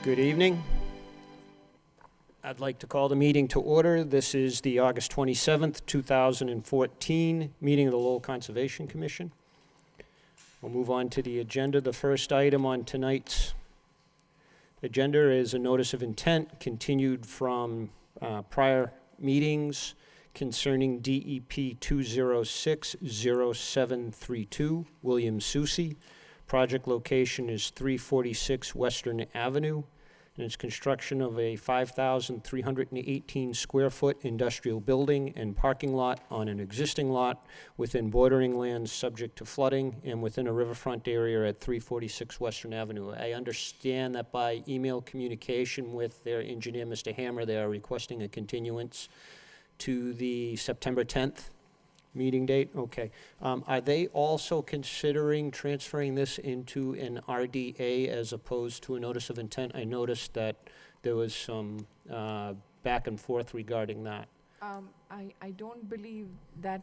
Good evening. I'd like to call the meeting to order. This is the August 27th, 2014 meeting of the Lowell Conservation Commission. We'll move on to the agenda. The first item on tonight's agenda is a notice of intent continued from prior meetings concerning DEP 206-0732, William Susi. Project location is 346 Western Avenue, and it's construction of a 5,318 square foot industrial building and parking lot on an existing lot within bordering lands subject to flooding and within a riverfront area at 346 Western Avenue. I understand that by email communication with their engineer, Mr. Hammer, they are requesting a continuance to the September 10th meeting date. Okay. Are they also considering transferring this into an RDA as opposed to a notice of intent? I noticed that there was some back and forth regarding that. I don't believe that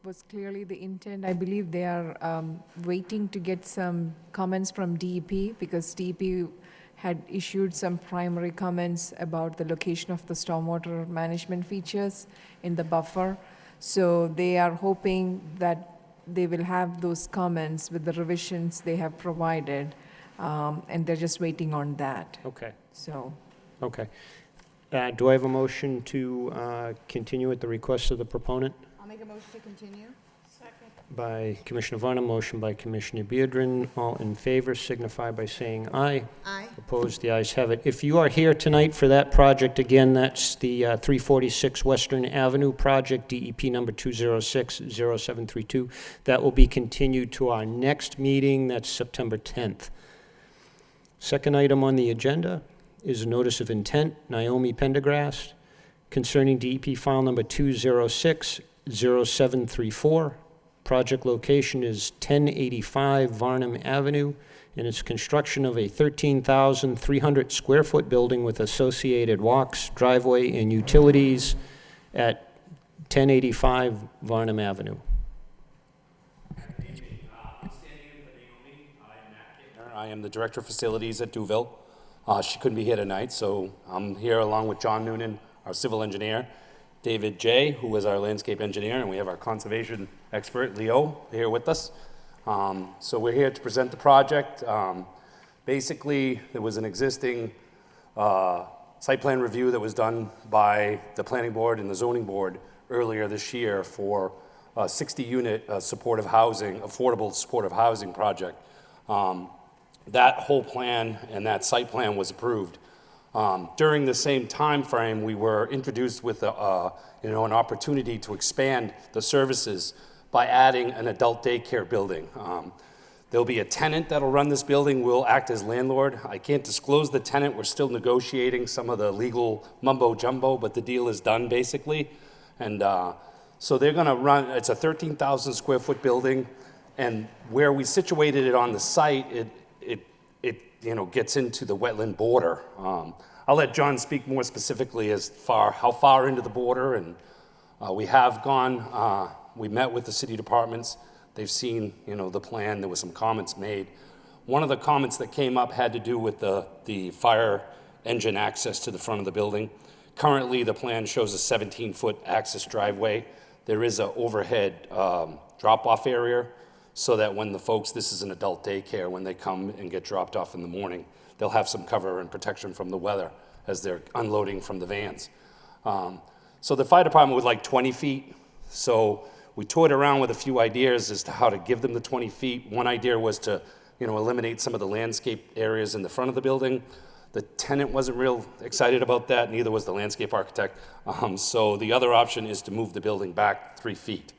was clearly the intent. I believe they are waiting to get some comments from DEP because DEP had issued some primary comments about the location of the stormwater management features in the buffer. So they are hoping that they will have those comments with the revisions they have provided, and they're just waiting on that. Okay. So. Okay. Do I have a motion to continue at the request of the proponent? I'll make a motion to continue. Second. By Commissioner Varnum, motion by Commissioner Beardron. All in favor signify by saying aye. Aye. Opposed, the ayes have it. If you are here tonight for that project, again, that's the 346 Western Avenue project, DEP number 206-0732. That will be continued to our next meeting, that's September 10th. Second item on the agenda is a notice of intent, Naomi Pendergrast, concerning DEP file number 206-0734. Project location is 1085 Varnum Avenue, and it's construction of a 13,300 square foot building with associated walks, driveway, and utilities at 1085 Varnum Avenue. I'm standing in for Naomi. I'm Matt Kittner. I am the Director of Facilities at Duville. She couldn't be here tonight, so I'm here along with John Noonan, our civil engineer, David J., who is our landscape engineer, and we have our conservation expert, Leo, here with us. So we're here to present the project. Basically, there was an existing site plan review that was done by the planning board and the zoning board earlier this year for a 60-unit supportive housing, affordable supportive housing project. That whole plan and that site plan was approved. During the same time frame, we were introduced with an opportunity to expand the services by adding an adult daycare building. There'll be a tenant that'll run this building. We'll act as landlord. I can't disclose the tenant. We're still negotiating some of the legal mumbo jumbo, but the deal is done basically. And so they're gonna run, it's a 13,000 square foot building, and where we situated it on the site, it gets into the wetland border. I'll let John speak more specifically as far how far into the border, and we have gone. We met with the city departments. They've seen the plan. There were some comments made. One of the comments that came up had to do with the fire engine access to the front of the building. Currently, the plan shows a 17-foot access driveway. There is an overhead drop-off area, so that when the folks, this is an adult daycare, when they come and get dropped off in the morning, they'll have some cover and protection from the weather as they're unloading from the vans. So the fire department would like 20 feet. So we toyed around with a few ideas as to how to give them the 20 feet. One idea was to eliminate some of the landscape areas in the front of the building. The tenant wasn't real excited about that, neither was the landscape architect. So the other option is to move the building back 3 feet,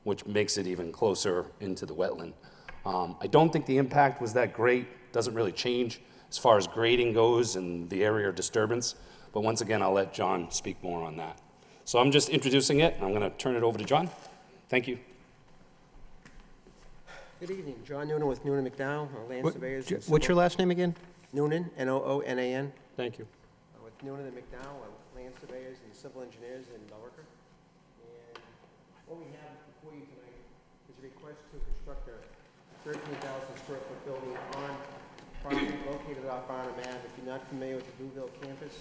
which makes it even closer into the wetland. I don't think the impact was that great. Doesn't really change as far as grading goes and the area of disturbance. But once again, I'll let John speak more on that. So I'm just introducing it. I'm gonna turn it over to John. Thank you. Good evening, John Noonan with Noonan McDowell, our land surveyors. What's your last name again? Noonan, N-O-O-N-A-N. Thank you. With Noonan and McDowell, our land surveyors and civil engineers in Bellricker. And what we have before you tonight is a request to construct a 13,000 square foot building on property located located off Barnum Ave. If you're not familiar with the Duville campus,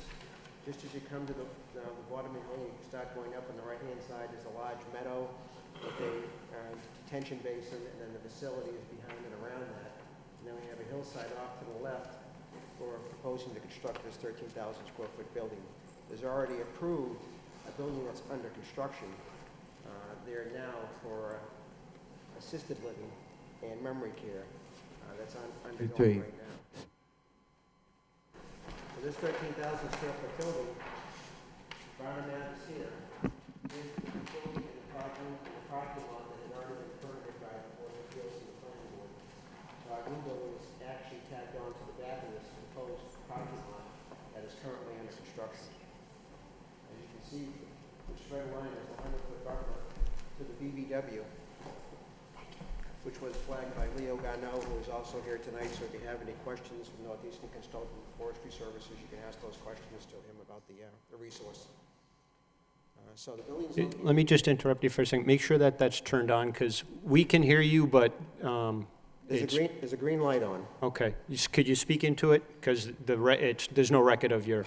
just as you come to the bottom of the hill, you start going up on the right-hand side, there's a large meadow with a detention basin, and then the facility is behind and around that. And then we have a hillside off to the left. We're proposing to construct this 13,000 square foot building. There's already approved a building that's under construction there now for assisted living and memory care that's undergoing right now. So this 13,000 square foot building, Barnum Ave is here. Here's the building and the parking lot that had already been permitted by the Board of Appeals and the Planning Board. So our new building is actually tagged on to the back of this proposed parking lot that is currently under construction. As you can see, the straight line is the 100-foot buffer to the BBW, which was flagged by Leo Garneau, who is also here tonight. So if you have any questions from Northeastern Consultant Forestry Services, you can ask those questions to him about the resource. So the building's Let me just interrupt you for a second. Make sure that that's turned on, because we can hear you, but there's a green light on. okay. Could you speak into it? Because there's no record of your...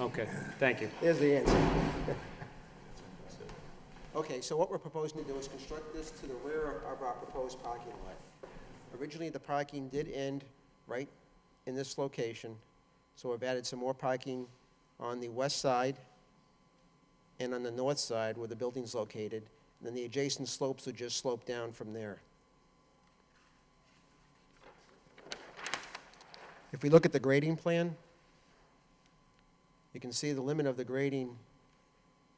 Okay, thank you. There's the answer. Okay, so what we're proposing to do is construct this to the rear of our proposed parking lot. Originally, the parking did end right in this location, so we've added some more parking on the west side and on the north side where the building's located, and then the adjacent slopes would just slope down from there. If we look at the grading plan, you can see the limit of the grading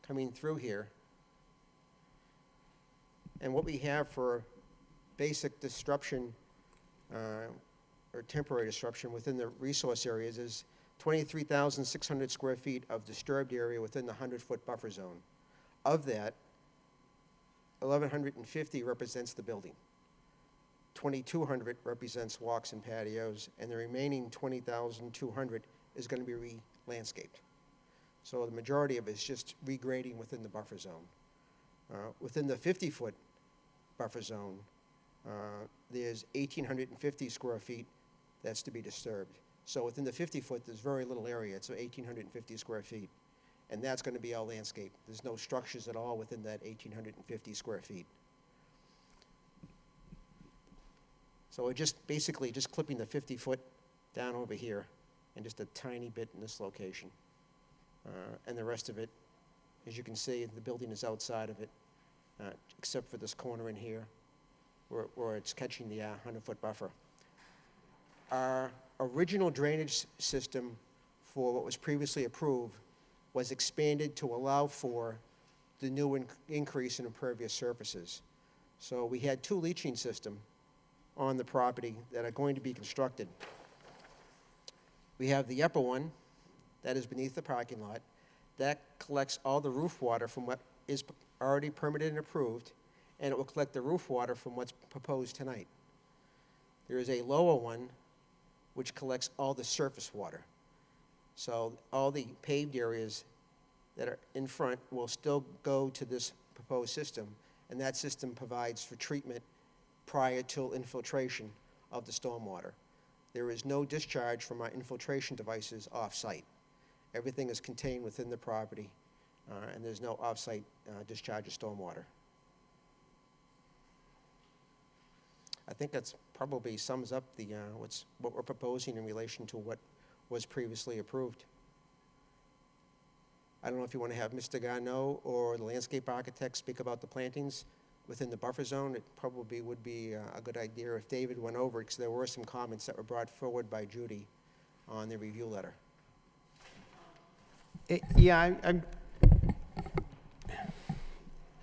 coming through here. And what we have for basic disruption or temporary disruption within the resource areas is 23,600 square feet of disturbed area within the 100-foot buffer zone. Of that, 1,150 represents the building. 2,200 represents walks and patios, and the remaining 20,200 is going to be re-landscaped. So the majority of it is just regrading within the buffer zone. Within the 50-foot buffer zone, there's 1,850 square feet that's to be disturbed. So within the 50-foot, there's very little area. It's 1,850 square feet. And that's going to be all landscaped. There's no structures at all within that 1,850 square feet. So we're just basically just clipping the 50-foot down over here and just a tiny bit in this location. And the rest of it, as you can see, the building is outside of it, except for this corner in here where it's catching the 100-foot buffer. Our original drainage system for what was previously approved was expanded to allow for the new increase in impervious surfaces. So we had two leaching systems on the property that are going to be constructed. We have the upper one that is beneath the parking lot. That collects all the roof water from what is already permitted and approved, and it will collect the roof water from what's proposed tonight. There is a lower one which collects all the surface water. So all the paved areas that are in front will still go to this proposed system, and that system provides for treatment prior to infiltration of the stormwater. There is no discharge from our infiltration devices off-site. Everything is contained within the property, and there's no off-site discharge of stormwater. I think that's probably sums up the what we're proposing in relation to what was previously approved. I don't know if you want to have Mr. Garneau or the landscape architect speak about the plantings within the buffer zone. It probably would be a good idea if David went over it, because there were some comments that were brought forward by Judy on the review letter. Yeah, I'm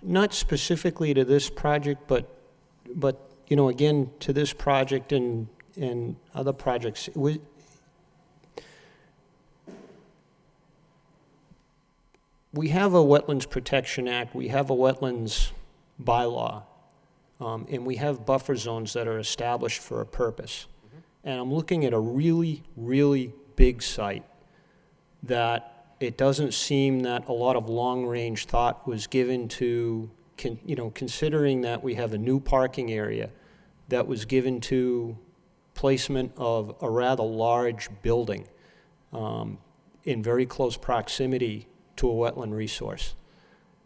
not specifically to this project, but you know, again, to this project and other projects, we have a Wetlands Protection Act, we have a wetlands bylaw, and we have buffer zones that are established for a purpose. And I'm looking at a really, really big site that it doesn't seem that a lot of long-range thought was given to, you know, considering that we have a new parking area that was given to placement of a rather large building in very close proximity to a wetland resource.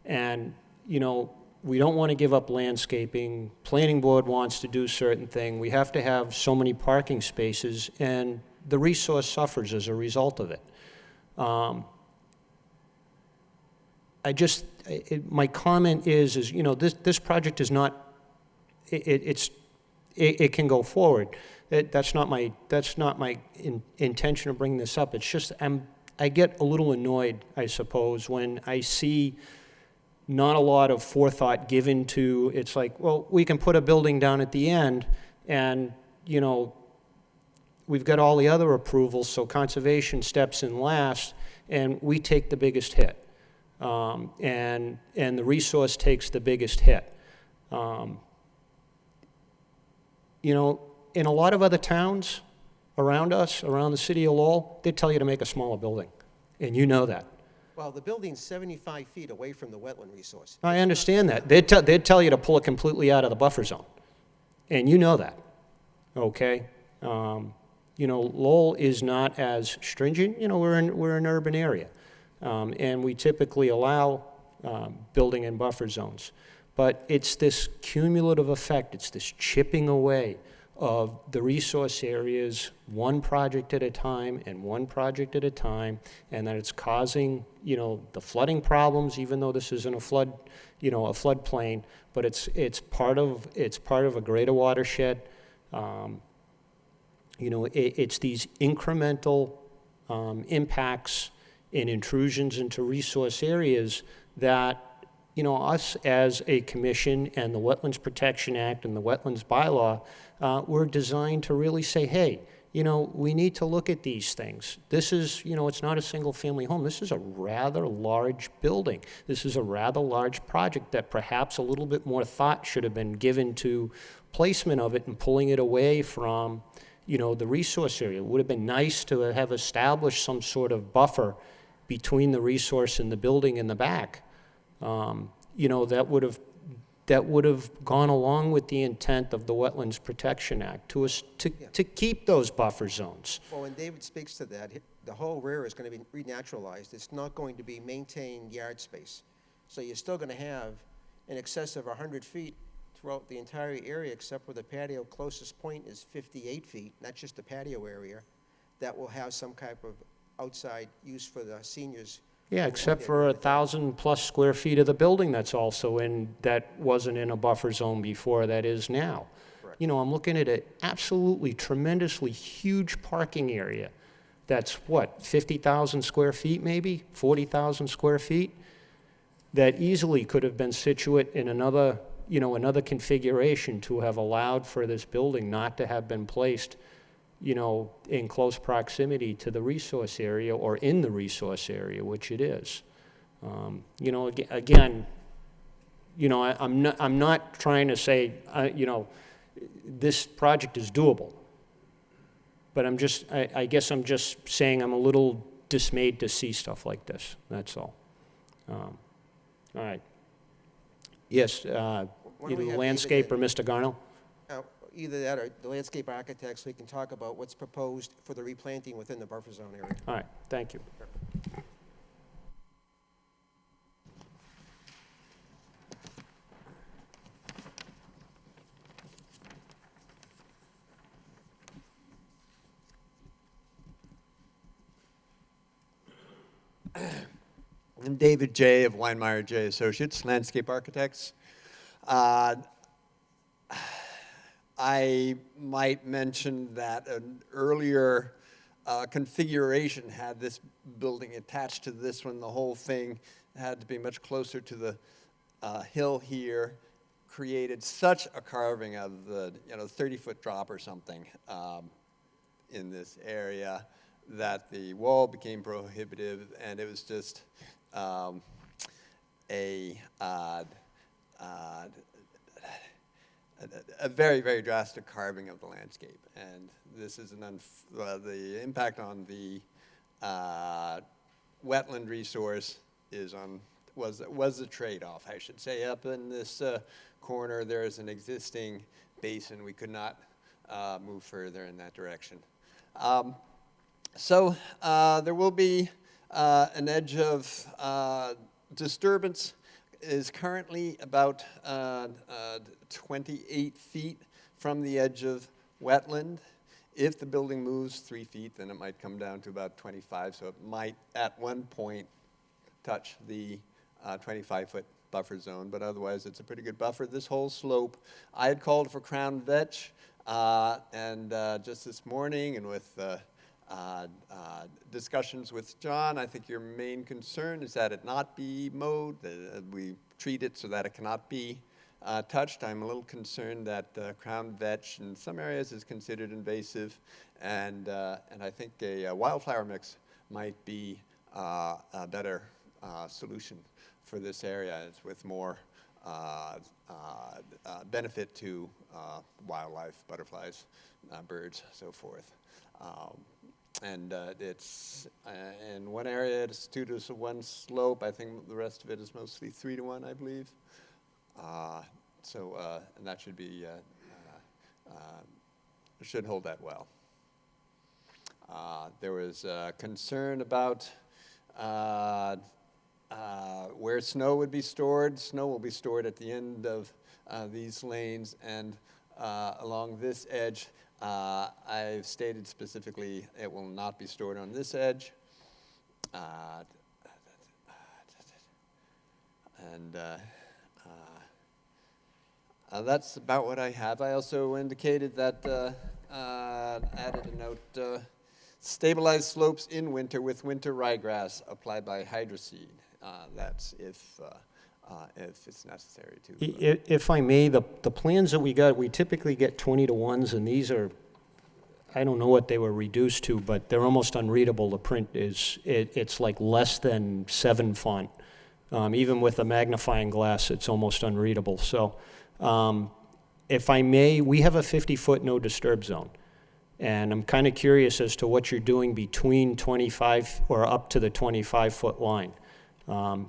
And, you know, we don't want to give up landscaping. Planning board wants to do certain thing. We have to have so many parking spaces, and the resource suffers as a result of it. My comment is, you know, this project is not, it can go forward. That's not my intention of bringing this up. It's just, I get a little annoyed, I suppose, when I see not a lot of forethought given to, it's like, well, we can put a building down at the end, and, you know, we've got all the other approvals, so conservation steps in last, and we take the biggest hit. And the resource takes the biggest hit. You know, in a lot of other towns around us, around the city of Lowell, they tell you to make a smaller building, and you know that. Well, the building's 75 feet away from the wetland resource. I understand that. They'd tell you to pull it completely out of the buffer zone, and you know that, okay? You know, Lowell is not as stringent. You know, we're an urban area, and we typically allow building in buffer zones. But it's this cumulative effect. It's this chipping away of the resource areas, one project at a time and one project at a time, and that it's causing, you know, the flooding problems, even though this isn't a flood, you know, a floodplain, but it's part of a greater watershed. You know, it's these incremental impacts and intrusions into resource areas that, you know, us as a commission and the Wetlands Protection Act and the Wetlands Bylaw, we're designed to really say, hey, you know, we need to look at these things. This is, you know, it's not a single-family home. This is a rather large building. This is a rather large project that perhaps a little bit more thought should have been given to placement of it and pulling it away from, you know, the resource area. It would have been nice to have established some sort of buffer between the resource and the building in the back. You know, that would have gone along with the intent of the Wetlands Protection Act to keep those buffer zones. Well, when David speaks to that, the whole rear is going to be renaturalized. It's not going to be maintained yard space. So you're still going to have in excess of 100 feet throughout the entire area, except where the patio closest point is 58 feet. That's just the patio area. That will have some type of outside use for the seniors. Yeah, except for 1,000+ square feet of the building that's also that wasn't in a buffer zone before, that is now. Correct. You know, I'm looking at an absolutely tremendously huge parking area that's, what, 50,000 square feet maybe, 40,000 square feet, that easily could have been situate in another, you know, another configuration to have allowed for this building not to have been placed, you know, in close proximity to the resource area or in the resource area, which it is. You know, again, you know, I'm not trying to say, you know, this project is doable, but I guess I'm just saying I'm a little dismayed to see stuff like this, that's all. All right. Yes, either we the have landscape or David Mr. Garnell? Either that or the landscape architects, we can talk about what's proposed for the replanting within the buffer zone area. All right, thank you. I'm David J. of Weinmeier J. Associates, landscape architects. I might mention that an earlier configuration had this building attached to this one. The whole thing had to be much closer to the hill here, created such a carving of the 30-foot drop or something in this area that the wall became prohibitive, and it was just a very, very drastic carving of the landscape. And this is the impact on the wetland resource was a trade-off, I should say. Up in this corner, there is an existing basin. We could not move further in that direction. So there will be an edge of disturbance is currently about 28 feet from the edge of wetland. If the building moves 3 feet, then it might come down to about 25, so it might at one point touch the 25-foot buffer zone, but otherwise it's a pretty good buffer. This whole slope, I had called for crown vetch, and just this morning and with discussions with John, I think your main concern is that it not be mowed, that we treat it so that it cannot be touched. I'm a little concerned that crown vetch in some areas is considered invasive, and I think a wildflower mix might be a better solution for this area. It's with more benefit to wildlife, butterflies, birds, so forth. And it's in one area it's 2-to-1 slope. I think the rest of it is mostly 3-to-1, I believe. And that should be should hold that well. There was concern about where snow would be stored. Snow will be stored at the end of these lanes and along this edge. I've stated specifically it will not be stored on this edge. That's about what I have. I also indicated that, added a note, stabilized slopes in winter with winter ryegrass applied by hydroseed. That's if it's necessary to. If I may, the plans that we got, we typically get 20-to-1s, and these are, I don't know what they were reduced to, but they're almost unreadable. The print is, it's like less than 7 font. Even with a magnifying glass, it's almost unreadable. So if I may, we have a 50-foot no disturb zone. And I'm kind of curious as to what you're doing between 25 or up to the 25-foot line.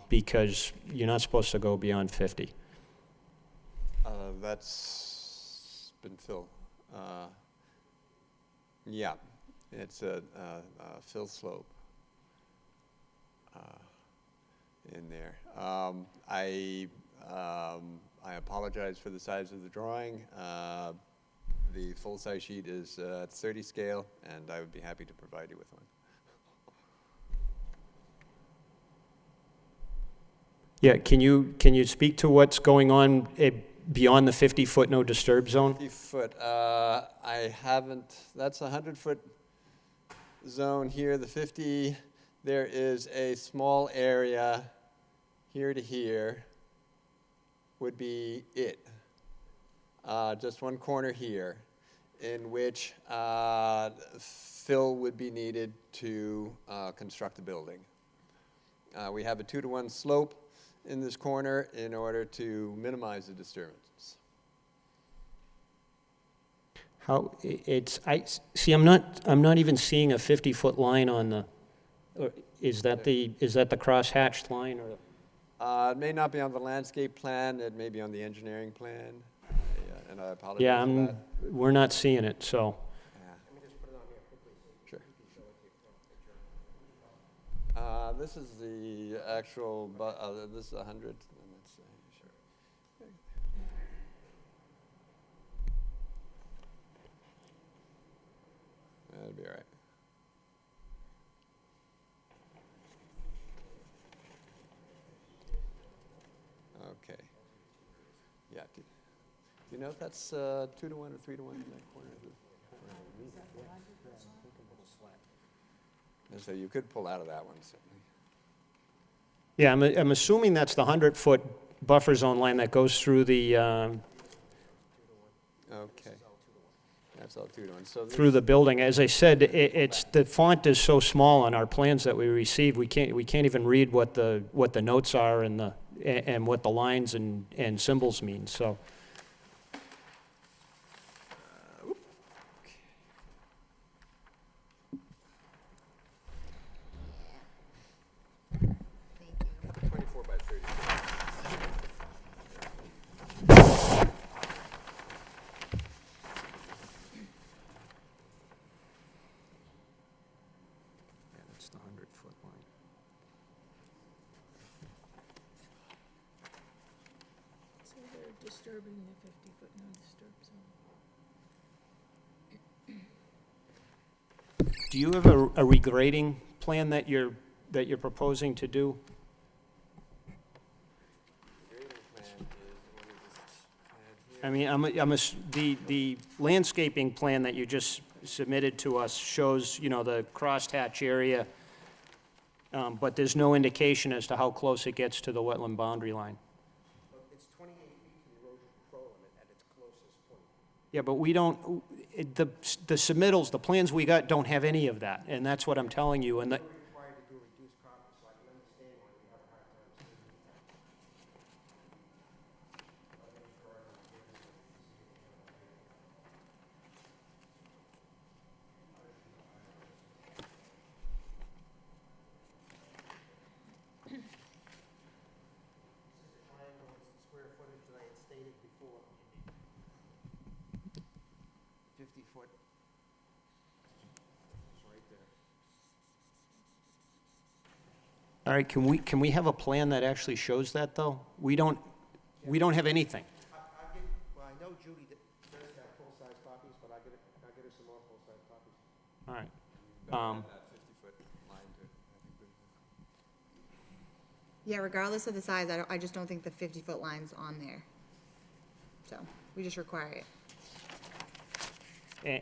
Because you're not supposed to go beyond 50. That's been filled. Yeah, it's a fill slope in there. I apologize for the size of the drawing. The full-size sheet is 30 scale, and I would be happy to provide you with one. Yeah, can you speak to what's going on beyond the 50-foot no disturb zone? 50-foot, I haven't, that's a 100-foot zone here. The 50, there is a small area here to here would be it. Just one corner here in which fill would be needed to construct the building. We have a 2-to-1 slope in this corner in order to minimize the disturbance. I'm not even seeing a 50-foot line on the, is that the cross-hatched line, or? It may not be on the landscape plan, it may be on the engineering plan, and I apologize Yeah, for that. we're not seeing it, so. Sure. This is the actual, this is 100. Let's see, sure. That'll be all right. Okay. Yeah. Do you know if that's 2-to-1 or 3-to-1 in that corner? And so you could pull out of that one, certainly. Yeah, I'm assuming that's the 100-foot buffer zone line that goes through the, Okay. That's all 2-to-1. So through the building. As I said, it's, the font is so small on our plans that we received, we can't even read what the notes are and what the lines and symbols mean, so. Thank you. 24 by 30. disturbing the 50-foot no disturb zone. Do you have a regrading plan that you're proposing to do? I mean, the landscaping plan that you just submitted to us shows, you know, the crosshatch area, but there's no indication as to how close it gets to the wetland boundary line. It's 28 feet from the erosion control limit at its closest point. Yeah, but we don't, the submittals, the plans we got don't have any of that, and that's what I'm telling you, and the, We're required to do reduced copy, so I can understand why you have a hard time seeing that. Triangle is the square footage that I had stated before. 50 foot. It's right there. all right, can we have a plan that actually shows that, though? We don't have anything. Well, I know Judy does have full-size copies, but I'll get her some more full-size copies. All right. That 50-foot line to, I think, Yeah, regardless of the size, I just don't think the 50-foot line's on there. So, we just require it.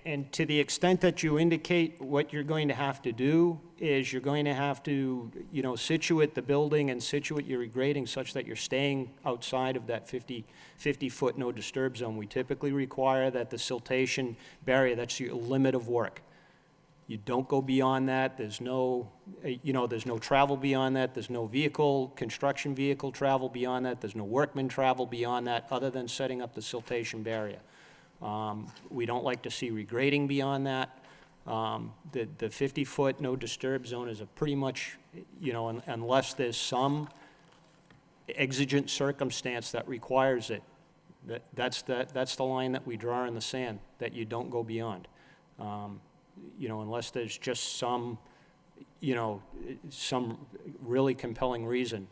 And to the extent that you indicate, what you're going to have to do is you're going to have to, you know, situate the building and situate your regrading such that you're staying outside of that 50-foot no disturb zone. We typically require that the siltation barrier, that's your limit of work. You don't go beyond that. There's no, you know, there's no travel beyond that. There's no construction vehicle travel beyond that. There's no workman travel beyond that, other than setting up the siltation barrier. We don't like to see regrading beyond that. The 50-foot no disturb zone is a pretty much, you know, unless there's some exigent circumstance that requires it, that's the line that we draw in the sand, that you don't go beyond. You know, unless there's just some, you know, some really compelling reason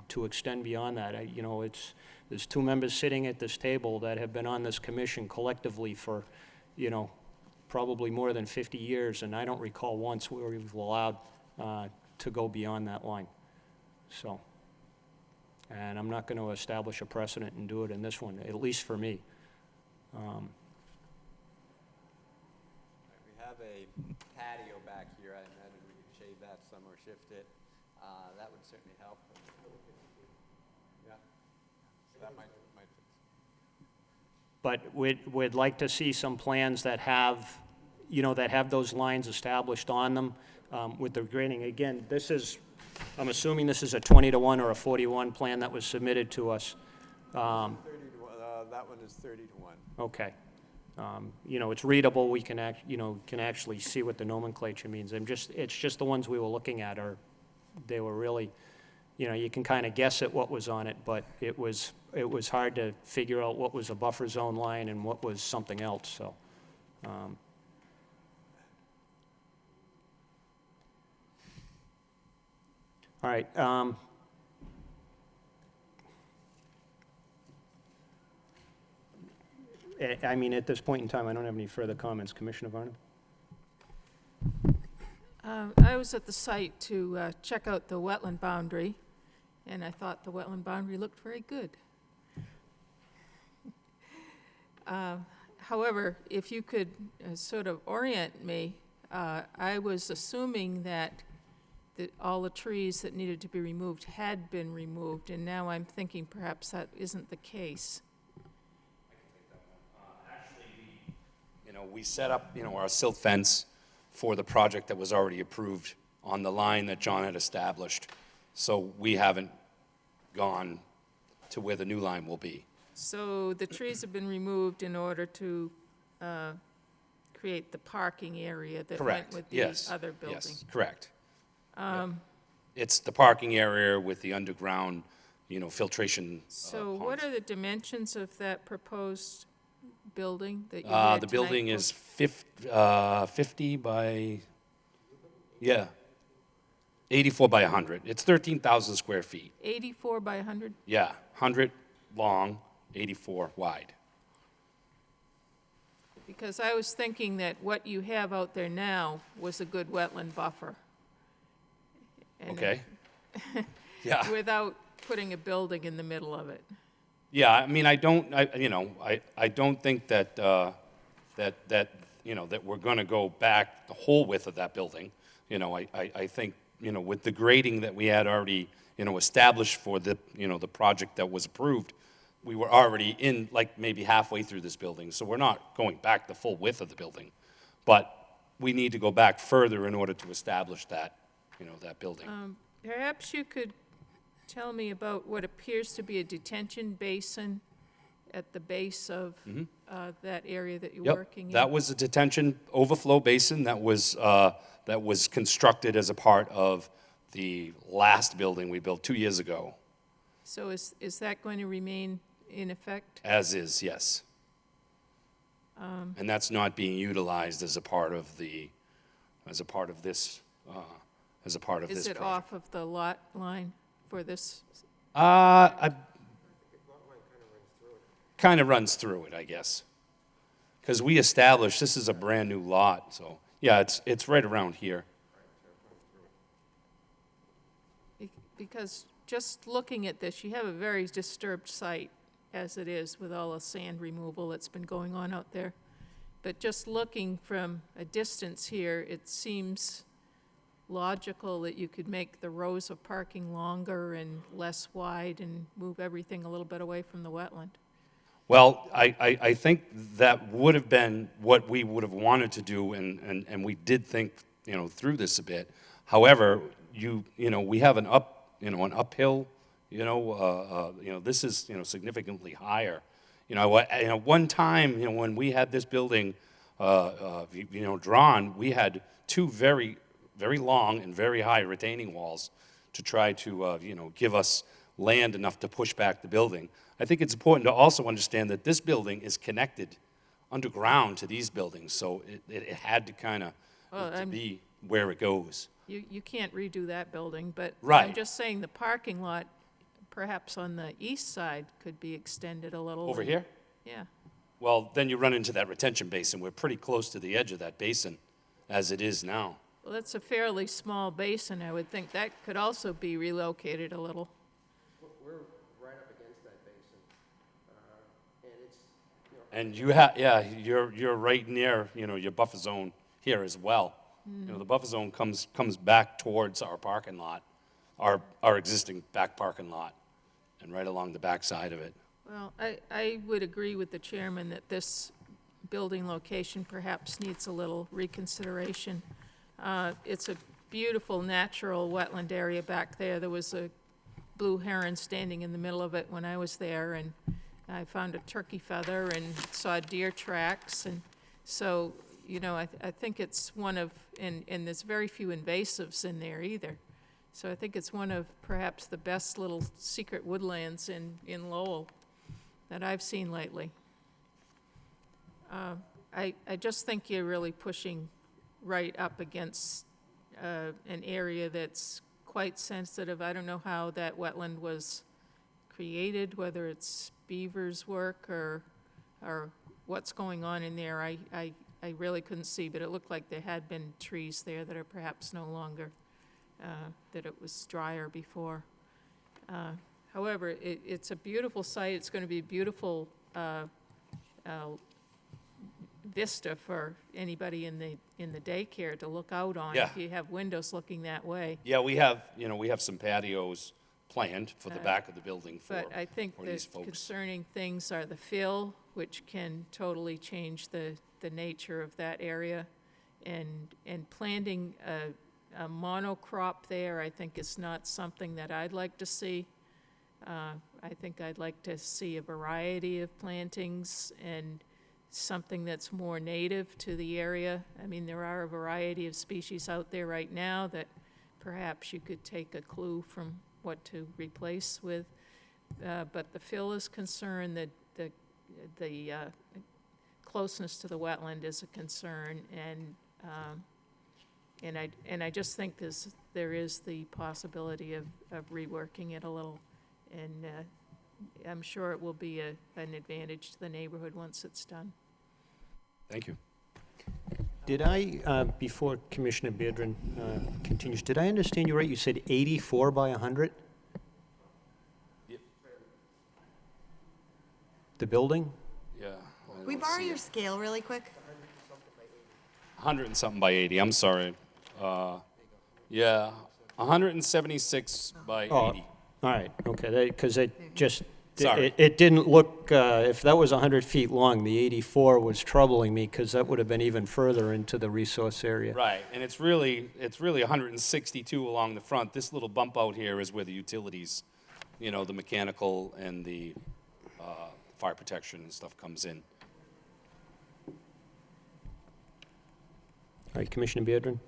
to extend beyond that. You know, there's two members sitting at this table that have been on this commission collectively for, you know, probably more than 50 years, and I don't recall once where we've allowed to go beyond that line. So, and I'm not going to establish a precedent and do it in this one, at least for me. We have a patio back here. I imagine we could shade that some or shift it. That would certainly help. Yeah. So that might fix. But we'd like to see some plans that have, you know, that have those lines established on them with the grading. Again, this is, I'm assuming this is a 20-to-1 or a 40-to-1 plan that was submitted to us. 30 to 1, that one is 30 to 1. Okay. You know, it's readable. We can can actually see what the nomenclature means. It's just the ones we were looking at they were really, you know, you can kind of guess at what was on it, but it was hard to figure out what was a buffer zone line and what was something else, so. All right. I mean, at this point in time, I don't have any further comments. Commissioner Varnum? I was at the site to check out the wetland boundary, and I thought the wetland boundary looked very good. However, if you could sort of orient me, I was assuming that all the trees that needed to be removed had been removed, and now I'm thinking perhaps that isn't the case. Actually, you know, we set up, you know, our silt fence for the project that was already approved on the line that John had established. So we haven't gone to where the new line will be. So the trees have been removed in order to create the parking area that went Correct, with the yes. other building? Yes, correct. Yep. It's the parking area with the underground, you know, filtration So ponds. what are the dimensions of that proposed building that you had The tonight building for- is 50 by, yeah, 84 by 100. It's 13,000 square feet. 84 by 100? Yeah, 100 long 84 wide. Because I was thinking that what you have out there now was a good wetland buffer. And Okay? Yeah. without putting a building in the middle of it. Yeah, I mean, I don't think that, that we're gonna go back the whole width of that building. I think, with the grading that we had already, established for the project that was approved, we were already in, like, maybe halfway through this building, so we're not going back the full width of the building. But we need to go back further in order to establish that, that building. Perhaps you could tell me about what appears to be a detention basin at the base of that area that you're working in? That was a detention overflow basin that was constructed as a part of the last building we built 2 years ago. So is that going to remain in effect? As is, yes. And that's not being utilized as a part of this Is it project. off of the lot line for this? Kind of runs through it, I guess. Because we established, this is a brand-new lot, so, yeah, it's right around here. Because just looking at this, you have a very disturbed site as it is with all the sand removal that's been going on out there. But just looking from a distance here, it seems logical that you could make the rows of parking longer and less wide and move everything a little bit away from the wetland. Well, I think that would have been what we would have wanted to do, and we did think, through this a bit. However, we have an uphill, this is, significantly higher. One time, when we had this building, drawn, we had two very, very long and very high retaining walls to try to, give us land enough to push back the building. I think it's important to also understand that this building is connected underground to these buildings, so it had to kind of be where it goes. You can't redo that building, but Right. I'm just saying the parking lot, perhaps on the east side, could be extended a little. Over here? Yeah. Well, then you run into that retention basin. We're pretty close to the edge of that basin as it is now. Well, that's a fairly small basin. I would think that could also be relocated a little. We're right up against that basin, and it's, And you're right near, your buffer zone here as well. The buffer zone comes back towards our parking lot, our existing back parking lot, and right along the back side of it. Well, I would agree with the chairman that this building location perhaps needs a little reconsideration. It's a beautiful natural wetland area back there. There was a blue heron standing in the middle of it when I was there, and I found a turkey feather and saw deer tracks, and so, I think it's one of, and there's very few invasives in there either. So I think it's one of perhaps the best little secret woodlands in Lowell that I've seen lately. I just think you're really pushing right up against an area that's quite sensitive. I don't know how that wetland was created, whether it's beavers' work or what's going on in there. I really couldn't see, but it looked like there had been trees there that are perhaps no longer, that it was drier before. However, it's a beautiful site. It's going to be a beautiful vista for anybody in the daycare to look out on Yeah. if you have windows looking that way. Yeah, we have some patios planned for the back of the building But I think for the these folks. concerning things are the fill, which can totally change the nature of that area. And planting a monocrop there, I think is not something that I'd like to see. I think I'd like to see a variety of plantings and something that's more native to the area. I mean, there are a variety of species out there right now that perhaps you could take a clue from what to replace with. But the fill is concerned, that the closeness to the wetland is a concern, and I just think there is the possibility of reworking it a little and I'm sure it will be an advantage to the neighborhood once it's done. Thank you. Did I, before Commissioner Beardron continues, did I understand you right? You said 84 by 100? Yep. The building? Yeah. Can we borrow your scale really quick? 100 and something by 80, I'm sorry. Yeah, 176 by 80. Oh, all right, okay, because it just, Sorry. it didn't look, if that was 100 feet long, the 84 was troubling me, because that would have been even further into the resource area. Right, and it's really 162 along the front. This little bump out here is where the utilities, you know, the mechanical and the fire protection and stuff comes in. All right, Commissioner Beardron?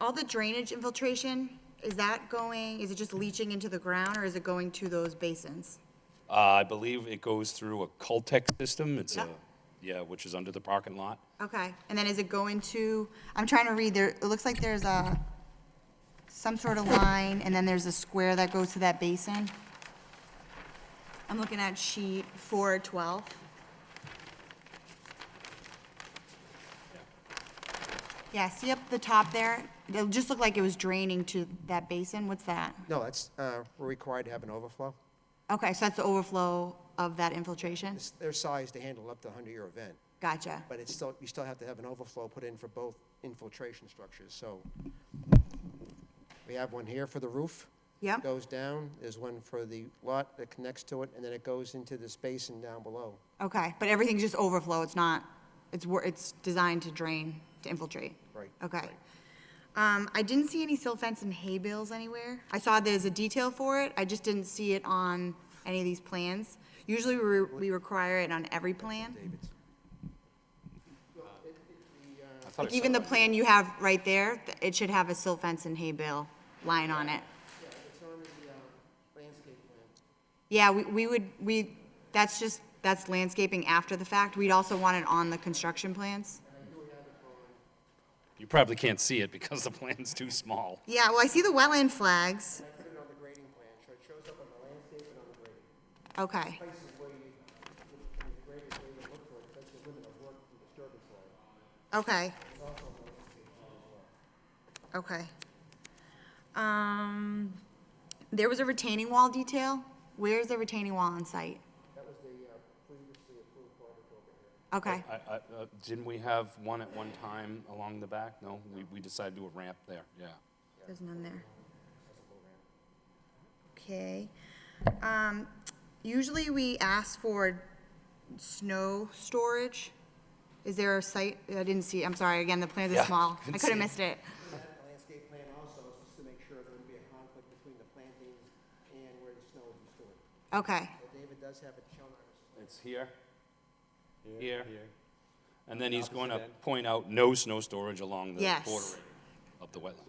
All the drainage infiltration, is it just leaching into the ground, or is it going to those basins? I believe it goes through a Cultec system. It's Yep. which is under the parking lot. Okay, and then is it going to, I'm trying to read there, it looks like there's some sort of line, and then there's a square that goes to that basin. I'm looking at sheet 412. Yeah, see up the top there? It just looked like it was draining to that basin. What's that? No, that's, we're required to have an overflow. Okay, so that's the overflow of that infiltration? They're sized to handle up to a 100-year event, Gotcha. but it's still, you still have to have an overflow put in for both infiltration structures, so. We have one here for the roof. Yep, Goes down, there's one for the lot that connects to it, and then it goes into this basin down below. okay, but everything's just overflow, it's not, it's designed to drain, to infiltrate? Right. Okay. right. I didn't see any silt fence and hay bales anywhere. I saw there's a detail for it, I just didn't see it on any of these plans. Usually we require it on every plan. David's. I thought Like I even saw the plan you have right there, it should have a silt fence and hay bale line on it. Yeah, it's on the landscape plan. Yeah, that's landscaping after the fact. We'd also want it on the construction plans. You probably can't see it because the plan's too small. Yeah, well, I see the wetland flags. I put it on the grading plan, so it shows up on the landscape and on the grading. Okay, Places where you, when the graders, where you look for it, that's the limit of work and disturbance line. okay, It's also on the landscape plan as well. okay. There was a retaining wall detail. Where's the retaining wall on site? That was the previously approved project over here. Okay, Didn't we have one at one time along the back? No, we decided to do a ramp there, yeah. there's none there. Okay. Usually we ask for snow storage. Is there a site? I didn't see, I'm sorry, again, the plans are Yeah, small. I couldn't could have see it. missed it. That landscape plan also is just to make sure there wouldn't be a conflict between the plantings and where the snow would be stored. Okay, So David does have it shown on his. It's here, here, and then he's going to point out no snow storage along the Yes. border of the wetland.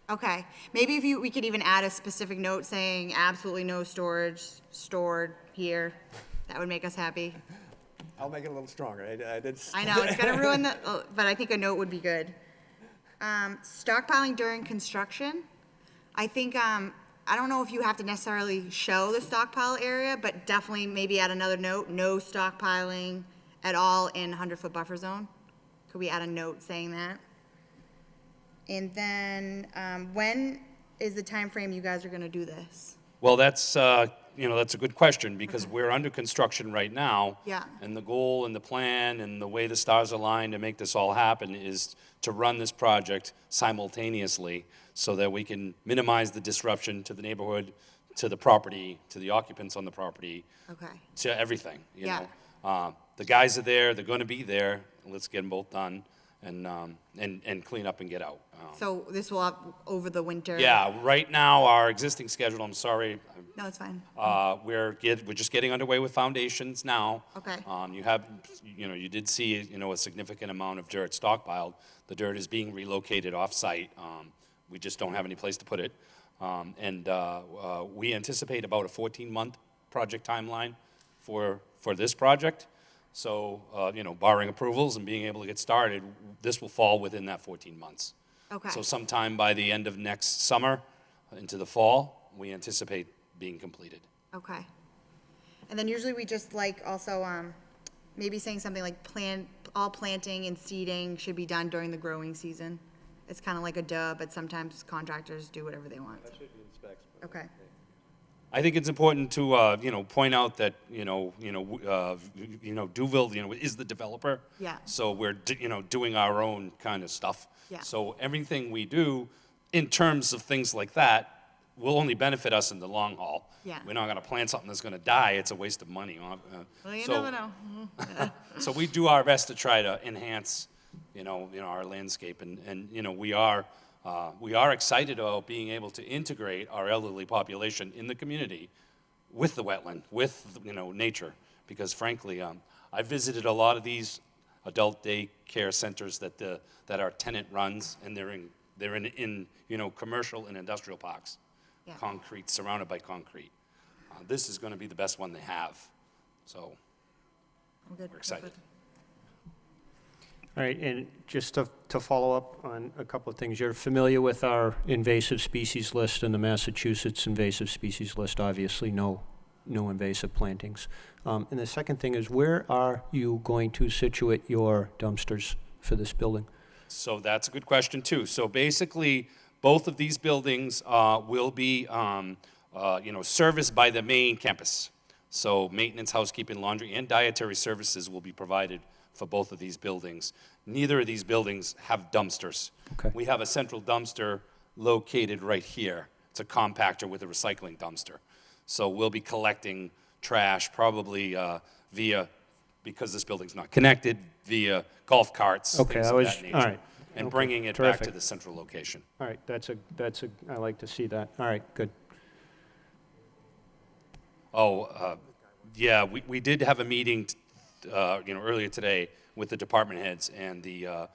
okay. Maybe if we could even add a specific note saying absolutely no storage stored here. That would make us happy. I'll make it a little stronger. I did. I know, it's gonna ruin the, but I think a note would be good. Stockpiling during construction. I think, I don't know if you have to necessarily show the stockpile area, but definitely maybe add another note, no stockpiling at all in 100-foot buffer zone. Could we add a note saying that? And then, when is the time frame you guys are gonna do this? Well, that's a good question, because we're under construction right now. Yeah. And the goal and the plan and the way the stars align to make this all happen is to run this project simultaneously so that we can minimize the disruption to the neighborhood, to the property, to the occupants on the property, Okay, to everything, you Yeah. know. The guys are there, they're gonna be there, let's get them both done and clean up and get out. so this will up over the winter? Yeah, right now, our existing schedule, I'm sorry, No, it's fine. we're just getting underway with foundations now. Okay. You did see, a significant amount of dirt stockpiled. The dirt is being relocated off-site. We just don't have any place to put it. We anticipate about a 14-month project timeline for this project. So, barring approvals and being able to get started, this will fall within that 14 months. Okay. So sometime by the end of next summer, into the fall, we anticipate being completed. Okay. And then usually we just like also, maybe saying something like all planting and seeding should be done during the growing season. It's kind of like a duh, but sometimes contractors do whatever they want. That should be in specs. Okay. I think it's important to, point out that, Duville, is the developer. Yeah. So we're, doing our own kind of stuff. Yeah. So everything we do in terms of things like that will only benefit us in the long haul. Yeah. We're not gonna plant something that's gonna die. It's a waste of money. Well, you So- never know. So we do our best to try to enhance, our landscape, and we are excited about being able to integrate our elderly population in the community with the wetland, with, nature, because frankly, I visited a lot of these adult day care centers that our tenant runs, and they're in commercial and industrial parks. Yeah. Concrete, surrounded by concrete. This is gonna be the best one they have, so. I'm good. We're excited. All right, and just to follow up on a couple of things, you're familiar with our invasive species list and the Massachusetts invasive species list, obviously no invasive plantings. And the second thing is, where are you going to situate your dumpsters for this building? So that's a good question, too. So basically, both of these buildings will be, serviced by the main campus. So maintenance, housekeeping, laundry, and dietary services will be provided for both of these buildings. Neither of these buildings have dumpsters. Okay. We have a central dumpster located right here. It's a compactor with a recycling dumpster. So we'll be collecting trash probably because this building's not connected, via golf carts, Okay, things I of was, that nature. all right. And Okay, bringing it back to terrific. the central location. All right, I like to see that. All right, good. Yeah, we did have a meeting, earlier today with the department heads, and the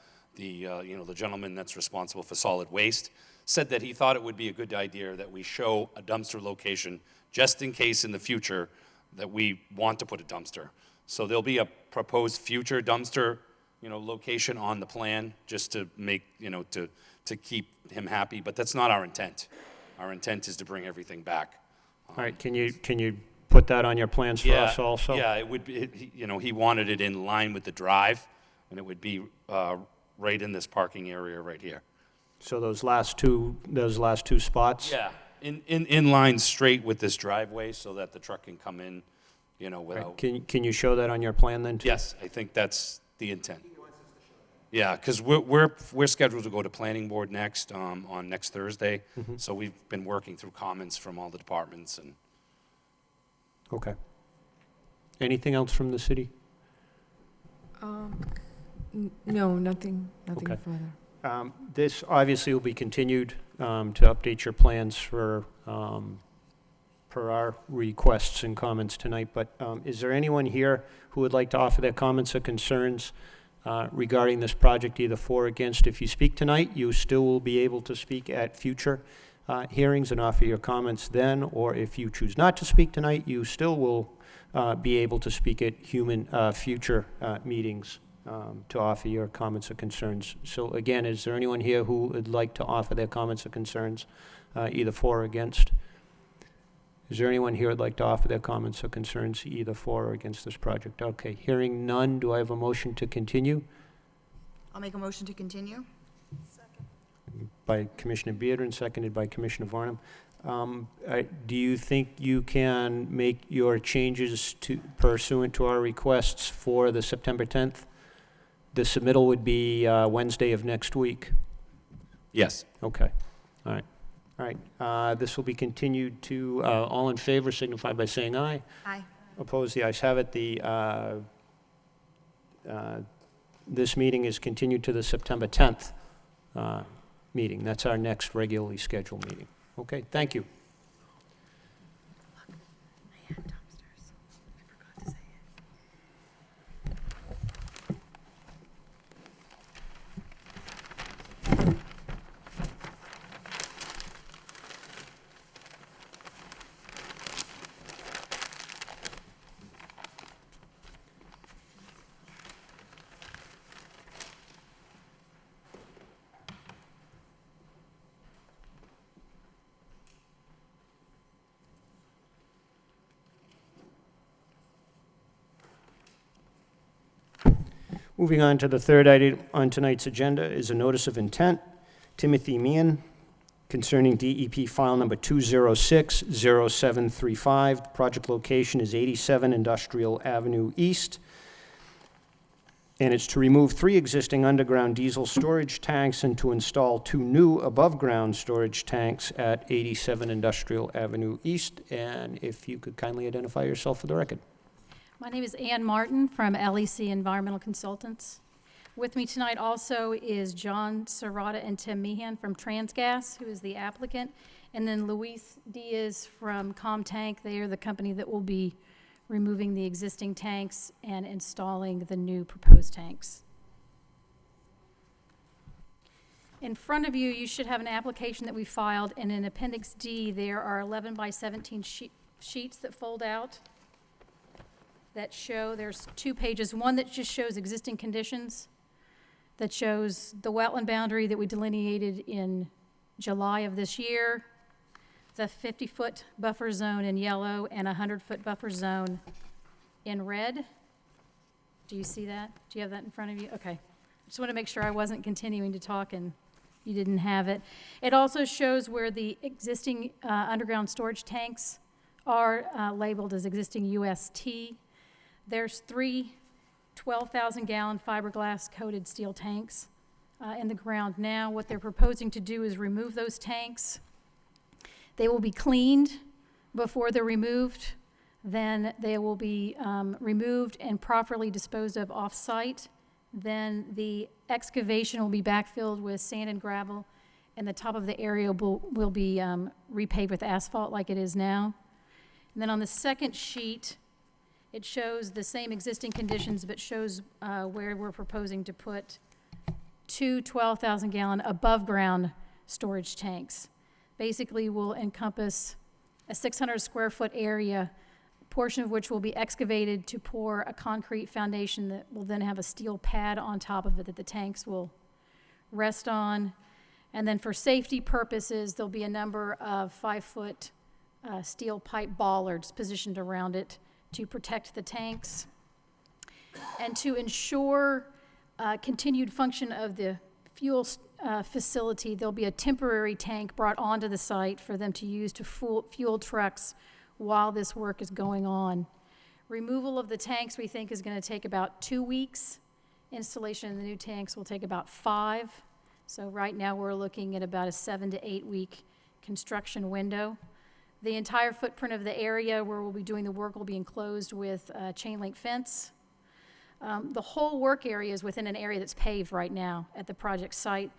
gentleman that's responsible for solid waste said that he thought it would be a good idea that we show a dumpster location just in case in the future that we want to put a dumpster. So there'll be a proposed future dumpster, location on the plan, just to make, to keep him happy, but that's not our intent. Our intent is to bring everything back. All right, can you put that on your plans for us also? Yeah, it would be, he wanted it in line with the drive, and it would be right in this parking area right here. So those last two spots? Yeah, in line straight with this driveway, so that the truck can come in, All right, without. Can you show that on your plan then, too? Yes, I think that's the intent. Yeah, because we're scheduled to go to planning board next, on next Thursday. So we've been working through comments from all the departments, and Okay. Anything else from the city? No, nothing Okay. further. This obviously will be continued to update your plans for per our requests and comments tonight, but is there anyone here who would like to offer their comments or concerns regarding this project, either for or against? If you speak tonight, you still will be able to speak at future hearings and offer your comments then, or if you choose not to speak tonight, you still will be able to speak at future meetings to offer your comments or concerns. So again, is there anyone here who would like to offer their comments or concerns, either for or against? Is there anyone here who'd like to offer their comments or concerns, either for or against this project? Okay, hearing none, do I have a motion to continue? I'll make a motion to continue. By Commissioner Beard and seconded by Commissioner Varnum. Do you think you can make your changes pursuant to our requests for the September 10th? The submittal would be Wednesday of next week. yes. Okay, all right. All right, this will be continued to, all in favor signify by saying aye. Aye. Opposed, the ayes have it. This meeting is continued to the September 10th meeting. That's our next regularly scheduled meeting. Okay, thank you. Moving on to the third item on tonight's agenda is a notice of intent, Timothy Meehan, concerning DEP file number 2060735. The project location is 87 Industrial Avenue East, and it's to remove 3 existing underground diesel storage tanks and to install 2 new above-ground storage tanks at 87 Industrial Avenue East. And if you could kindly identify yourself for the record. My name is Ann Martin from LEC Environmental Consultants. With me tonight also is John Serrata and Tim Meehan from Transgas, who is the applicant, and then Luis Diaz from Comtank. They are the company that will be removing the existing tanks and installing the new proposed tanks. In front of you, you should have an application that we filed, and in Appendix D, there are 11 by 17 sheets that fold out that show, there's 2 pages, one that just shows existing conditions, that shows the wetland boundary that we delineated in July of this year, the 50-foot buffer zone in yellow, and a 100-foot buffer zone in red. Do you see that? Do you have that in front of you? Okay. I just want to make sure I wasn't continuing to talk and you didn't have it. It also shows where the existing underground storage tanks are labeled as existing UST. There's 3 12,000-gallon fiberglass coated steel tanks in the ground now. What they're proposing to do is remove those tanks. They will be cleaned before they're removed. Then they will be removed and properly disposed of off-site. Then the excavation will be backfilled with sand and gravel, and the top of the area will be repaved with asphalt like it is now. And then on the second sheet, it shows the same existing conditions, but shows where we're proposing to put 2 12,000-gallon above-ground storage tanks. Basically will encompass a 600-square-foot area, a portion of which will be excavated to pour a concrete foundation that will then have a steel pad on top of it that the tanks will rest on. And then for safety purposes, there'll be a number of 5-foot steel pipe bollards positioned around it to protect the tanks. And to ensure continued function of the fuel facility, there'll be a temporary tank brought onto the site for them to use to fuel trucks while this work is going on. Removal of the tanks, we think, is going to take about 2 weeks. Installation of the new tanks will take about 5. So right now, we're looking at about a 7 to 8 week construction window. The entire footprint of the area where we'll be doing the work will be enclosed with a chain link fence. The whole work area is within an area that's paved right now at the project site.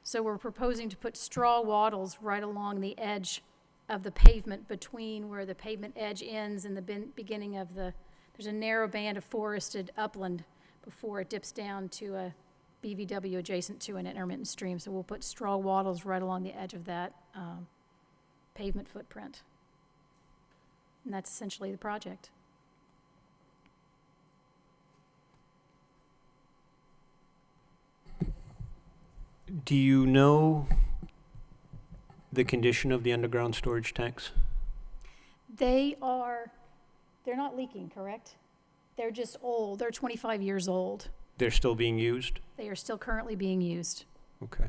So we're proposing to put straw wattles right along the edge of the pavement between where the pavement edge ends and the beginning of there's a narrow band of forested upland before it dips down to a BVW adjacent to an intermittent stream. So we'll put straw wattles right along the edge of that pavement footprint. And that's essentially the project. Do you know the condition of the underground storage tanks? They're not leaking, correct? They're just old. They're 25 years old. They're still being used? They are still currently being used. Okay.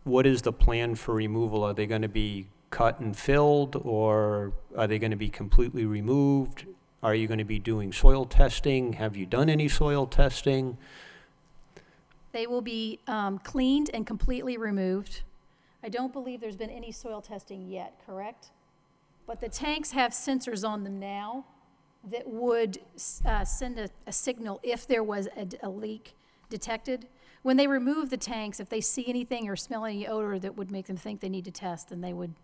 What is the plan for removal? Are they going to be cut and filled, or are they going to be completely removed? Are you going to be doing soil testing? Have you done any soil testing? They will be cleaned and completely removed. I don't believe there's been any soil testing yet, correct? But the tanks have sensors on them now that would send a signal if there was a leak detected. When they remove the tanks, if they see anything or smell any odor that would make them think they need to test, then they would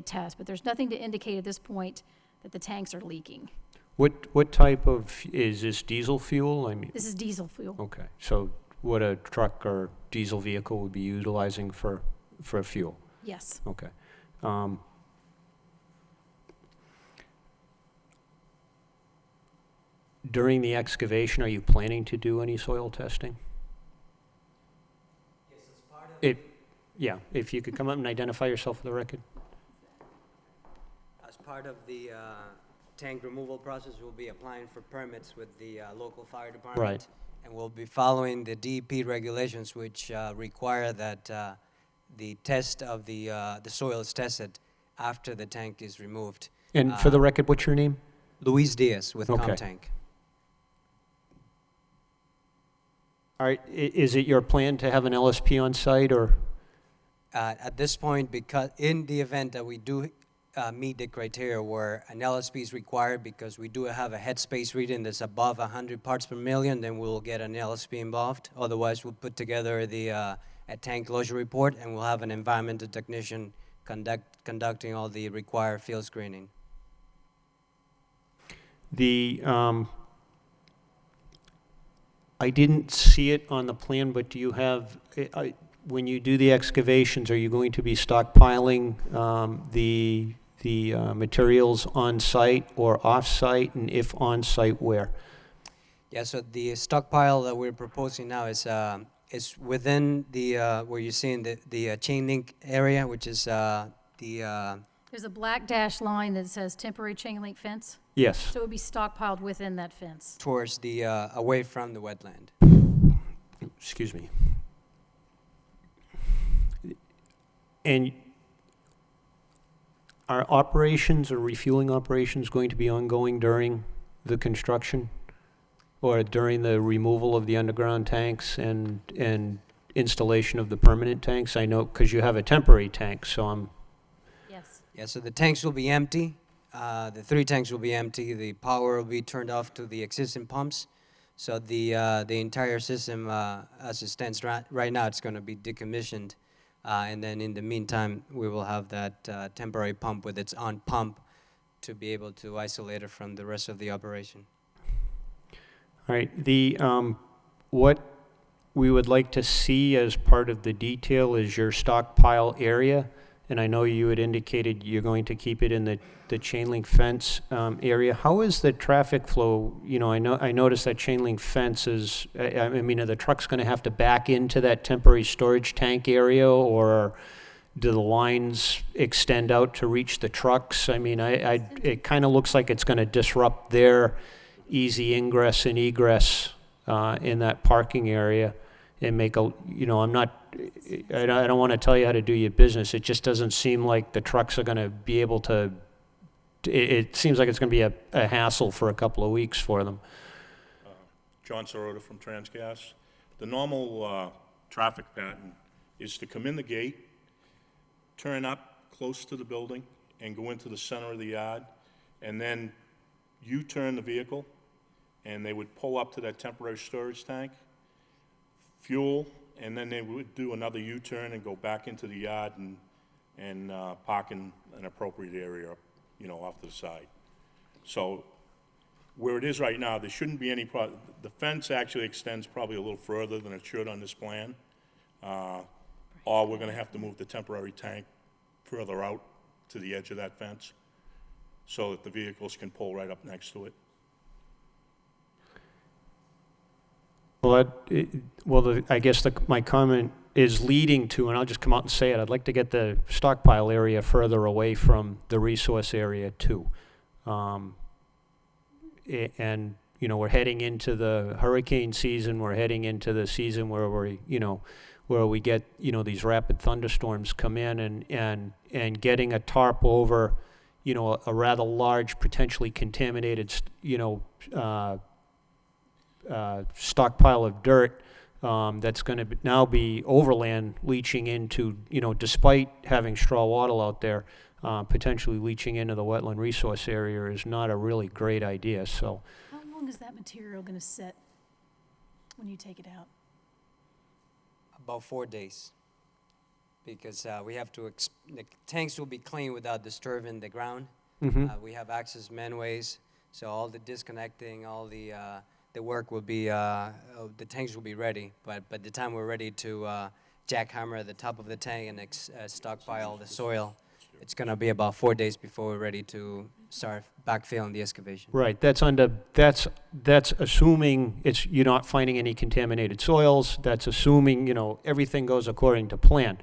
test. But there's nothing to indicate at this point that the tanks are leaking. What type of, is this diesel fuel? I mean, This is diesel fuel. okay, so what a truck or diesel vehicle would be utilizing for fuel? Yes. Okay. During the excavation, are you planning to do any soil testing? Yes, as part of, Yeah, if you could come up and identify yourself for the record. as part of the tank removal process, we'll be applying for permits with the local fire department. Right. And we'll be following the DEP regulations, which require that the test of the soil is tested after the tank is removed. And for the record, what's your name? Luis Diaz with Okay. Comtank. All right, is it your plan to have an LSP on site, or? At this point, because in the event that we do meet the criteria where an LSP is required, because we do have a headspace reading that's above 100 parts per million, then we'll get an LSP involved. Otherwise, we'll put together the a tank closure report, and we'll have an environmental technician conducting all the required field screening. I didn't see it on the plan, but do you have, when you do the excavations, are you going to be stockpiling the materials on site or off site, and if on site, where? Yeah, so the stockpile that we're proposing now is within the where you're seeing the chain link area, which is There's a black dash line that says temporary chain link fence, Yes. so it would be stockpiled within that fence. towards the away from the wetland. Excuse me. And are operations or refueling operations going to be ongoing during the construction? Or during the removal of the underground tanks and installation of the permanent tanks? I know, because you have a temporary tank, so I'm, Yes. Yeah, so the tanks will be empty. The 3 tanks will be empty. The power will be turned off to the existing pumps. So the entire system, as it stands right now, it's going to be decommissioned. And then in the meantime, we will have that temporary pump with its own pump to be able to isolate it from the rest of the operation. all right. What we would like to see as part of the detail is your stockpile area. And I know you had indicated you're going to keep it in the chain link fence area. How is the traffic flow? You know, I noticed that chain link fence is, I mean, are the trucks going to have to back into that temporary storage tank area, or do the lines extend out to reach the trucks? I mean, it kind of looks like it's going to disrupt their easy ingress and egress in that parking area and make a, you know, I don't want to tell you how to do your business. It just doesn't seem like the trucks are going to be able to, it seems like it's going to be a hassle for a couple of weeks for them. John Sorota from Transgas. The normal traffic pattern is to come in the gate, turn up close to the building, and go into the center of the yard, and then U-turn the vehicle, and they would pull up to that temporary storage tank, fuel, and then they would do another U-turn and go back into the yard and park in an appropriate area, you know, off to the side. So where it is right now, there shouldn't be any problem. The fence actually extends probably a little further than it should on this plan. Or we're gonna have to move the temporary tank further out to the edge of that fence so that the vehicles can pull right up next to it. Well, I guess my comment is leading to, and I'll just come out and say it, I'd like to get the stockpile area further away from the resource area too. And, you know, we're heading into the hurricane season, we're heading into the season where we get, you know, these rapid thunderstorms come in, and getting a tarp over, you know, a rather large, potentially contaminated, stockpile of dirt that's going to now be overland leaching into, you know, despite having straw wattle out there, potentially leaching into the wetland resource area is not a really great idea. So, How long is that material going to sit when you take it out? About 4 days, because we have to, the tanks will be clean without disturbing the ground. We have access manways, so all the disconnecting, all the work will be, the tanks will be ready, but by the time we're ready to jackhammer the top of the tank and stockpile the soil, it's gonna be about 4 days before we're ready to start backfilling the excavation. right, that's assuming you're not finding any contaminated soils. That's assuming, you know, everything goes according to plan.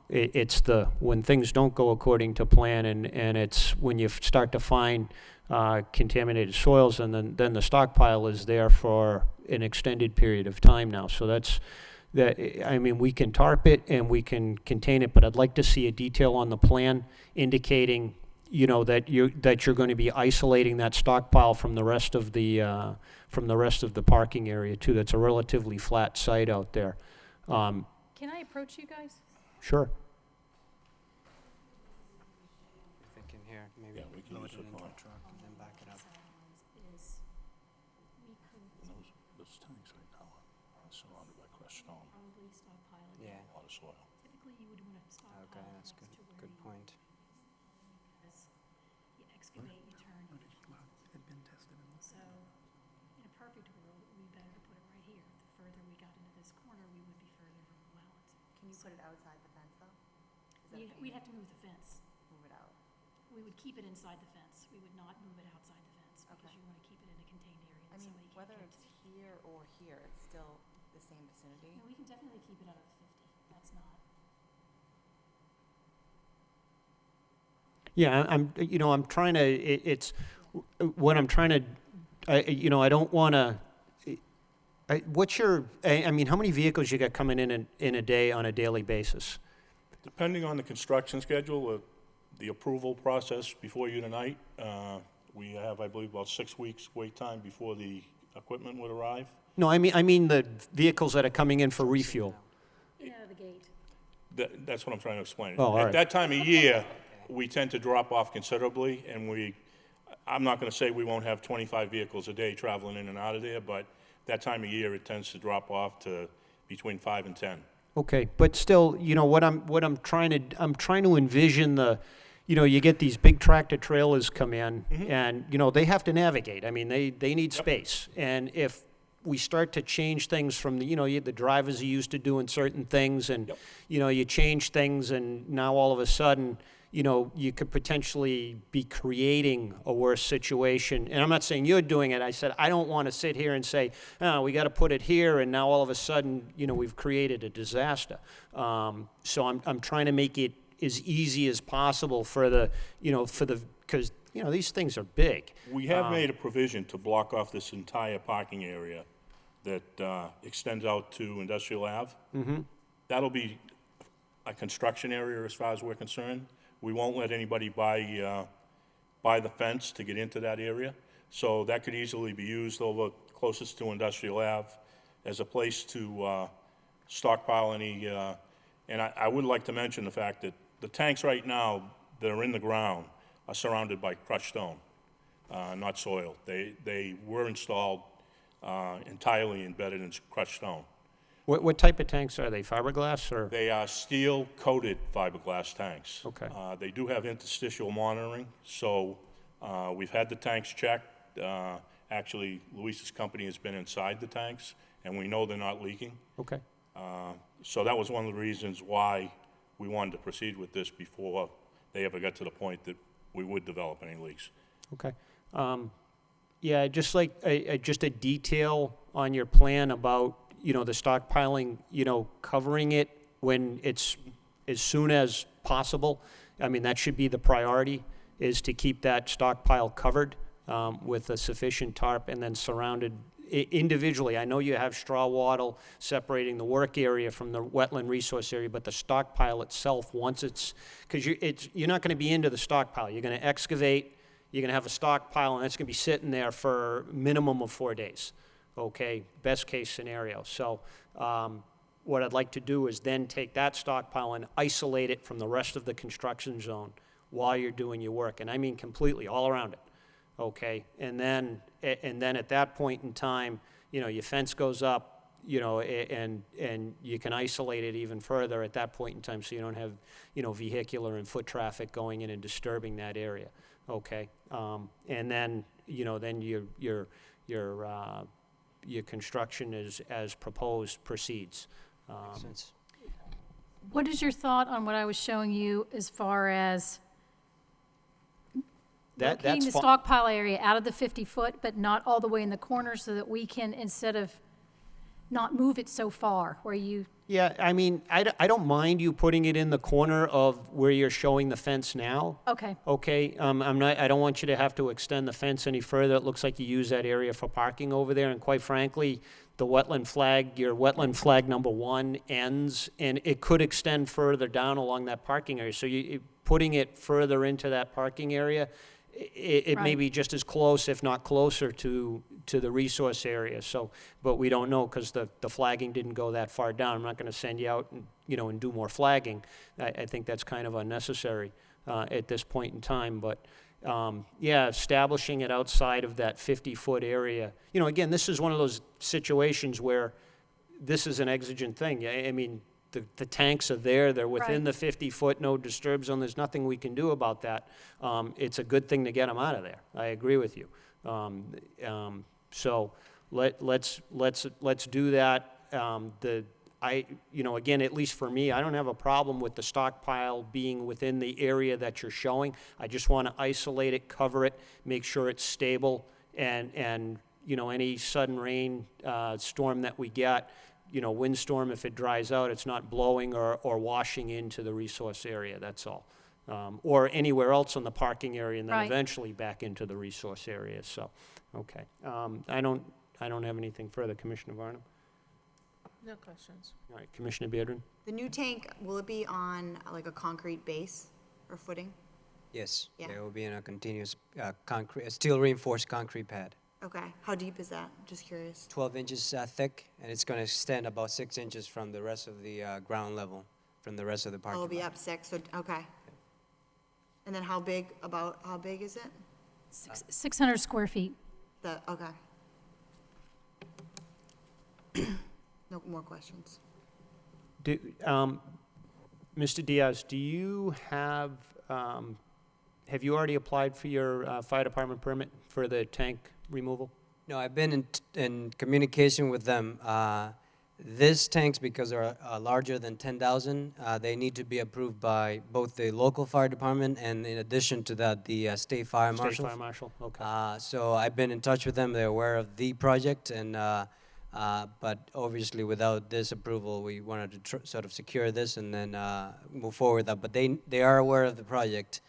It's when things don't go according to plan, and it's when you start to find contaminated soils, and then the stockpile is there for an extended period of time now. So I mean, we can tarp it and we can contain it, but I'd like to see a detail on the plan indicating, that you're going to be isolating that stockpile from the rest of the parking area too. That's a relatively flat site out there. Can I approach you guys? Sure. Thinking here, maybe Yeah, we can load use it it into on. a truck and then back it up. Is we could Those tanks right now are surrounded by crushed stone, probably stockpile it. Yeah, a lot of soil. Typically, you would want to stockpile okay, that's next good, to where good you, point. because you excavate, you turn. So, in a perfect world, it would be better to put it right here. The further we got into this corner, we would be further from the well. Can you put it outside the fence, though? We'd have to move the fence. Move it out. We would keep it inside the fence. We would not move it outside the fence because Okay. you want to keep it in a contained area I that mean, somebody can't whether get it's to. here or here, it's still the same vicinity. No, we can definitely keep it out of the 50. That's not. Yeah, I'm trying to, it's, what I'm trying to, I don't want to, what's your, I mean, how many vehicles you got coming in a day on a daily basis? Depending on the construction schedule, the approval process before you tonight, we have, I believe, about 6 weeks wait time before the equipment would arrive. No, I mean the vehicles that are coming in for refuel. In out of the gate. That's what I'm trying to explain. Oh, all At right. that time of year, we tend to drop off considerably, and I'm not going to say we won't have 25 vehicles a day traveling in and out of there, but that time of year, it tends to drop off to between 5 and 10. Okay, but still, what I'm trying to envision you get these big tractor trailers come in, and, they have to navigate. I mean, they need space. And if we start to change things from the drivers are used to doing certain things, and, you change things, and now all of a sudden, you could potentially be creating a worse situation. And I'm not saying you're doing it. I said, I don't want to sit here and say, oh, we got to put it here, and now all of a sudden, we've created a disaster. So I'm trying to make it as easy as possible because, these things are big. We have made a provision to block off this entire parking area that extends out to Industrial Ave. That'll be a construction area as far as we're concerned. We won't let anybody buy the fence to get into that area. So that could easily be used over closest to Industrial Ave as a place to stockpile any, and I would like to mention the fact that the tanks right now that are in the ground are surrounded by crushed stone, not soil. They were installed entirely embedded in crushed stone. What type of tanks are they? Fiberglass or? They are steel-coated fiberglass tanks. Okay. They do have interstitial monitoring, so we've had the tanks checked. Actually, Luis's company has been inside the tanks, and we know they're not leaking. Okay. So that was one of the reasons why we wanted to proceed with this before they ever got to the point that we would develop any leaks. Okay. Yeah, just like just a detail on your plan about, the stockpiling, covering it when it's as soon as possible. I mean, that should be the priority, is to keep that stockpile covered with a sufficient tarp and then surrounded individually. I know you have straw wattle separating the work area from the wetland resource area, but the stockpile itself, once because you're not going to be into the stockpile. You're going to excavate, you're going to have a stockpile, and that's going to be sitting there for a minimum of 4 days. Okay, best case scenario. So what I'd like to do is then take that stockpile and isolate it from the rest of the construction zone while you're doing your work. And I mean completely, all around it. Okay, and then at that point in time, your fence goes up, and you can isolate it even further at that point in time, so you don't have, vehicular and foot traffic going in and disturbing that area. Okay, and then, then your construction as proposed proceeds. Makes sense. What is your thought on what I was showing you as far as locating That's the fine. stockpile area out of the 50-foot, but not all the way in the corner, so that we can, instead of not move it so far where you, Yeah, I mean, I don't mind you putting it in the corner of where you're showing the fence now. okay, Okay, I don't want you to have to extend the fence any further. It looks like you use that area for parking over there, and quite frankly, the wetland flag, your wetland flag number 1 ends, and it could extend further down along that parking area. So putting it further into that parking area, it may Right. be just as close, if not closer, to the resource area. So, but we don't know, because the flagging didn't go that far down. I'm not gonna send you out and, and do more flagging. I think that's kind of unnecessary at this point in time, but, yeah, establishing it outside of that 50-foot area. Again, this is one of those situations where this is an exigent thing. I mean, the tanks are there, they're within Right. the 50-foot no disturb zone, there's nothing we can do about that. It's a good thing to get them out of there, I agree with you. So let's do that. Again, at least for me, I don't have a problem with the stockpile being within the area that you're showing. I just want to isolate it, cover it, make sure it's stable, and any sudden rain, storm that we get, windstorm, if it dries out, it's not blowing or washing into the resource area, that's all. Or anywhere else in the parking area, and then Right. eventually back into the resource area, so, okay. I don't have anything further. Commissioner Varnum? No questions. All right, Commissioner Beardron? The new tank, will it be on like a concrete base or footing? Yes, Yeah. there will be in a continuous concrete, a steel reinforced concrete pad. Okay, how deep is that? Just curious. 12 inches thick, and it's going to extend about 6 inches from the rest of the ground level, from the rest of the Oh, parking it'll be lot. up 6, so, okay. And then how big is it? 600 square feet. Okay. No more questions. Mr. Diaz, do you have you already applied for your fire department permit for the tank removal? No, I've been in communication with them. These tanks, because they're larger than 10,000, they need to be approved by both the local fire department and, in addition to that, the state fire State marshal. fire marshal, okay. So I've been in touch with them. They're aware of the project, and but obviously without this approval, we wanted to sort of secure this and then move forward with that. But they are aware of the project.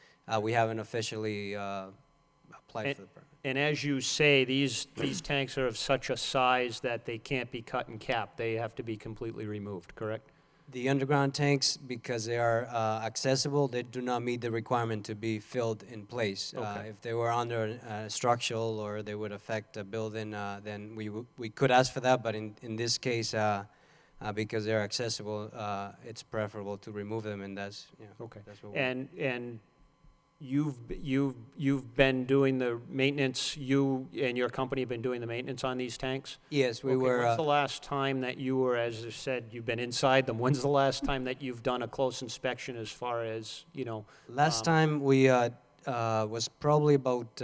We haven't officially applied for the permit. And as you say, these tanks are of such a size that they can't be cut and capped. They have to be completely removed, correct? The underground tanks, because they are accessible, they do not meet the requirement to be filled in place. Okay. If they were under structural or they would affect a building, then we could ask for that. But in this case, because they're accessible, it's preferable to remove them, and that's Okay. that's what we And you've been doing the maintenance, you and your company have been doing the maintenance on these tanks? Yes, we Okay, were. when's the last time that you were, as you said, you've been inside them, when's the last time that you've done a close inspection as far as, Last time we was probably about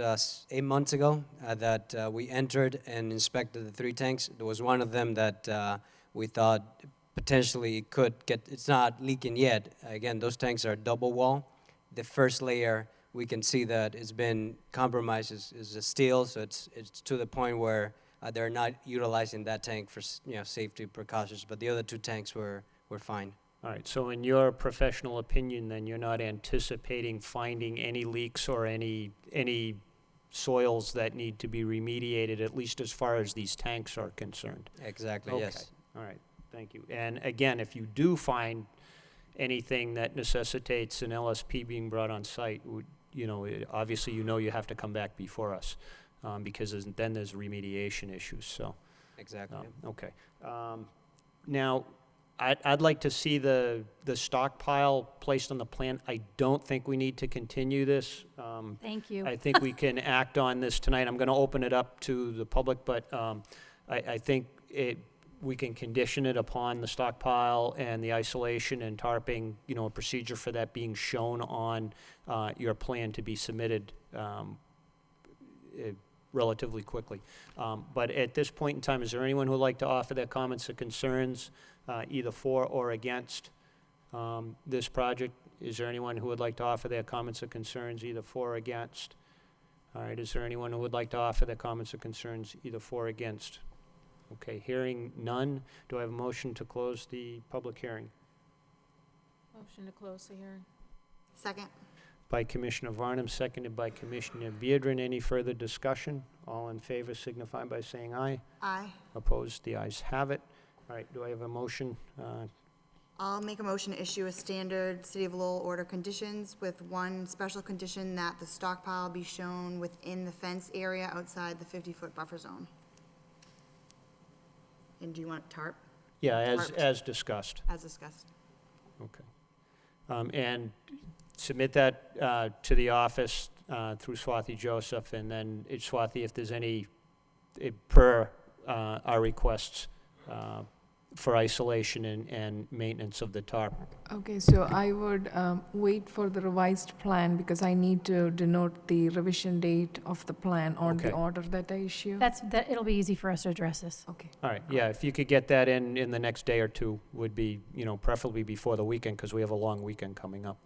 8 months ago that we entered and inspected the 3 tanks. There was one of them that we thought potentially could get, it's not leaking yet. Again, those tanks are double wall. The first layer, we can see that it's been compromised, is a steel, so it's to the point where they're not utilizing that tank for safety precautions. But the other 2 tanks were fine. all right, so in your professional opinion, then, you're not anticipating finding any leaks or any soils that need to be remediated, at least as far as these tanks are concerned? Exactly. Okay. Yes. All right, thank you. And again, if you do find anything that necessitates an LSP being brought on site, obviously you have to come back before us, because then there's remediation issues, so. Exactly. Okay. Now, I'd like to see the stockpile placed on the plan. I don't think we need to continue this. Thank you. I think we can act on this tonight. I'm going to open it up to the public, but I think we can condition it upon the stockpile and the isolation and tarping, a procedure for that being shown on your plan to be submitted relatively quickly. But at this point in time, is there anyone who would like to offer their comments or concerns, either for or against this project? Is there anyone who would like to offer their comments or concerns, either for or against? All right, is there anyone who would like to offer their comments or concerns, either for or against? Okay, hearing none, do I have a motion to close the public hearing? Motion to close the hearing. Second. By Commissioner Varnum, seconded by Commissioner Viedrin. Any further discussion? All in favor signify by saying aye. Aye. Opposed, the ayes have it. All right, do I have a motion? I'll make a motion to issue a standard City of Lowell order conditions with one special condition that the stockpile be shown within the fence area outside the 50-foot buffer zone. And do you want tarp Yeah, Marked. as discussed. as discussed? Okay. And submit that to the office through Swathi Joseph, and then Swathi, if there's any, per our requests for isolation and maintenance of the tarp. Okay, so I would wait for the revised plan because I need to denote the revision date of the plan on the Okay. order that I issue. It'll be easy for us to address this. Okay. All right, yeah, if you could get that in the next day or two, would be, preferably before the weekend, because we have a long weekend coming up.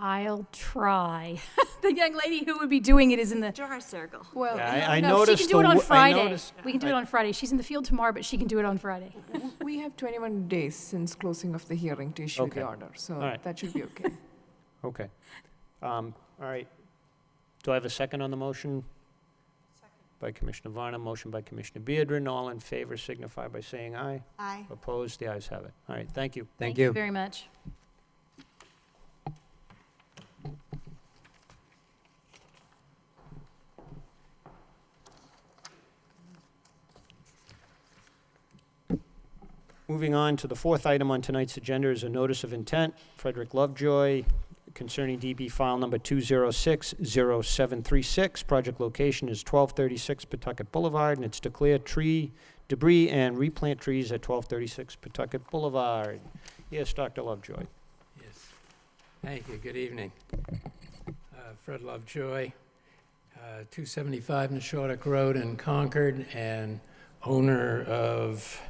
I'll try. The young lady who would be doing it is in the. Draw a circle. Well, Yeah, I No, noticed. she can do it on I Friday. noticed- We can do it on Friday. She's in the field tomorrow, but she can do it on Friday. we have 21 days since closing of the hearing to issue Okay. the order, so All right. that should be okay. Okay. All right. Do I have a second on the motion? Second. By Commissioner Varnum, motion by Commissioner Viedrin. All in favor signify by saying aye. Aye. Opposed, the ayes have it. All right, thank you. Thank you. very much. Moving on to the fourth item on tonight's agenda is a notice of intent, Frederick Lovejoy, concerning DB file number 2060736. Project location is 1236 Pawtucket Boulevard, and it's to clear tree debris and replant trees at 1236 Pawtucket Boulevard. Yes, Dr. Lovejoy. Yes. Thank you. Good evening. Fred Lovejoy, 275 Neshotic Road in Concord, and owner of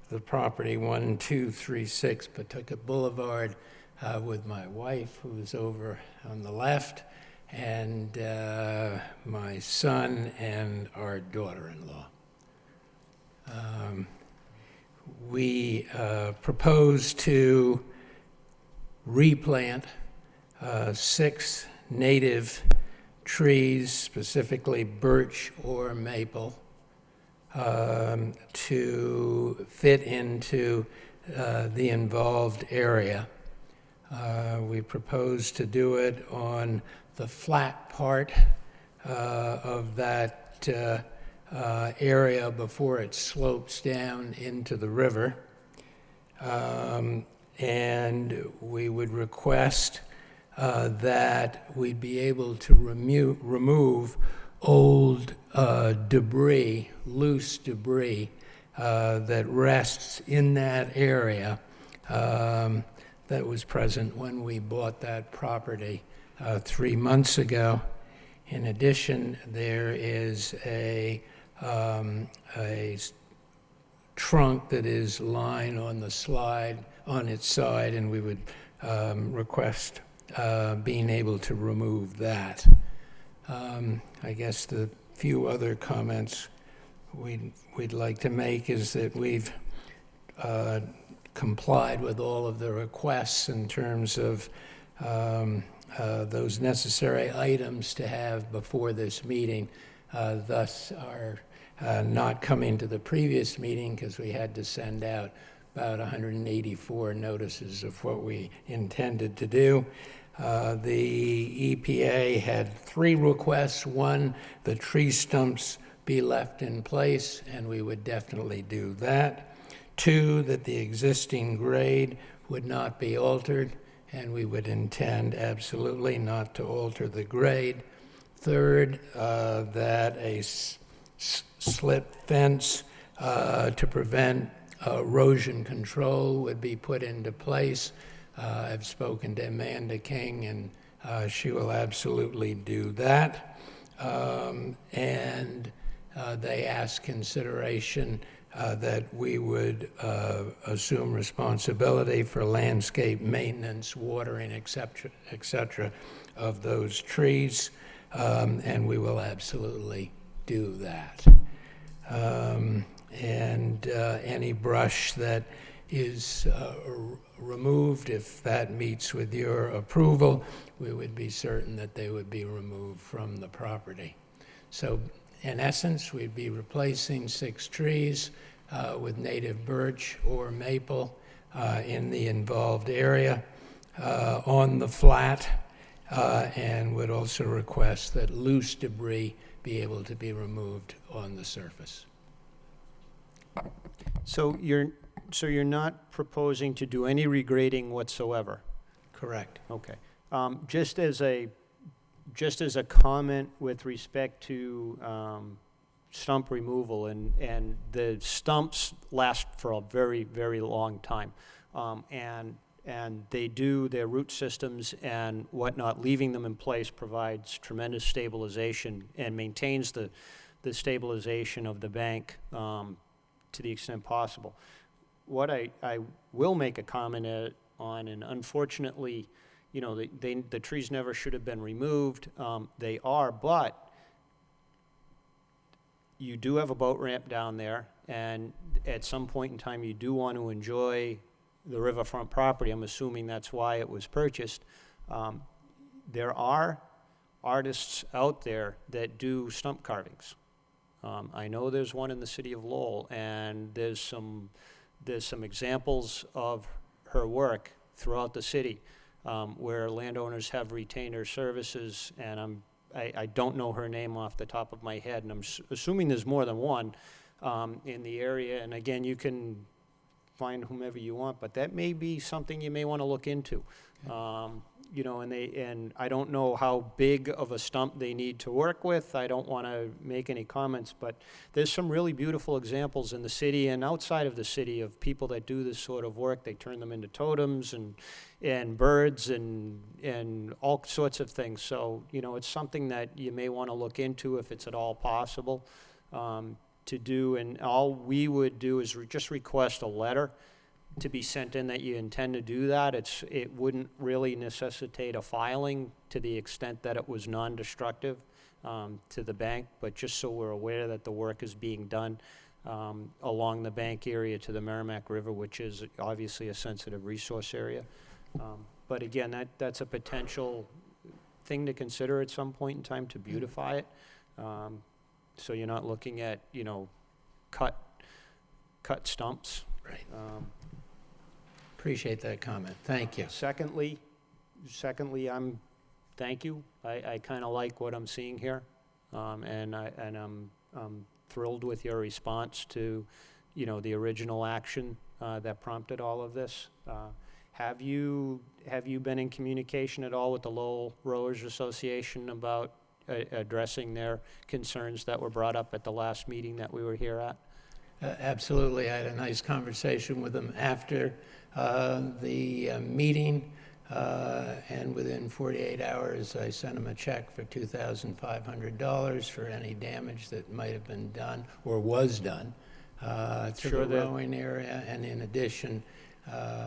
the property 1236 Pawtucket Boulevard, with my wife, who's over on the left, and my son and our daughter-in-law. We propose to replant 6 native trees, specifically birch or maple, to fit into the involved area. We propose to do it on the flat part of that area before it slopes down into the river. And we would request that we be able to remove old debris, loose debris that rests in that area that was present when we bought that property 3 months ago. In addition, there is a trunk that is lying on the slide, on its side, and we would request being able to remove that. I guess the few other comments we'd like to make is that we've complied with all of the requests in terms of those necessary items to have before this meeting, thus are not coming to the previous meeting because we had to send out about 184 notices of what we intended to do. The EPA had 3 requests. 1, the tree stumps be left in place, and we would definitely do that. 2, that the existing grade would not be altered, and we would intend absolutely not to alter the grade. 3rd, that a slip fence to prevent erosion control would be put into place. I've spoken to Amanda King, and she will absolutely do that. And they ask consideration that we would assume responsibility for landscape maintenance, watering, et cetera, of those trees, and we will absolutely do that. and any brush that is removed, if that meets with your approval, we would be certain that they would be removed from the property. So in essence, we'd be replacing 6 trees with native birch or maple in the involved area on the flat, and would also request that loose debris be able to be removed on the surface. So you're not proposing to do any regrading whatsoever? Correct. Okay. Just as a comment with respect to stump removal, and the stumps last for a very, very long time. And they do their root systems and whatnot, leaving them in place provides tremendous stabilization and maintains the stabilization of the bank to the extent possible. What I will make a comment on, and unfortunately, you know, the trees never should have been removed. They are, but you do have a boat ramp down there, and at some point in time, you do want to enjoy the riverfront property. I'm assuming that's why it was purchased. There are artists out there that do stump carvings. I know there's one in the city of Lowell, and there's some examples of her work throughout the city where landowners have retained her services, and I don't know her name off the top of my head, and I'm assuming there's more than one in the area. And again, you can find whomever you want, but that may be something you may want to look into. You know, and I don't know how big of a stump they need to work with. I don't want to make any comments, but there's some really beautiful examples in the city and outside of the city of people that do this sort of work. They turn them into totems and birds and all sorts of things. So, you know, it's something that you may want to look into if it's at all possible to do. And all we would do is just request a letter to be sent in that you intend to do that. It wouldn't really necessitate a filing to the extent that it was non-destructive to the bank, but just so we're aware that the work is being done along the bank area to the Merrimack River, which is obviously a sensitive resource area. But again, that's a potential thing to consider at some point in time to beautify it. So you're not looking at, you know, cut stumps. Right. Appreciate that comment. Thank you. Secondly, thank you. I kind of like what I'm seeing here, and I'm thrilled with your response to, you know, the original action that prompted all of this. Have you been in communication at all with the Lowell Rowers Association about addressing their concerns that were brought up at the last meeting that we were here at? Absolutely. I had a nice conversation with them after the meeting, and within 48 hours, I sent them a check for $2,500 for any damage that might have been done or was done to the rowing area. And in addition,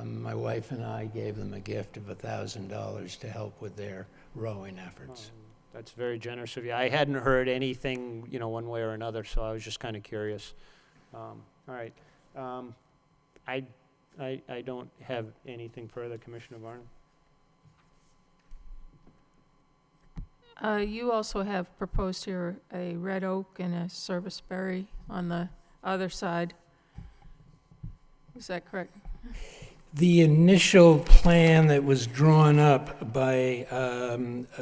my wife and I gave them a gift of $1,000 to help with their rowing efforts. That's very generous of you. I hadn't heard anything, you know, one way or another, so I was just kind of curious. All right. I don't have anything further, Commissioner Varner. You also have proposed here a red oak and a serviceberry on the other side. Is that correct? The initial plan that was drawn up by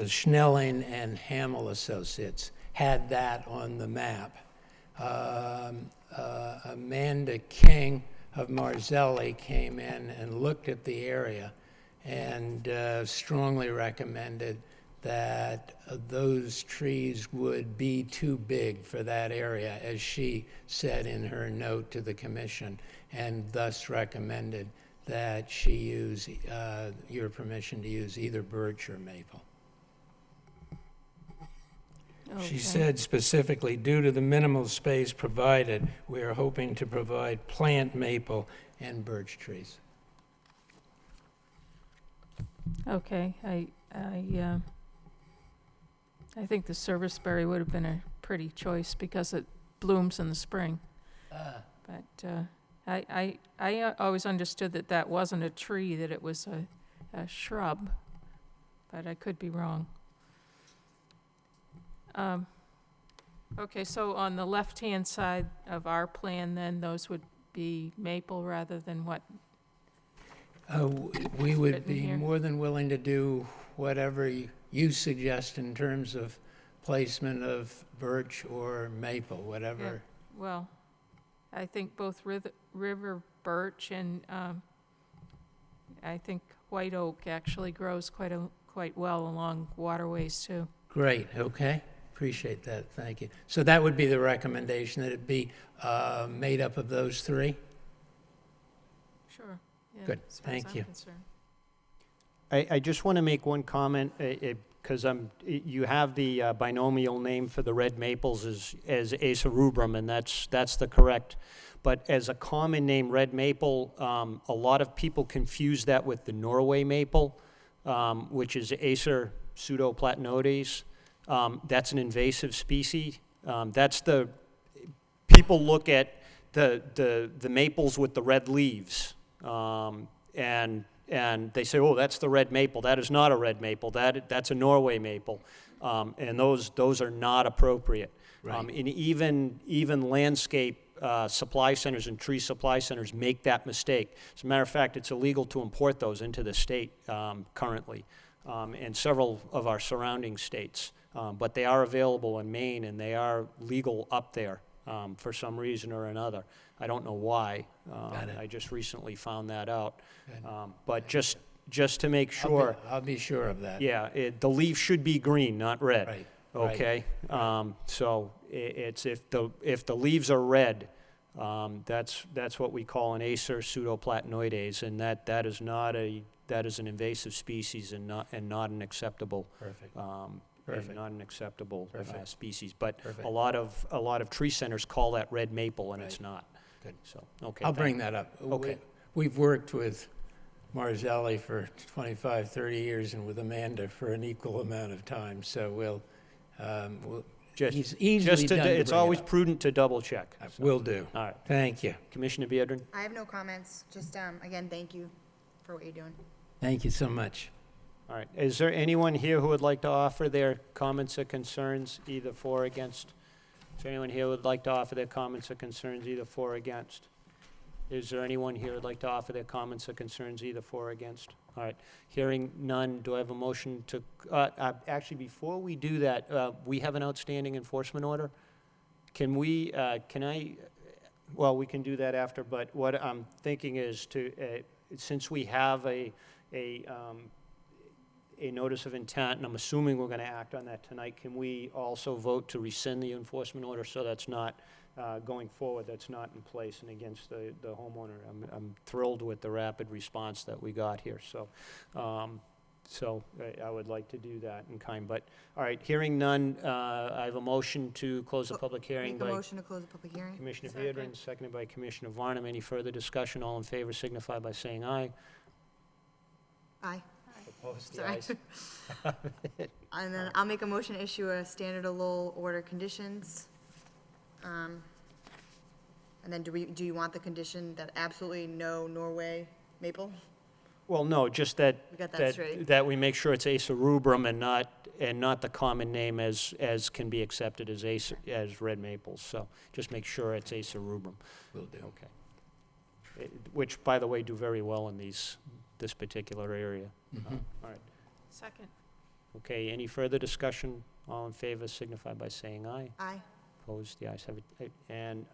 Schnelling and Hamel Associates had that on the map. Amanda King of Marzelli came in and looked at the area and strongly recommended that those trees would be too big for that area, as she said in her note to the commission, and thus recommended that she use your permission to use either birch or maple. Okay. She said specifically, due to the minimal space provided, we are hoping to provide plant maple and birch trees. Okay, I think the serviceberry would have been a pretty choice because it blooms in the spring. But I always understood that that wasn't a tree, that it was a shrub, but I could be wrong. Okay, so on the left-hand side of our plan, then, those would be maple rather than what? We would Written be here. more than willing to do whatever you suggest in terms of placement of birch or maple, whatever. Well, I think both river birch and I think white oak actually grows quite well along waterways too. Great, okay. Appreciate that, thank you. So that would be the recommendation, that it be made up of those three? Sure. Yeah, Good, as far as thank I'm you. concerned. I just want to make one comment, because you have the binomial name for the red maples as Acer rubrum, and that's the correct. But as a common name, red maple, a lot of people confuse that with the Norway maple, which is Acer pseudoplatanoides. That's an invasive species. People look at the maples with the red leaves, and they say, oh, that's the red maple. That is not a red maple. That's a Norway maple, and those are not appropriate. Right. And even landscape supply centers and tree supply centers make that mistake. As a matter of fact, it's illegal to import those into the state currently, and several of our surrounding states. But they are available in Maine, and they are legal up there for some reason or another. I don't know why. Got it. I just recently found that out. Good. But just to make sure, I'll be sure of that. yeah, the leaf should be green, not red. Right. Okay? So it's if the leaves are red, that's what we call an Acer pseudoplatanoides, and that is an invasive species and not an acceptable. Perfect. And not an acceptable Perfect. species. But Perfect. a lot of tree centers call that red maple, and it's Right. not. Good. So, okay. I'll bring that up. Okay. We've worked with Marzelli for 25, 30 years, and with Amanda for an equal amount of time, so we'll Just easily done to it's bring it always up. prudent to double check. So, Will do. all right. Thank you. Commissioner Beardron? I have no comments, just, again, thank you for what you're doing. Thank you so much. All right. Is there anyone here who would like to offer their comments or concerns, either for or against? Is there anyone here who would like to offer their comments or concerns, either for or against? Is there anyone here who would like to offer their comments or concerns, either for or against? All right. Hearing none, do I have a motion to, actually, before we do that, we have an outstanding enforcement order. Can we, well, we can do that after, but what I'm thinking is since we have a notice of intent, and I'm assuming we're going to act on that tonight, can we also vote to rescind the enforcement order so that's not, going forward, that's not in place and against the homeowner? I'm thrilled with the rapid response that we got here, so I would like to do that in kind. But, all right, hearing none, I have a motion to close the public hearing Make a by motion to close the public hearing. Commissioner Second. Beardron, seconded by Commissioner Varnum. Any further discussion? All in favor signify by saying aye. Aye. Opposed, the Sorry. ayes. And then I'll make a motion to issue a standard of Lowell order conditions. And then do you want the condition that absolutely no Norway maple? Well, no, just that, We got that straight. that we make sure it's Acer rubrum and not the common name as can be accepted as red maples. So just make sure it's Acer rubrum. Will do. Okay. Which, by the way, do very well in this particular area. Mhm. All right. Second. Okay, any further discussion? All in favor signify by saying aye. Aye. Opposed, the ayes have it. And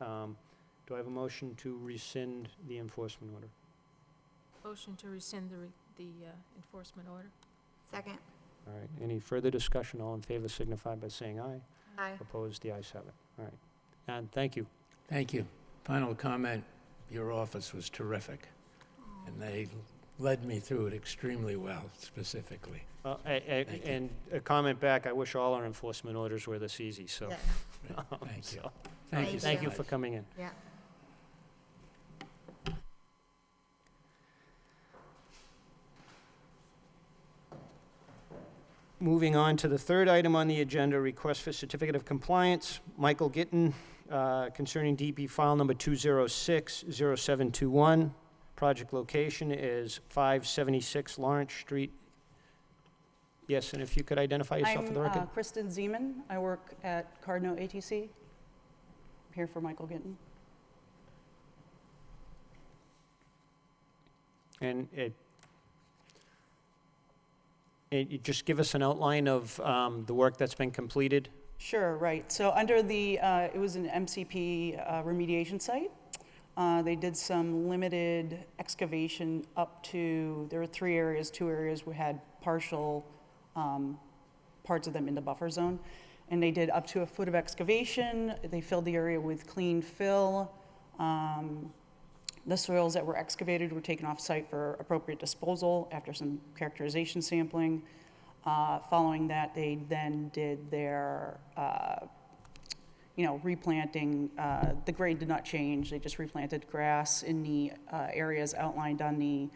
do I have a motion to rescind the enforcement order? Motion to rescind the enforcement order. Second. All right, any further discussion? All in favor signify by saying aye. Aye. Opposed, the ayes have it. All right. And thank you. Thank you. Final comment, your office was terrific, and they led me through it extremely well, specifically. Well, Thank you. and a comment back, I wish all our enforcement orders were this easy, so. Yeah. Thank you. so, Thank you so Thank you much. for coming in. Yeah. Moving on to the third item on the agenda, request for certificate of compliance. Michael Gittin, concerning DP file number 2060721. Project location is 576 Lawrence Street. Yes, and if you could identify yourself for the record? I'm Kristen Zeman. I work at Cardinal ATC. I'm here for Michael Ginton. And you just give us an outline of the work that's been completed? Sure, right. So under the, it was an MCP remediation site. They did some limited excavation up to, there were 3 areas, 2 areas we had partial parts of them in the buffer zone. And they did up to 1 foot of excavation. They filled the area with clean fill. The soils that were excavated were taken off site for appropriate disposal after some characterization sampling. Following that, they then did their, replanting. The grade did not change. They just replanted grass in the areas outlined on the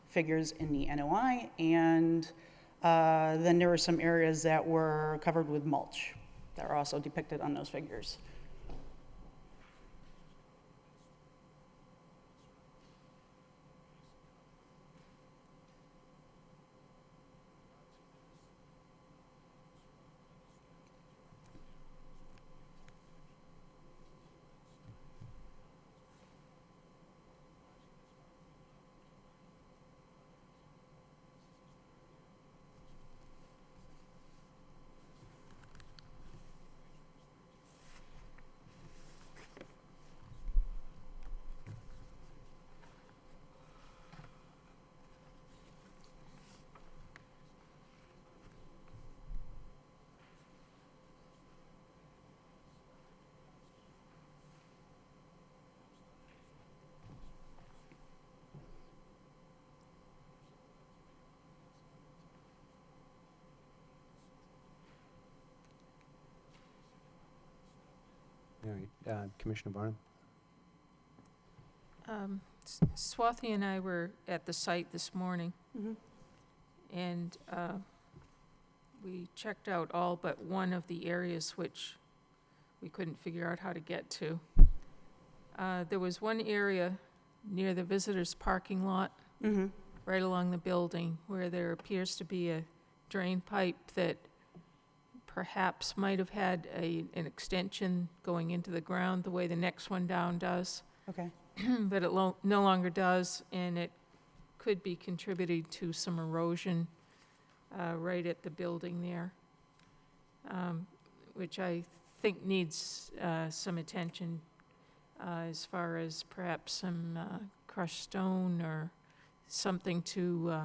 figures in the NOI. And then there were some areas that were covered with mulch that are also depicted on those figures. All right, Commissioner Barnum? Swathy and I were at the site this morning, and we checked out all but one of the areas which we couldn't figure out how to get to. There was one area near the visitors' parking lot, right along the building, where there appears to be a drain pipe that perhaps might have had an extension going into the ground the way the next one down does. Okay. But it no longer does, and it could be contributing to some erosion right at the building there, which I think needs some attention as far as perhaps some crushed stone or something to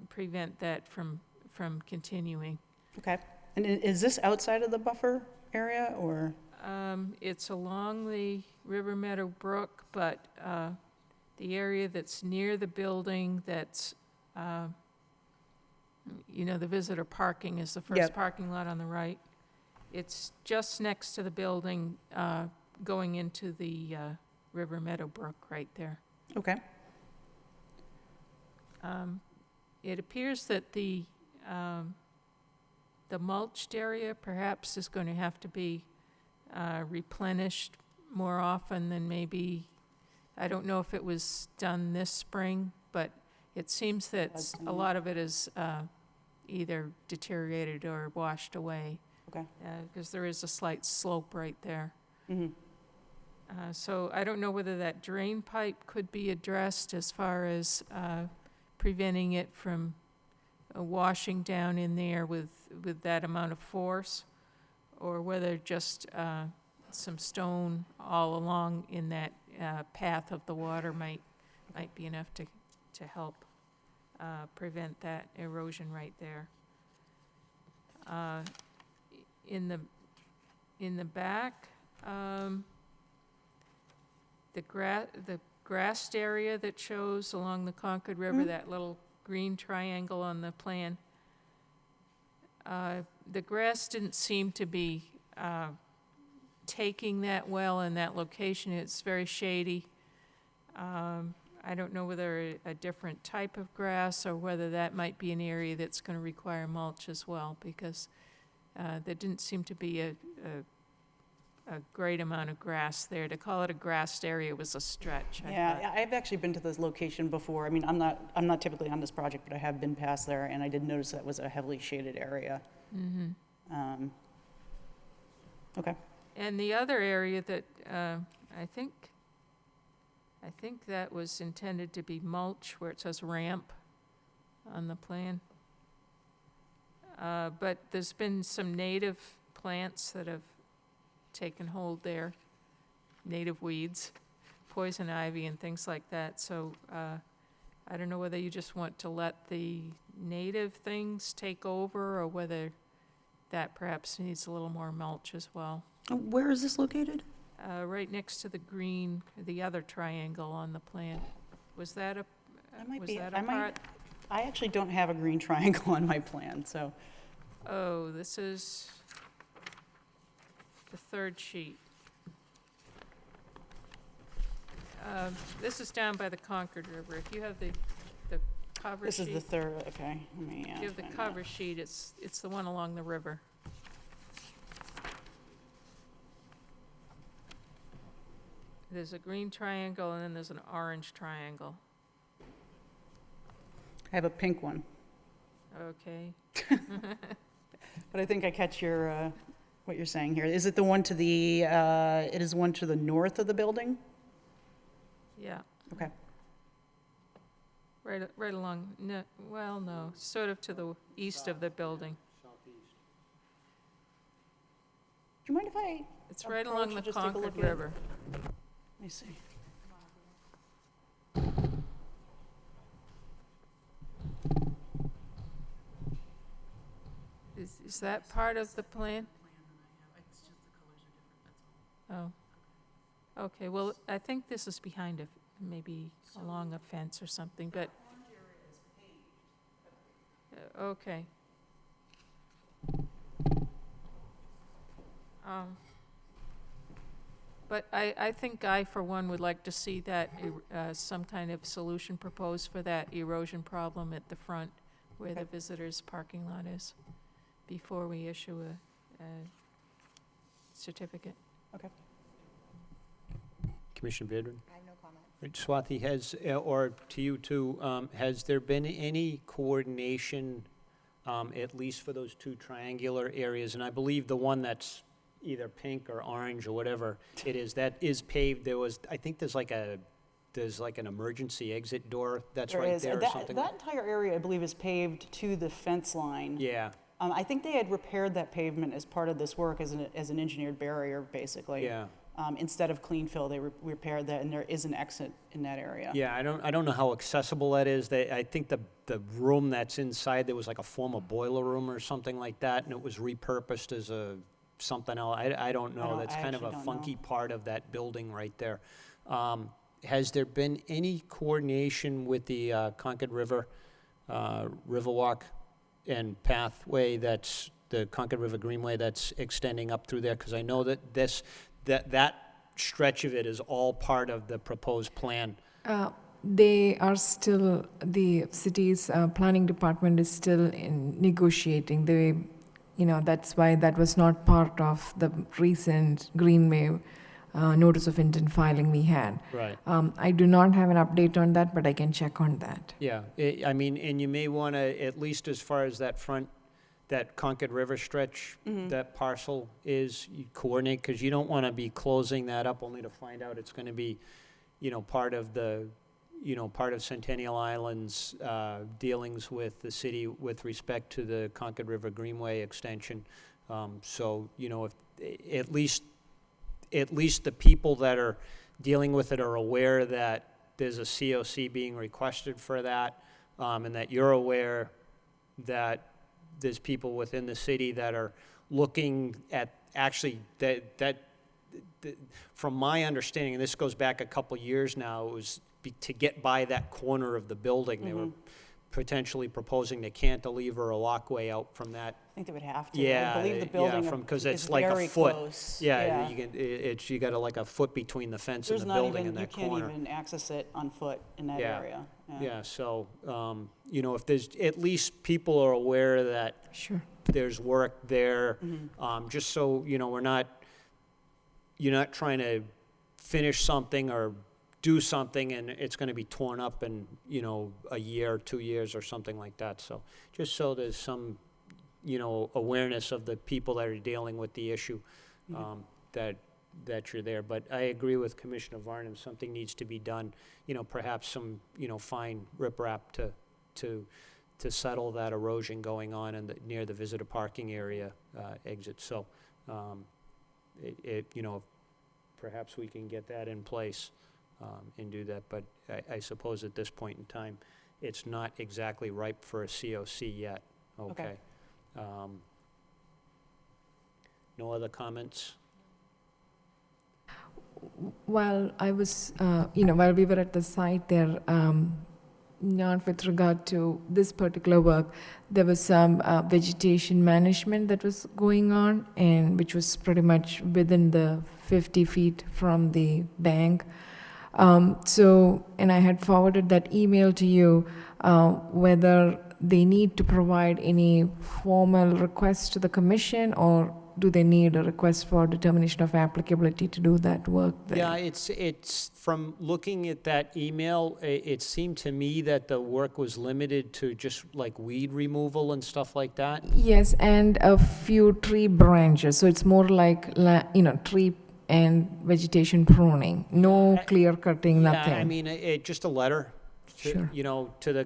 prevent that from continuing. Okay. And is this outside of the buffer area, or? It's along the River Meadow Brook, but the area that's near the building that's, the visitor parking is the first parking lot on the right. It's just next to the building going into the River Meadow Brook right there. Okay. It appears that the mulched area perhaps is going to have to be replenished more often than maybe, I don't know if it was done this spring, but it seems that a lot of it is either deteriorated or washed away. Okay. Because there is a slight slope right there. So I don't know whether that drain pipe could be addressed as far as preventing it from washing down in there with that amount of force, or whether just some stone all along in that path of the water might be enough to help prevent that erosion right there. In the back, the grassed area that shows along the Concord River, that little green triangle on the plan, the grass didn't seem to be taking that well in that location. It's very shady. I don't know whether a different type of grass or whether that might be an area that's going to require mulch as well, because there didn't seem to be a great amount of grass there. To call it a grassed area was a stretch, I thought. Yeah, I've actually been to this location before. I mean, I'm not typically on this project, but I have been past there, and I did notice that was a heavily shaded area. Okay. And the other area that, I think that was intended to be mulch, where it says ramp on the plan. But there's been some native plants that have taken hold there, native weeds, poison ivy and things like that. So I don't know whether you just want to let the native things take over, or whether that perhaps needs a little more mulch as well. Where is this located? Right next to the green, the other triangle on the plan. Was that a, That might was be, that a part? I actually don't have a green triangle on my plan, so. Oh, this is the third sheet. This is down by the Concord River. If you have the cover This sheet. is the third, okay, let me, If you have the find cover sheet, it's the one along the river. There's a green triangle, and then there's an orange triangle. I have a pink one, Okay. but I think I catch your, what you're saying here. Is it the one to the, it is one to the north of the building? Yeah, Okay. right along, no, well, no, sort of to the east of the building. Do you mind if I, It's right along Approach the and just take a Concord look at it? River. let me see. Is that part of the plan? Oh. Okay, well, I think this is behind maybe along a fence or something, but. Okay. But I think I, for one, would like to see that, some kind of solution proposed for that erosion problem at the front where the visitors' parking lot is, before we issue a certificate. Okay. Commissioner Vidrin? I have no comments. Right, Swati, or to you too, has there been any coordination, at least for those two triangular areas? And I believe the one that's either pink or orange or whatever it is, that is paved. I think there's like an emergency exit door that's right there or something. That entire area, I believe, is paved to the fence line. Yeah, I think they had repaired that pavement as part of this work as an engineered barrier, basically. yeah. Instead of clean fill, they repaired that, and there is an exit in that area. Yeah, I don't know how accessible that is. I think the room that's inside, there was like a former boiler room or something like that, and it was repurposed as something else. I don't know. That's kind of a funky part of that building right there. Has there been any coordination with the Concord River, Riverwalk and pathway, that's the Concord River Greenway that's extending up through there? Because I know that that stretch of it is all part of the proposed plan. They are still, the city's planning department is still in negotiating. That's why that was not part of the recent Greenway notice of intent filing we had. Right. I do not have an update on that, but I can check on that. Yeah, I mean, and you may want to, at least as far as that Concord River stretch, that parcel is, you coordinate, because you don't want to be closing that up only to find out it's going to be, part of Centennial Island's dealings with the city with respect to the Concord River Greenway extension. So, if at least the people that are dealing with it are aware that there's a COC being requested for that, and that you're aware that there's people within the city that are looking at, actually, that from my understanding, and this goes back a couple years now, it was to get by that corner of the building. They were potentially proposing to cantilever a walkway out from that. I think they would have to. Yeah, I believe the building because is it's like a very foot. close. Yeah, you got like a foot between the fence and the building in that You corner. can't even access it on foot in that Yeah. area. Yeah, so, if there's, at least people are aware that Sure. there's work there, just so, we're not, you're not trying to finish something or do something and it's gonna be torn up in, you know, a year, 2 years or something like that. So just so there's some, you know, awareness of the people that are dealing with the issue, that you're there. But I agree with Commissioner Varnum, something needs to be done, you know, perhaps some, you know, fine riprap to settle that erosion going on in near the visitor parking area exit. So, you know, perhaps we can get that in place and do that. But I suppose at this point in time, it's not exactly ripe for a COC yet. Okay. No other comments? While I was, while we were at the site there, not with regard to this particular work, there was some vegetation management that was going on, and which was pretty much within the 50 feet from the bank. And I had forwarded that email to you, whether they need to provide any formal request to the commission, or do they need a request for determination of applicability to do that work there? Yeah, it's from looking at that email, it seemed to me that the work was limited to just like weed removal and stuff like that. Yes, and a few tree branches, so it's more like, tree and vegetation pruning, no clear cutting, nothing. Yeah, I mean, just a letter, Sure. you know, to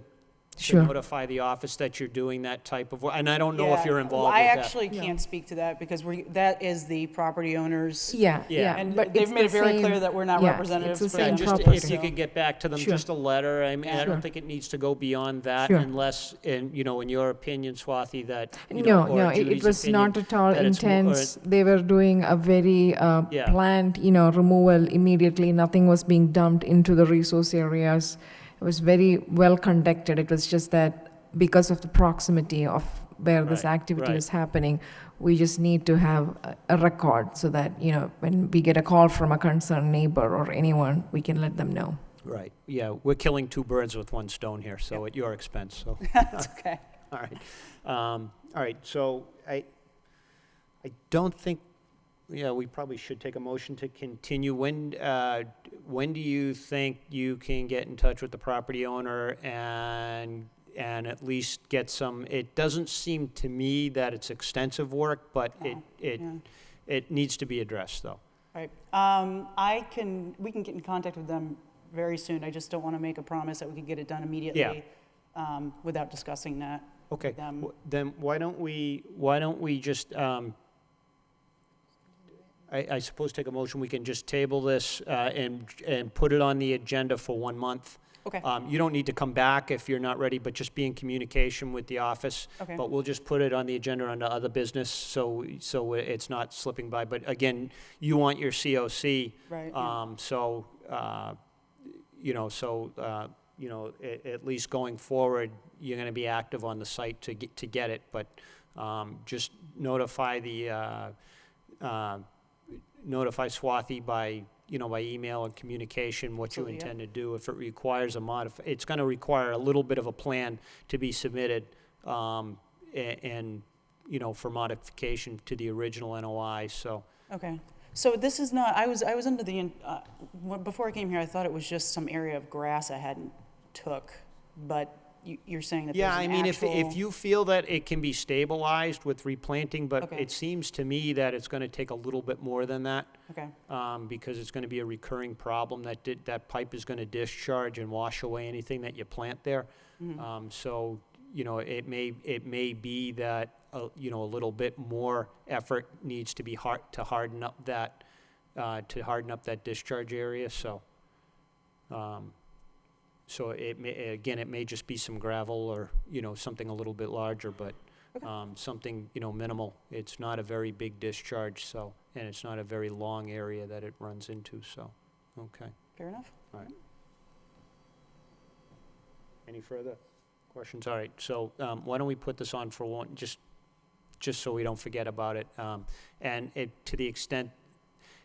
Sure. notify the office that you're doing that type of work. And I don't know if Yeah, you're involved I with that. actually can't speak to that because that is the property owners. Yeah, Yeah. yeah, And but they've it's made the it very same- clear that we're not yeah, representatives it's the for Yeah, same that. just property. if you could get back to them, Sure. just a letter. I mean, I Sure. don't think it needs to go beyond that Sure. unless, in your opinion, Swati, that, you know, No, or no, it Julie's was opinion, not at all that it's more- intense. They were doing a very Yeah. planned, removal immediately. Nothing was being dumped into the resource areas. It was very well conducted. It was just that because of the proximity of where this Right, activity right. was happening, we just need to have a record so that, when we get a call from a concerned neighbor or anyone, we can let them know. Right, yeah, we're killing two birds with one stone here, so at your expense, so. That's okay. All right. All right, so I don't think, we probably should take a motion to continue. When do you think you can get in touch with the property owner and at least get some, it doesn't seem to me that it's extensive work, but it needs to be addressed, though. Right. We can get in contact with them very soon. I just don't want to make a promise that we could get it done immediately without discussing that. Okay, with them. then why don't we just, I suppose take a motion, we can just table this and put it on the agenda for 1 month. Okay. You don't need to come back if you're not ready, but just be in communication with the office. Okay. But we'll just put it on the agenda under other business, so it's not slipping by. But again, you want your COC. Right, yeah. At least going forward, you're going to be active on the site to get it. But just notify notify Swati by email and communication what you Absolutely, yeah. intend to do. If it requires it's going to require a little bit of a plan to be submitted, and for modification to the original NOI, so. Okay. So this is not, I was under the, before I came here, I thought it was just some area of grass I hadn't took, but you're saying that Yeah, there's I an mean, actual. if you feel that it can be stabilized with replanting, but Okay. it seems to me that it's going to take a little bit more than that. Okay, Because it's going to be a recurring problem that pipe is going to discharge and wash away anything that you plant there. So, it may be that, a little bit more effort needs to be to harden up that discharge area, so. So it may just be some gravel or, something a little bit larger, but something, minimal. It's not a very big discharge, so, and it's not a very long area that it runs into, so, okay. fair enough. All right. Any further questions? All right, so why don't we put this on for one, just so we don't forget about it. And to the extent,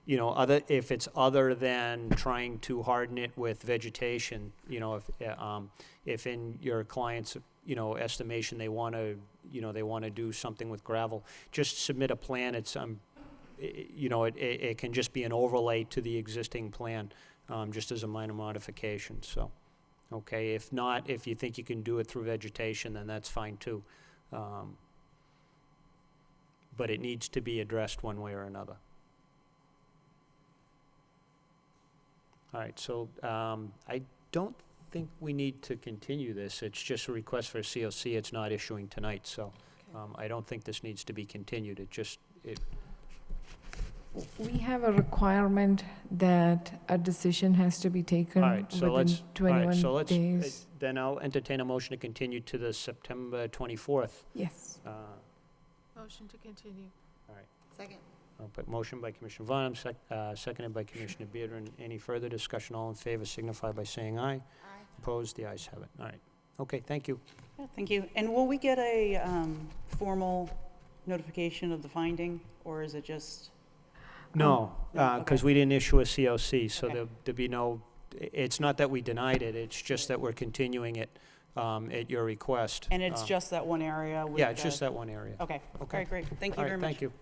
if it's other than trying to harden it with vegetation, if in your client's, estimation, they want to do something with gravel, just submit a plan. you know, it can just be an overlay to the existing plan, just as a minor modification, so. Okay, if not, if you think you can do it through vegetation, then that's fine too. But it needs to be addressed one way or another. All right, so I don't think we need to continue this. It's just a request for a COC. It's not issuing tonight, so I don't think this needs to be continued. We have a requirement that a decision has to be taken All right, so within let's, all right, so 21 let's, days. then I'll entertain a motion to continue to the September 24th. Yes. Motion to continue. Second. But motion by Commissioner Vonum, seconded by Commissioner Bearden. Any further discussion? All in favor signify by saying aye. Aye. Opposed? The ayes have it. All right. Okay, thank you. Yeah, thank you. And will we get a formal notification of the finding, or is it just? No, no, because okay. we didn't issue a COC, so Okay. there'd be no, it's not that we denied it, it's just that we're continuing it at your request. And it's just that one area? With Yeah, it's the- just that one area. Okay, all Okay. right, great. Thank you All very right, much. thank you.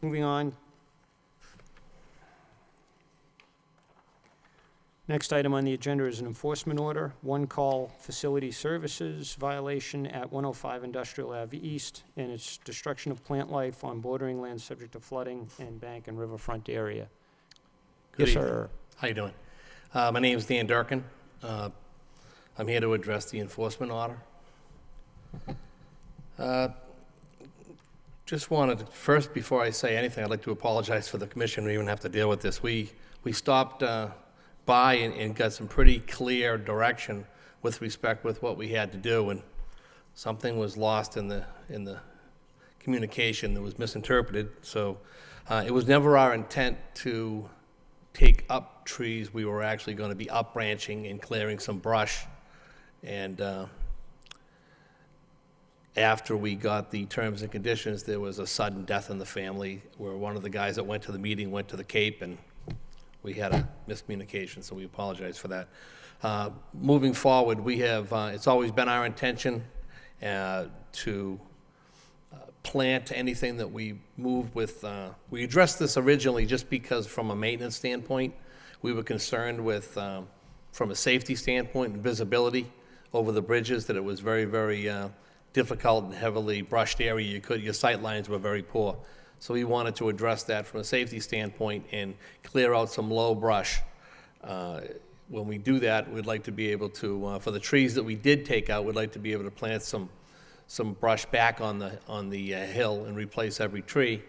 Moving on. Next item on the agenda is an enforcement order, one call facility services violation at 105 Industrial Ave East, and its destruction of plant life on bordering land subject to flooding and bank and riverfront area. Good Yes, evening. sir. How you doing? My name is Dan Durkin. I'm here to address the enforcement order. Just wanted to, first, before I say anything, I'd like to apologize for the commission. We even have to deal with this. We stopped by and got some pretty clear direction with respect with what we had to do, and something was lost in the communication that was misinterpreted. So it was never our intent to take up trees. We were actually going to be up branching and clearing some brush. And after we got the terms and conditions, there was a sudden death in the family where one of the guys that went to the meeting went to the Cape, and we had a miscommunication, so we apologize for that. Moving forward, we have, it's always been our intention to plant anything that we move with. We addressed this originally just because from a maintenance standpoint, we were concerned with, from a safety standpoint and visibility over the bridges, that it was very, very difficult and heavily brushed area. Your sight lines were very poor. So we wanted to address that from a safety standpoint and clear out some low brush. When we do that, we'd like to be able to, for the trees that we did take out, we'd like to be able to plant some brush back on the hill and replace every tree,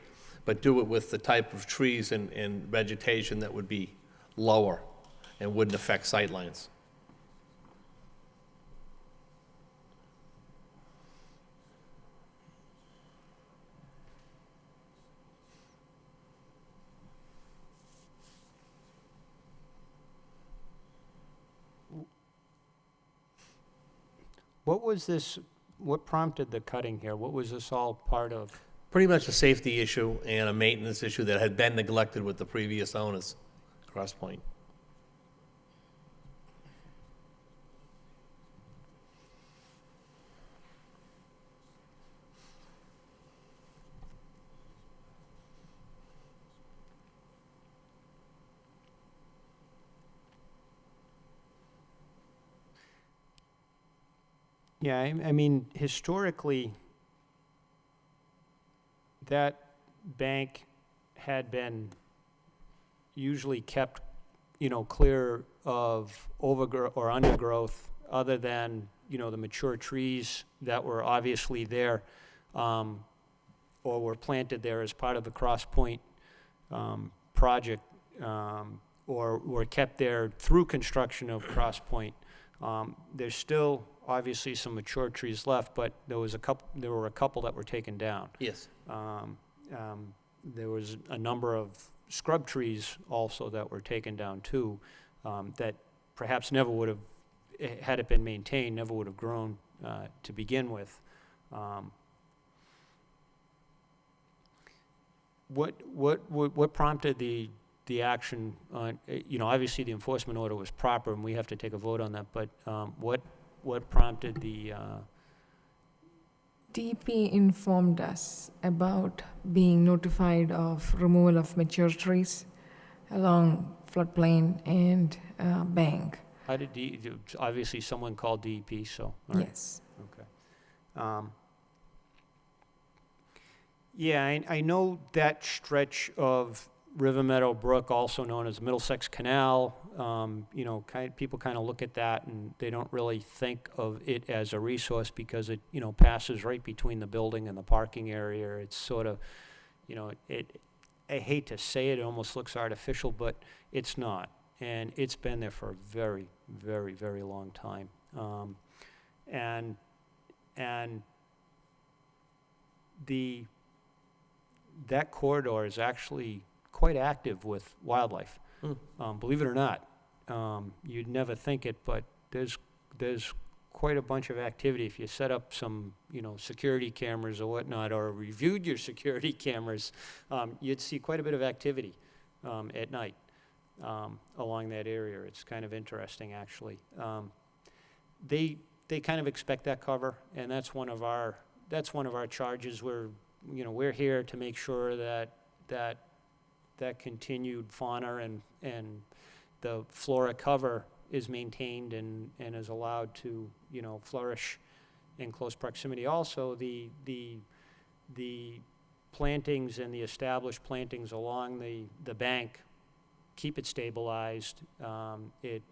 but do it with the type of trees and vegetation that would be lower and wouldn't affect sight lines. What was this, what prompted the cutting here? What was this all part of? Pretty much a safety issue and a maintenance issue that had been neglected with the previous owners, Cross Point. Yeah, I mean, historically, that bank had been usually kept, you know, clear of overgrowth or undergrowth, other than, you know, the mature trees that were obviously there, or were planted there as part of the Cross Point project, or were kept there through construction of Cross Point. There's still obviously some mature trees left, but there were a couple that were taken down. Yes. There was a number of scrub trees also that were taken down too, that perhaps never would have, had it been maintained, never would have grown to begin with. What prompted the the action on, obviously the enforcement order was proper and we have to take a vote on that, but what prompted the, DP informed us about being notified of removal of mature trees along floodplain and bank. how did obviously someone called DEP, so, all right. Yes. Okay. Yeah, I know that stretch of River Meadow Brook, also known as Middlesex Canal, people kind of look at that and they don't really think of it as a resource because it, passes right between the building and the parking area. It's sort of, I hate to say it, it almost looks artificial, but it's not. And it's been there for a very, very, very long time. And that corridor is actually quite active with wildlife. Believe it or not, you'd never think it, but there's quite a bunch of activity. If you set up some, security cameras or whatnot, or reviewed your security cameras, you'd see quite a bit of activity at night along that area. It's kind of interesting, actually. They kind of expect that cover, and that's one of our charges. We're here to make sure that continued fauna and the flora cover is maintained and is allowed to, flourish in close proximity. Also, the plantings and the established plantings along the bank keep it stabilized. It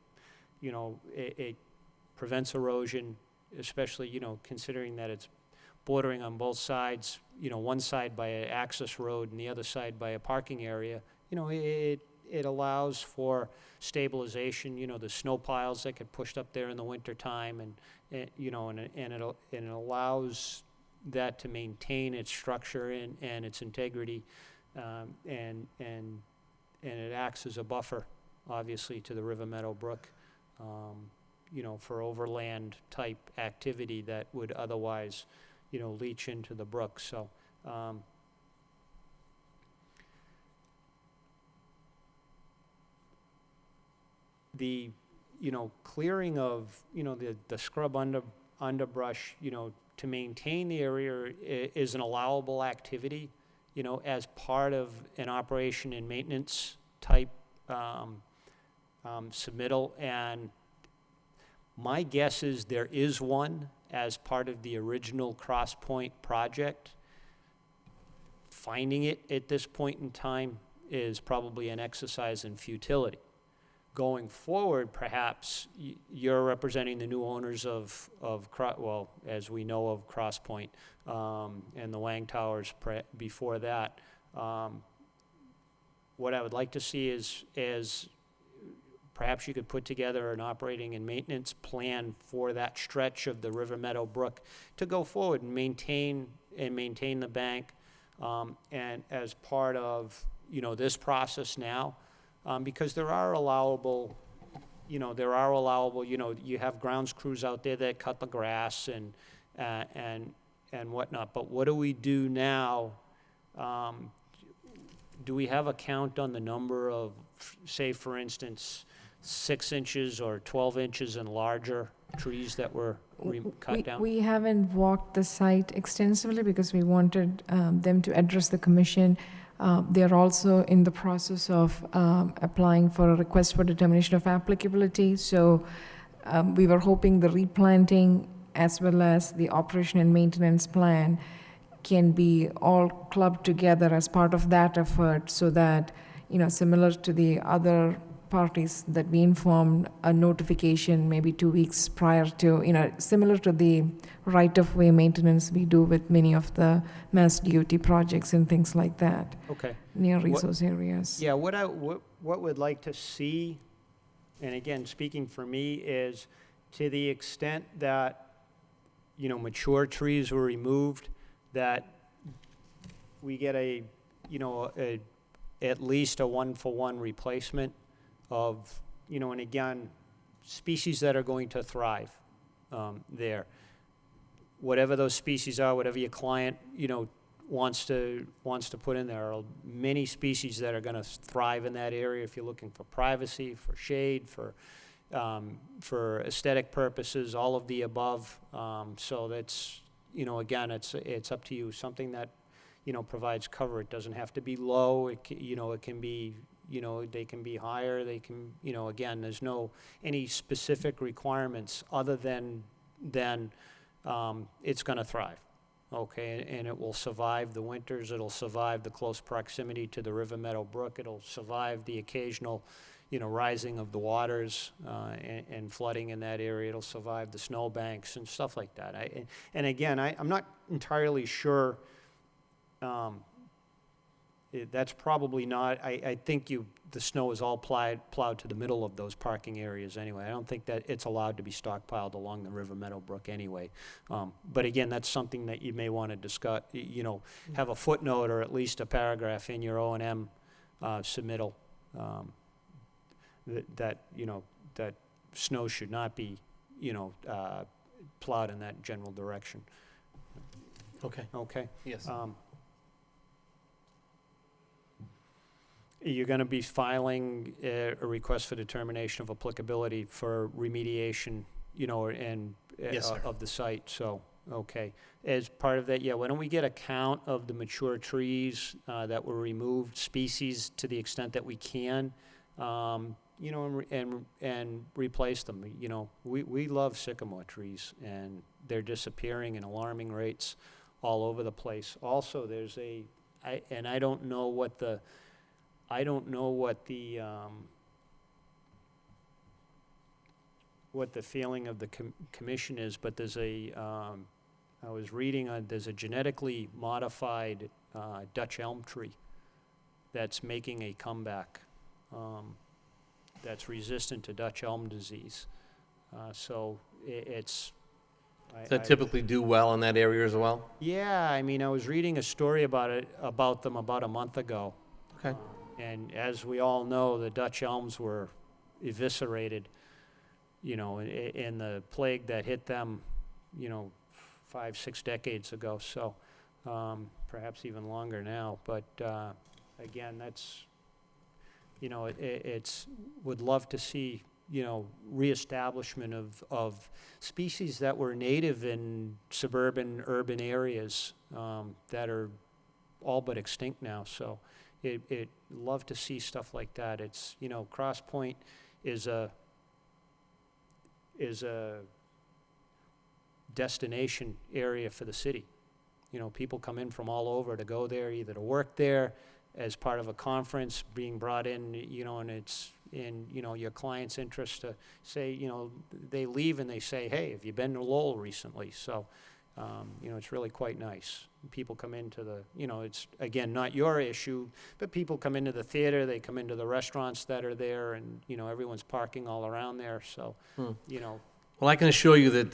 prevents erosion, especially, considering that it's bordering on both sides, one side by an access road and the other side by a parking area. It allows for stabilization. The snow piles that get pushed up there in the wintertime, and it allows that to maintain its structure and its integrity, and it acts as a buffer, obviously, to the River Meadow Brook, for overland type activity that would otherwise, leach into the brook. So, the, clearing of, the scrub underbrush, to maintain the area is an allowable activity, as part of an operation and maintenance type submittal. And my guess is there is one as part of the original Cross Point project. Finding it at this point in time is probably an exercise in futility. Going forward, perhaps you're representing the new owners of as we know of Cross Point, and the Wang Towers before that. What I would like to see is perhaps you could put together an operating and maintenance plan for that stretch of the River Meadow Brook to go forward and maintain the bank, and as part of this process now, because there are allowable, you have grounds crews out there that cut the grass and whatnot. But what do we do now? Do we have a count on the number of, say, for instance, 6 inches or 12 inches and larger trees that were cut down? We haven't walked the site extensively because we wanted them to address the commission. They're also in the process of applying for a request for determination of applicability. So we were hoping the replanting as well as the operation and maintenance plan can be all clubbed together as part of that effort, so that, similar to the other parties that we informed, a notification maybe 2 weeks prior to, similar to the right-of-way maintenance we do with many of the Mass DOT projects and things like that. Okay. Near resource areas. Yeah, what we'd like to see, and again, speaking for me, is to the extent that, mature trees were removed, that we get at least a 1-for-1 replacement of, and again, species that are going to thrive there. Whatever those species are, whatever your client, wants to put in. There are many species that are going to thrive in that area if you're looking for privacy, for shade, for aesthetic purposes, all of the above. So that's, again, it's up to you. Something that, provides cover. It doesn't have to be low. It can be, they can be higher. They can, again, there's no any specific requirements other than it's going to thrive. Okay, and it will survive the winters. It'll survive the close proximity to the River Meadow Brook. It'll survive the occasional, rising of the waters and flooding in that area. It'll survive the snowbanks and stuff like that. And again, I'm not entirely sure. That's probably not. I think the snow is all plowed to the middle of those parking areas anyway. I don't think that it's allowed to be stockpiled along the River Meadow Brook anyway. But again, that's something that you may want to discuss. Have a footnote or at least a paragraph in your O&M submittal. That snow should not be, plowed in that general direction. Okay. Okay. Yes. You're going to be filing a request for determination of applicability for remediation, Yes, sir. of the site. So, okay. As part of that, why don't we get a count of the mature trees that were removed, species to the extent that we can. And replace them. We love sycamore trees, and they're disappearing in alarming rates all over the place. Also, there's I don't know what the feeling of the commission is, but there's I was reading there's a genetically modified Dutch elm tree that's making a comeback. That's resistant to Dutch elm disease. So it's... Does that typically do well in that area as well? Yeah, I was reading a story about them about a month ago. Okay. And as we all know, the Dutch elms were eviscerated, in the plague that hit them, 5-6 decades ago. So perhaps even longer now. But again, that's... it's would love to see, reestablishment of species that were native in suburban, urban areas that are all but extinct now. So it love to see stuff like that. It's, Cross Point is a destination area for the city. People come in from all over to go there, either to work there, as part of a conference, being brought in, and it's in, your client's interest to say, they leave and they say, hey, have you been to Lowell recently? So, it's really quite nice. People come into the, it's, again, not your issue, but people come into the theater, they come into the restaurants that are there, and, everyone's parking all around there, so, Well, I can assure you that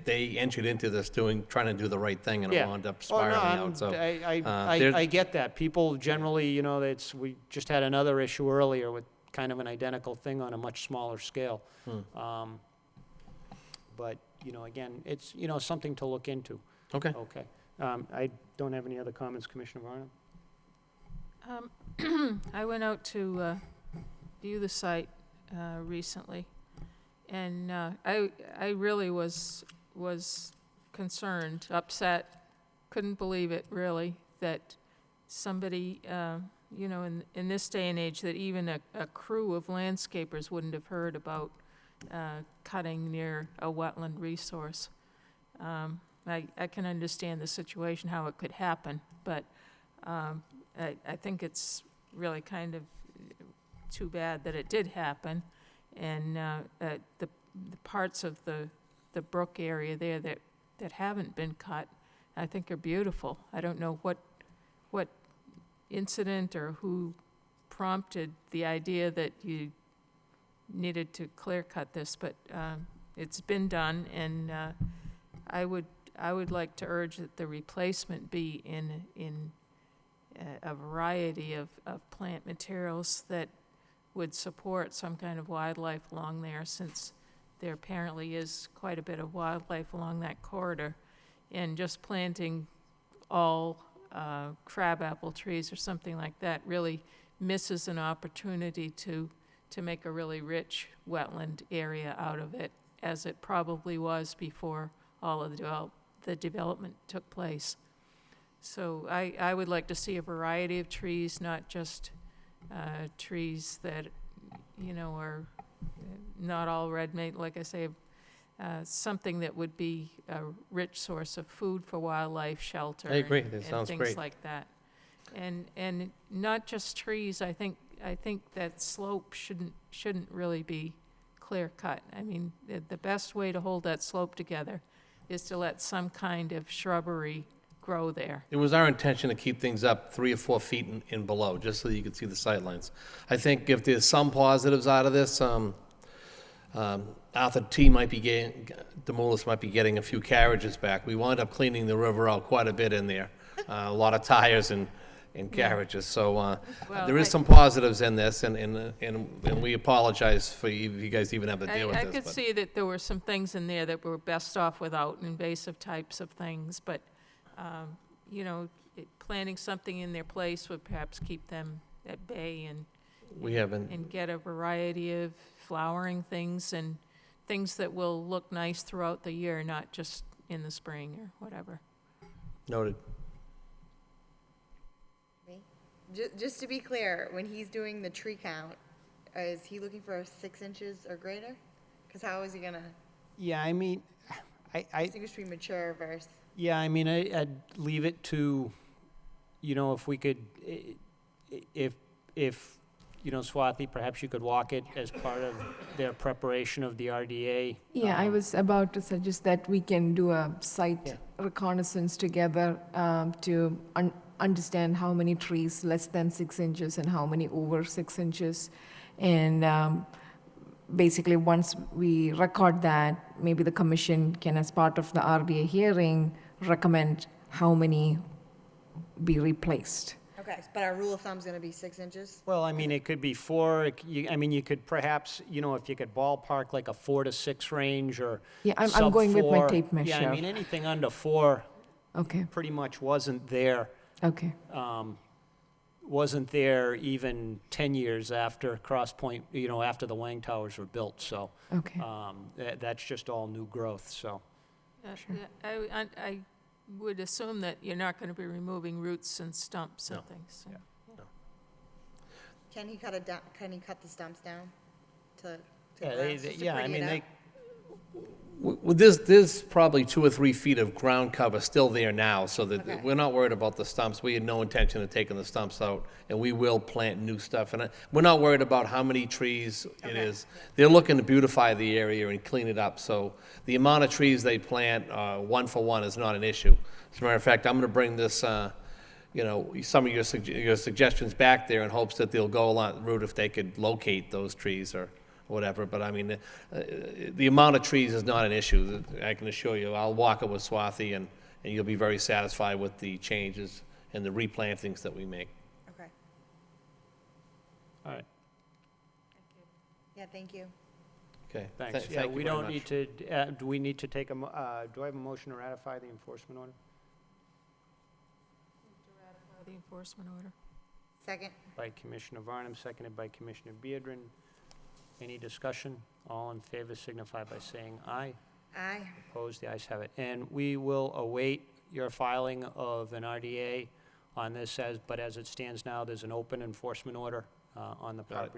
they entered into this trying to do the right thing, and it wound up spiraling out. So I get that. People generally, we just had another issue earlier with kind of an identical thing on a much smaller scale. But, again, it's, something to look into. Okay. Okay. I don't have any other comments, Commissioner Varnum? I went out to view the site recently, and I really was concerned, upset, couldn't believe it, really, that somebody, in this day and age, that even a crew of landscapers wouldn't have heard about cutting near a wetland resource. I can understand the situation, how it could happen, but I think it's really kind of too bad that it did happen. And the parts of the brook area there that haven't been cut, I think are beautiful. I don't know what incident or who prompted the idea that you needed to clear cut this, but it's been done, and I would like to urge that the replacement be in a variety of plant materials that would support some kind of wildlife along there, since there apparently is quite a bit of wildlife along that corridor. And just planting all crabapple trees or something like that really misses an opportunity to make a really rich wetland area out of it, as it probably was before all of the development took place. So I would like to see a variety of trees, not just trees that, are not all red mate, like I say, something that would be a rich source of food for wildlife, shelter. I agree. That and sounds things great. like that. And not just trees. I think that slope shouldn't really be clear cut. I mean, the best way to hold that slope together is to let some kind of shrubbery grow there. It was our intention to keep things up 3 or 4 feet and below, just so you could see the sightlines. I think if there's some positives out of this, Arthur T. might be getting, Demoulas might be getting a few carriages back. We wound up cleaning the river out quite a bit in there, a lot of tires and carriages. So Well, there is I- some positives in this, and we apologize for you guys even have to deal with I this. could but- see that there were some things in there that were best off without invasive types of things, but, planting something in their place would perhaps keep them at bay We haven't, and get a variety of flowering things and things that will look nice throughout the year, not just in the spring or whatever. noted. Just to be clear, when he's doing the tree count, is he looking for 6 inches or greater? Because how is he gonna Yeah, I mean, I, distinguish between mature versus? yeah, I mean, I'd leave it to, if we could, if, Swati, perhaps you could walk it as part of their preparation of the RDA. Yeah, I was about to suggest that we can do a site Yeah. reconnaissance together to understand how many trees less than 6 inches and how many over 6 inches. And basically, once we record that, maybe the commission can, as part of the RDA hearing, recommend how many be replaced. Okay, but our rule of thumb is gonna be 6 inches? Well, I mean, it could be 4, you could perhaps, if you could ballpark like a 4 to 6 range or Yeah, I'm sub going with my 4. tape Yeah, I measure. mean, anything under 4 Okay, pretty much wasn't there. Wasn't there even 10 years after Cross Point, after the Wang Towers were built, so okay. that's just all new growth, so. I would assume that you're not going to be removing roots and stumps and No. things. so. Yeah. Can he cut the stumps down to Yeah, grass, just to I pretty mean, it up? There's probably 2 or 3 feet of ground cover still there now, so that Okay. we're not worried about the stumps. We had no intention of taking the stumps out, and we will plant new stuff. And we're not worried about how many trees it Okay. is. They're looking to beautify the area and clean it up, so the amount of trees they plant, 1 for 1, is not an issue. As a matter of fact, I'm gonna bring this, some of your suggestions back there in hopes that they'll go along the route if they could locate those trees or whatever, but I mean, the amount of trees is not an issue, I can assure you. I'll walk it with Swathi, and you'll be very satisfied with the changes and the replantings that we make. Okay, All right, yeah, thank you. Okay? thanks. Thank Yeah, you we very don't much. need to, do we need to take do I have a motion to ratify the enforcement order? The enforcement order. Second, By Commissioner Varnum, seconded by Commissioner Beardron. Any discussion? All in favor signify by saying aye. aye. Opposed, the ayes have it. And we will await your filing of an RDA on this, but as it stands now, there's an open enforcement order on the Got it.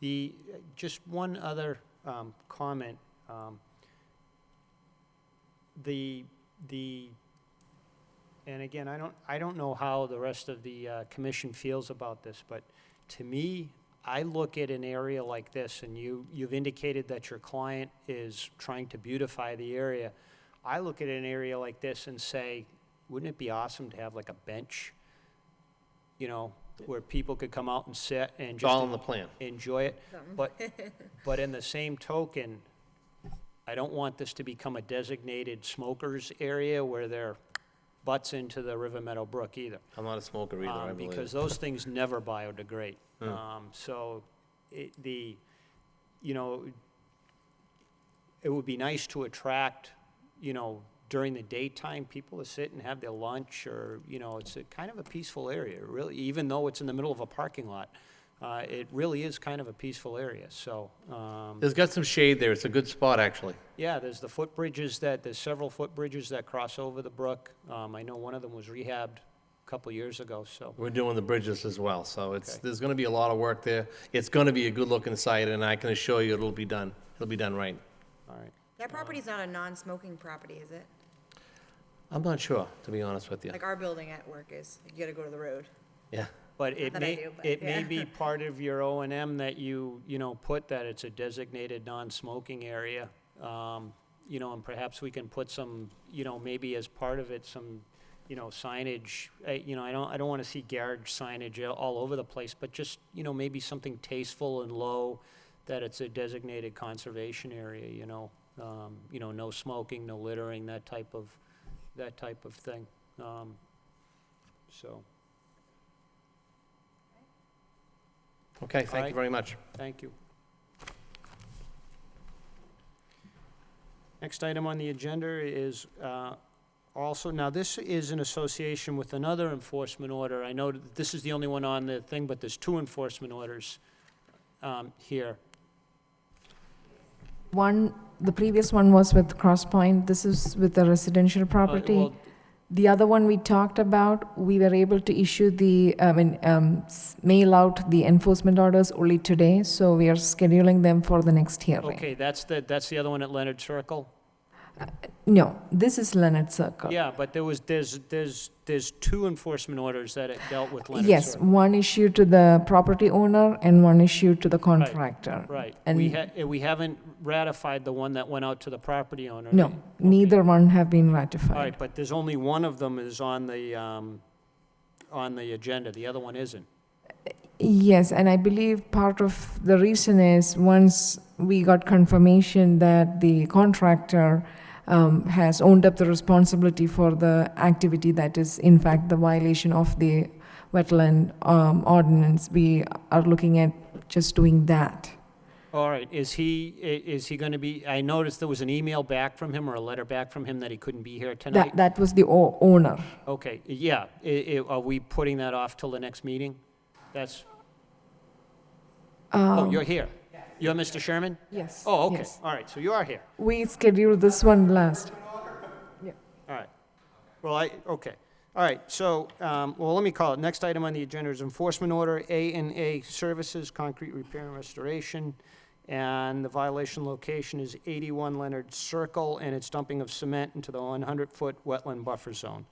property. Just one other comment. And again, I don't know how the rest of the commission feels about this, but to me, I look at an area like this, and you've indicated that your client is trying to beautify the area. I look at an area like this and say, wouldn't it be awesome to have like a bench, where people could come out and sit and It's just all in the plan. enjoy it? But in the same token, I don't want this to become a designated smokers area where there butts into the River Meadow Brook either. I'm not a smoker either, I believe. Because those things never biodegrade. Hmm. So it would be nice to attract, during the daytime, people to sit and have their lunch, or, you know, it's a kind of a peaceful area, really, even though it's in the middle of a parking lot. It really is kind of a peaceful area, so, It's got some shade there. It's a good spot, actually. yeah, there's the there's several footbridges that cross over the brook. I know one of them was rehabbed a couple years ago, so. We're doing the bridges as well, so Okay. there's gonna be a lot of work there. It's gonna be a good-looking site, and I can assure you it'll be done. It'll be done right. All right. That property's not a non-smoking property, is it? I'm not sure, to be honest with you. Like our building at work is, you gotta go to the road. Yeah. But it that I may, do, but it may yeah. be part of your O and M that you know, put that it's a designated non-smoking area. You know, and perhaps we can put some, you know, maybe as part of it, some, you know, signage. You know, I don't want to see garage signage all over the place, but just, you know, maybe something tasteful and low, that it's a designated conservation area, you know. You know, no smoking, no littering, that type of thing. So. Okay, thank you right. very much. Thank you. Next item on the agenda is also, now this is in association with another enforcement order. I know that this is the only one on the thing, but there's two enforcement orders here. One, the previous one was with Cross Point. This is with the residential property. Well, The other one we talked about, we were able to issue mail out the enforcement orders only today, so we are scheduling them for the next hearing. okay, that's the other one at Leonard Circle? No, this is Leonard Circle. Yeah, but there's two enforcement orders that it dealt with Leonard Yes, Circle. one issued to the property owner and one issued to the contractor. Right. And We haven't ratified the one that went out to the property owner. no, Okay. neither one have been All ratified. right, but there's only one of them is on the agenda, the other one isn't. Yes, and I believe part of the reason is once we got confirmation that the contractor has owned up the responsibility for the activity that is in fact the violation of the wetland ordinance, we are looking at just doing that. All right, is he going to be, I noticed there was an email back from him or a letter back from him that he couldn't be here tonight? That was the owner. Okay, yeah, are we putting that off till the next meeting? That's, oh, you're here? You're Mr. Sherman? Yes. Oh, okay, yes. all right, so you are here. We scheduled this one last. All right. Well, okay. All right, so, well, let me call it. Next item on the agenda is enforcement order, A&A Services, concrete repair and restoration. And the violation location is 81 Leonard Circle, and it's dumping of cement into the 100-foot wetland buffer zone.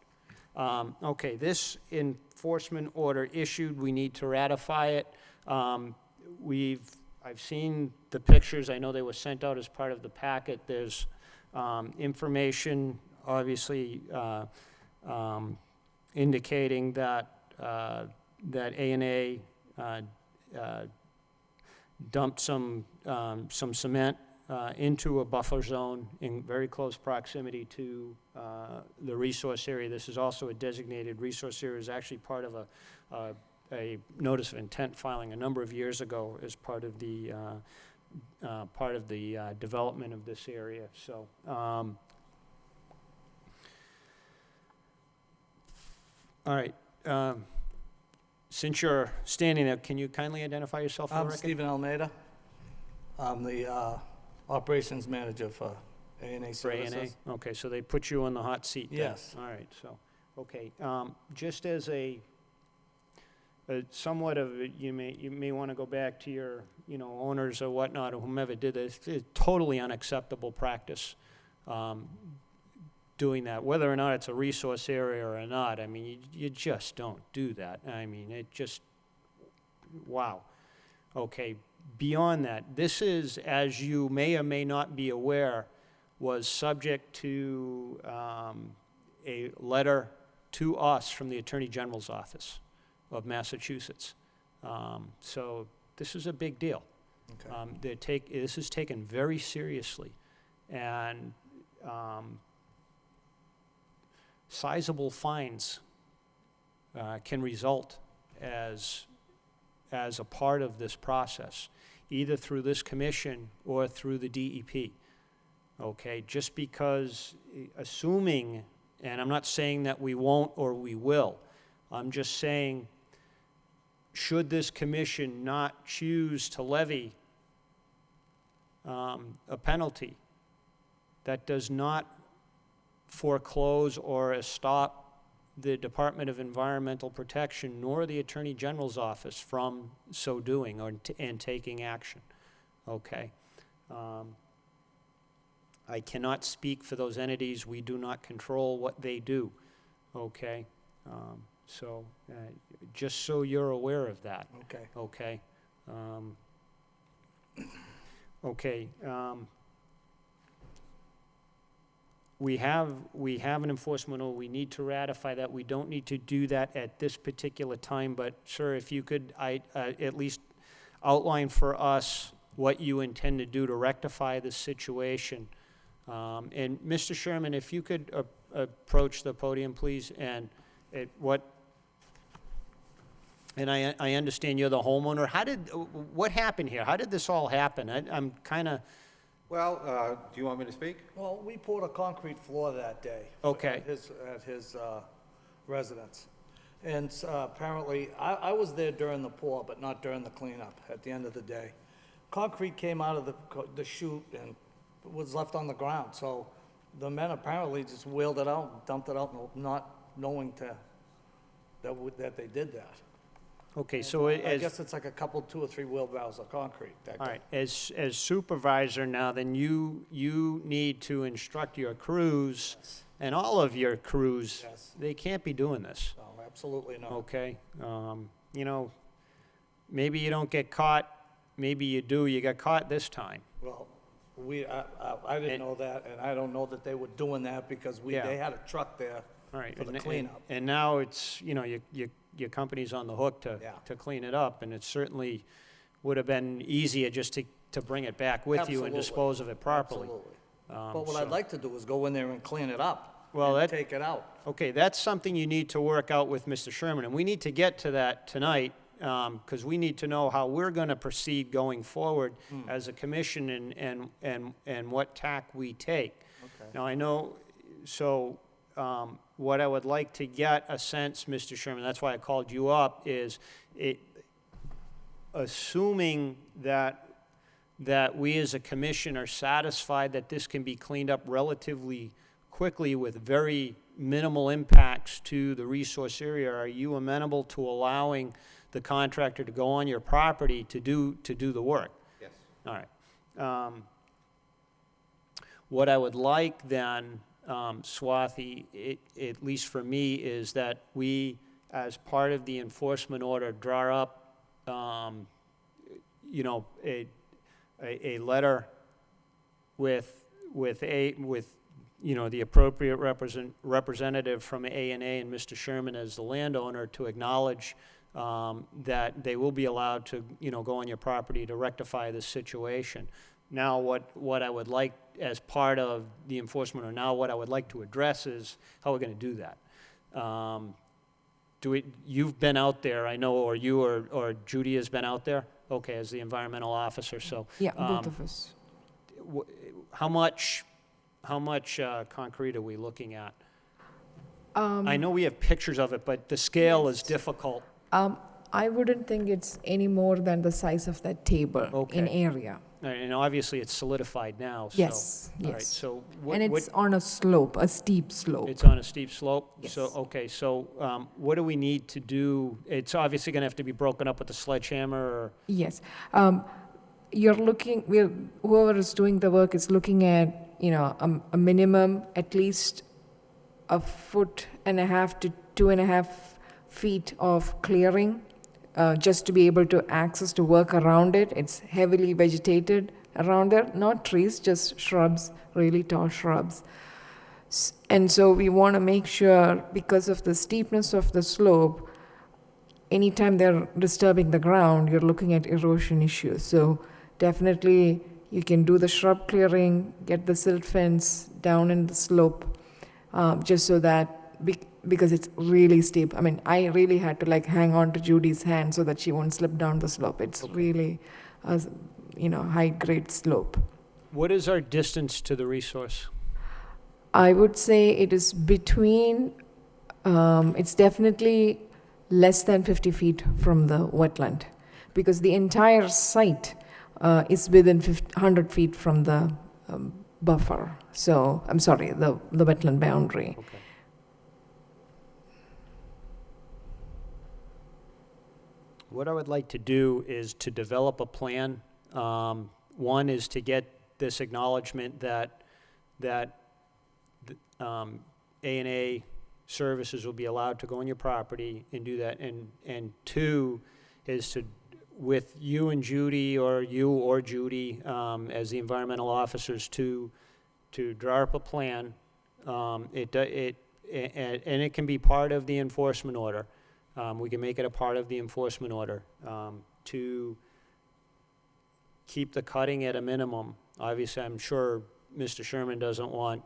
Okay, this enforcement order issued, we need to ratify it. I've seen the pictures. I know they were sent out as part of the packet. There's information, obviously, indicating that that A&A dumped some cement into a buffer zone in very close proximity to the resource area. This is also a designated resource area. It's actually part of a notice of intent filing a number of years ago as part of the development of this area. So. All right. Since you're standing there, can you kindly identify yourself for the I'm record? Stephen Almeida. I'm the operations manager for A&A For A&A? Services. Okay, so they put you on the hot seat then? Yes. All right, so, okay. Just as a somewhat of, you may want to go back to your, owners or whatnot, or whomever did this. It's totally unacceptable practice, doing that, whether or not it's a resource area or not. I mean, you just don't do that. I mean, it just, wow. Okay, beyond that, this is, as you may or may not be aware, was subject to a letter to us from the Attorney General's office of Massachusetts. So this is a big deal. Okay. This is taken very seriously, and sizable fines can result as a part of this process, either through this commission or through the DEP. okay? Just because, assuming, and I'm not saying that we won't or we will, I'm just saying, should this commission not choose to levy a penalty that does not foreclose or stop the Department of Environmental Protection nor the Attorney General's office from so doing and taking action, okay? I cannot speak for those entities. We do not control what they do, okay? So just so you're aware of that, Okay. okay? Okay. We have an enforcement order. We need to ratify that. We don't need to do that at this particular time, but sir, if you could at least outline for us what you intend to do to rectify this situation. And Mr. Sherman, if you could approach the podium, please, and I understand you're the homeowner. What happened here? How did this all happen? I'm kind of... Well, do you want me to speak? Well, we poured a concrete floor that day. Okay. At his residence. And apparently, I was there during the pour, but not during the cleanup at the end of the day. Concrete came out of the chute and was left on the ground. So the men apparently just wheeled it out, dumped it out, not knowing that they did that. Okay, so I guess it's like a couple, 2 or 3 wheelbarrows of concrete. All right, as supervisor now, then you need to instruct your crews, and all of your crews, Yes. they can't be doing this, No, absolutely not. okay? You know, maybe you don't get caught, maybe you do, you got caught this time. Well, I didn't know that, and I don't know that they were doing that because Yeah. they had a truck there All right, for the cleanup. and now it's, you know, your company's on the hook Yeah. to clean it up, and it certainly would have been easier just to bring it back with you and Absolutely. dispose of it properly. Absolutely. But what I'd so- like to do is go in there and clean it up. Well, and that- take it out. Okay, that's something you need to work out with Mr. Sherman, and we need to get to that tonight, because we need to know how we're going to proceed going forward as a commission and what tack we take. Okay. Now, I know, so what I would like to get a sense, Mr. Sherman, that's why I called you up, is assuming that we as a commission are satisfied that this can be cleaned up relatively quickly with very minimal impacts to the resource area, are you amenable to allowing the contractor to go on your property to do the work? Yes. All right. What I would like then, Swathi, at least for me, is that we, as part of the enforcement order, draw up, you know, a letter with you know, the appropriate representative from A&A and Mr. Sherman as the landowner to acknowledge that they will be allowed to, you know, go on your property to rectify this situation. Now, what I would like as part of the enforcement, or now what I would like to address is how we're going to do that. You've been out there, I know, or you or Judy has been out there, okay, as the environmental officer, so. Yeah, both of us. How much concrete are we looking at? I know we have pictures of it, but the scale is difficult. I wouldn't think it's any more than the size of that table in Okay. area. All right, and obviously, it's solidified now, so. Yes, All right, yes. so And it's on a slope, a steep slope. it's on a steep slope? Yes. So, okay, so what do we need to do? It's obviously going to have to be broken up with a sledgehammer, or, Yes. You're looking, whoever is doing the work is looking at, you know, a minimum, at least 1.5 to 2.5 feet of clearing, just to be able to access to work around it. It's heavily vegetated around there, not trees, just shrubs, really tall shrubs. And so we want to make sure, because of the steepness of the slope, anytime they're disturbing the ground, you're looking at erosion issues. So definitely you can do the shrub clearing, get the silt fence down in the slope, just so that, because it's really steep. I mean, I really had to like hang on to Judy's hand so that she won't slip down the slope. It's really a, you know, high-grade slope. What is our distance to the resource? I would say it is between, it's definitely less than 50 feet from the wetland, because the entire site is within 100 feet from the buffer. So, I'm sorry, the wetland boundary. Okay. What I would like to do is to develop a plan. One is to get this acknowledgement that A&A services will be allowed to go on your property and do that. And two is to, with you and Judy, or you or Judy, as the environmental officers, to draw up a plan. And it can be part of the enforcement order. We can make it a part of the enforcement order, to keep the cutting at a minimum. Obviously, I'm sure Mr. Sherman doesn't want,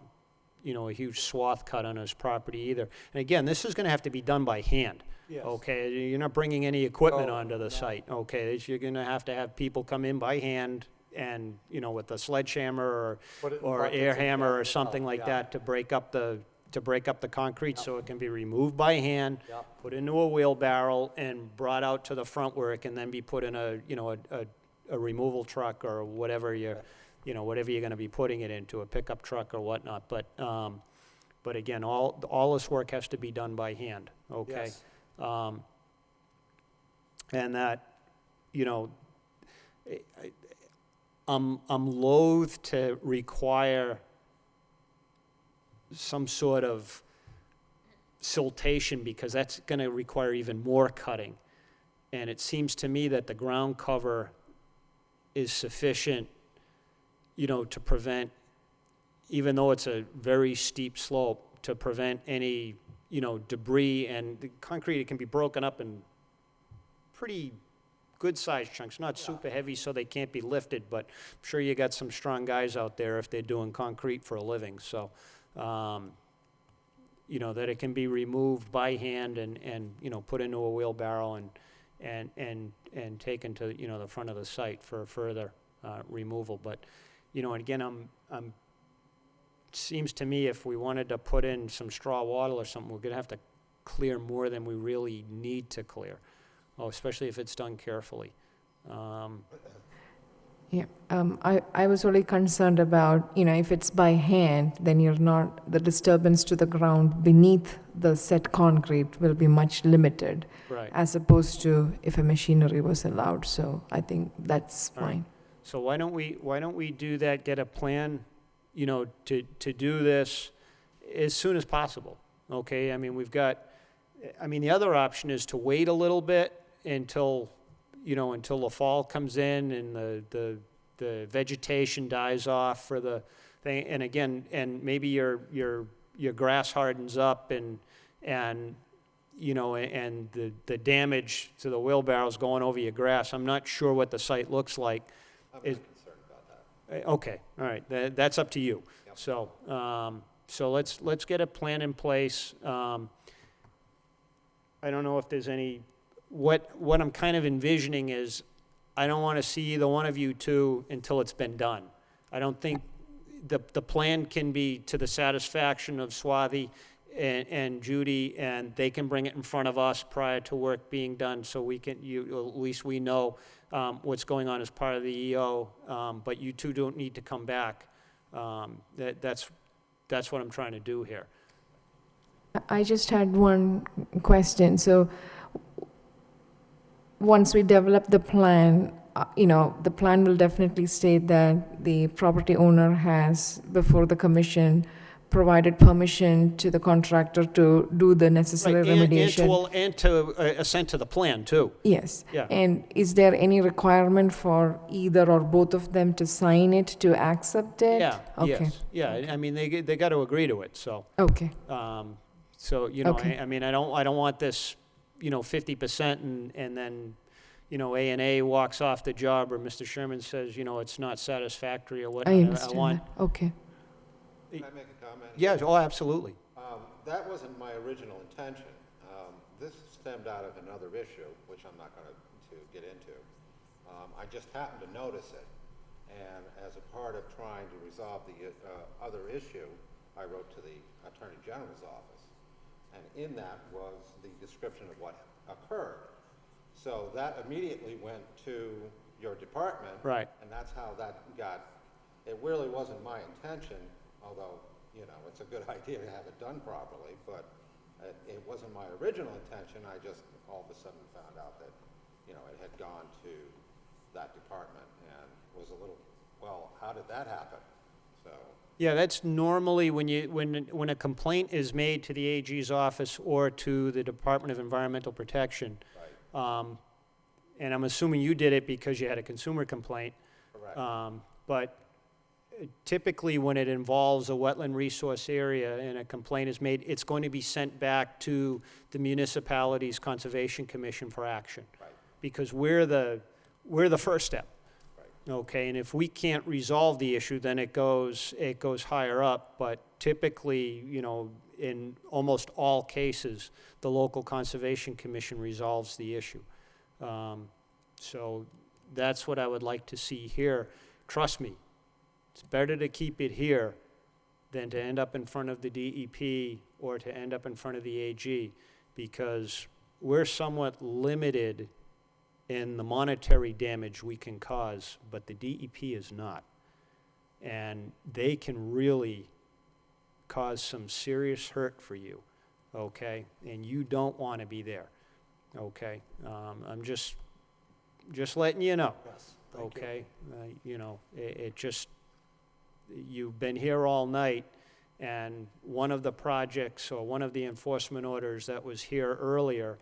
a huge swath cut on his property either. And again, this is gonna have to be done by hand. Yes. Okay, you're not bringing any equipment No, onto the site, okay? You're gonna have to have people come in by hand and, with a sledgehammer Put it in or buckets air and hammer carry or it something out, like yeah. that to break up the concrete so it can be removed by hand, Yep. put into a wheelbarrow and brought out to the front where it can then be put in a removal truck or whatever whatever you're gonna be putting it into, a pickup truck or whatnot. But again, all this work has to be done by hand, okay? Yes. And that, I'm loath to require some sort of siltation, because that's gonna require even more cutting. And it seems to me that the ground cover is sufficient, to prevent, even though it's a very steep slope, to prevent any, debris. And the concrete, it can be broken up in pretty good-sized chunks, not super heavy so they can't be lifted, but I'm sure you got some strong guys out there if they're doing concrete for a living. So, that it can be removed by hand and put into a wheelbarrow and taken to, the front of the site for further removal. But, and again, seems to me if we wanted to put in some straw wattle or something, we're gonna have to clear more than we really need to clear. Especially if it's done carefully. Yeah, I was really concerned about, if it's by hand, then the disturbance to the ground beneath the set concrete will be much limited. Right. As opposed to if a machinery was allowed, so I think that's All right. fine. So why don't we do that, get a plan, to do this as soon as possible, okay? I mean, the other option is to wait a little bit until the fall comes in and the vegetation dies off for the thing, and again, and maybe your grass hardens up and the damage to the wheelbarrows going over your grass. I'm not sure what the site looks like. I'm not concerned about that. Okay, all right, that's up to you. Yep. So let's get a plan in place. I don't know if there's any, what I'm kind of envisioning is, I don't want to see either one of you two until it's been done. I don't think the plan can be to the satisfaction of Swathi and Judy, and they can bring it in front of us prior to work being done, so we can, at least we know what's going on as part of the EO, but you two don't need to come back. That's what I'm trying to do here. I just had one question. So once we develop the plan, the plan will definitely state that the property owner has, before the commission, provided permission to the contractor to do the necessary Right, remediation. and to assent to the plan, too. Yes. Yeah. And is there any requirement for either or both of them to sign it to accept it? Yeah, Okay. yes, yeah, I mean, they got to agree to it, so. Okay. So, Okay. I mean, I don't want this, 50% and then, A&A walks off the job, or Mr. Sherman says, it's not satisfactory or whatnot. I understand that. Okay. Can I make a comment? Yeah, oh, absolutely. That wasn't my original intention. This stemmed out of another issue, which I'm not going to get into. I just happened to notice it. And as a part of trying to resolve the other issue, I wrote to the Attorney General's office. And in that was the description of what occurred. So that immediately went to your department. Right. And that's how that got, it really wasn't my intention, although, you know, it's a good idea to have it done properly, but it wasn't my original intention. I just all of a sudden found out that, you know, it had gone to that department and was a little, well, how did that happen? So, Yeah, that's normally when a complaint is made to the AG's office or to the Department of Environmental Protection. right, And I'm assuming you did it because you had a consumer complaint. correct. But typically, when it involves a wetland resource area and a complaint is made, it's going to be sent back to the municipality's Conservation Commission for action. Right. Because we're the first step. Right. Okay, and if we can't resolve the issue, then it goes higher up. But typically, you know, in almost all cases, the local Conservation Commission resolves the issue. So that's what I would like to see here. Trust me, it's better to keep it here than to end up in front of the DEP or to end up in front of the AG, because we're somewhat limited in the monetary damage we can cause, but the DEP is not. And they can really cause some serious hurt for you, okay? And you don't want to be there, okay? I'm just letting you know, Yes, thank you. okay? You know, it just, you've been here all night, and one of the projects or one of the enforcement orders that was here earlier,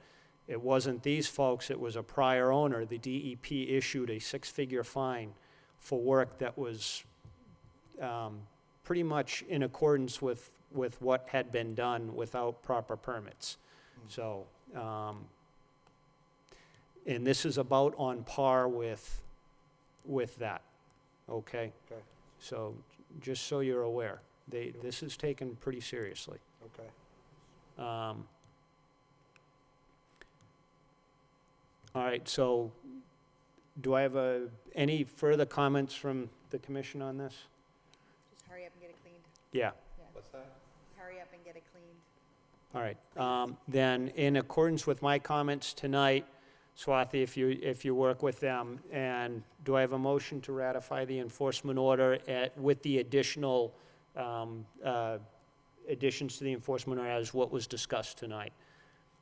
it wasn't these folks, it was a prior owner. The DEP issued a 6-figure fine for work that was pretty much in accordance with what had been done without proper permits. So, and this is about on par with that, okay? Okay, So, just so you're aware, this is taken pretty seriously. okay. All right, so do I have any further comments from the commission on this? Just hurry up and get it cleaned. Yeah, What's that? Hurry up and get it cleaned. all right. Then, in accordance with my comments tonight, Swathi, if you work with them, and do I have a motion to ratify the enforcement order with the additional additions to the enforcement order as what was discussed tonight?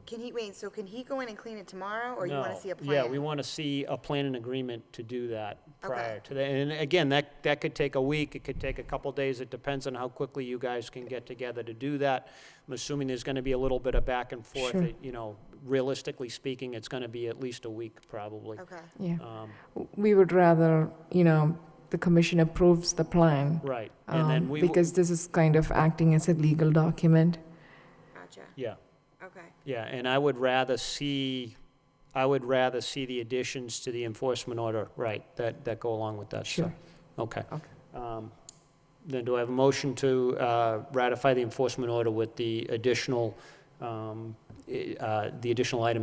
Can he, wait, so can he go in and clean it tomorrow, or you want to No. see a plan? Yeah, we want to see a plan and agreement to do that prior Okay. to that. And again, that could take a week, it could take a couple days, it depends on how quickly you guys can get together to do that. I'm assuming there's going to be a little bit of back and forth. Sure. You know, realistically speaking, it's going to be at least a week, probably. Okay, Yeah. Um, We would rather, you know, the commission approves the plan. Right, and then we. Because this is kind of acting as a legal document. gotcha. Yeah, Okay, yeah, and I would rather see the additions to the enforcement order, right, that go along with that stuff. Sure. Okay. Okay. Then do I have a motion to ratify the enforcement order with the additional items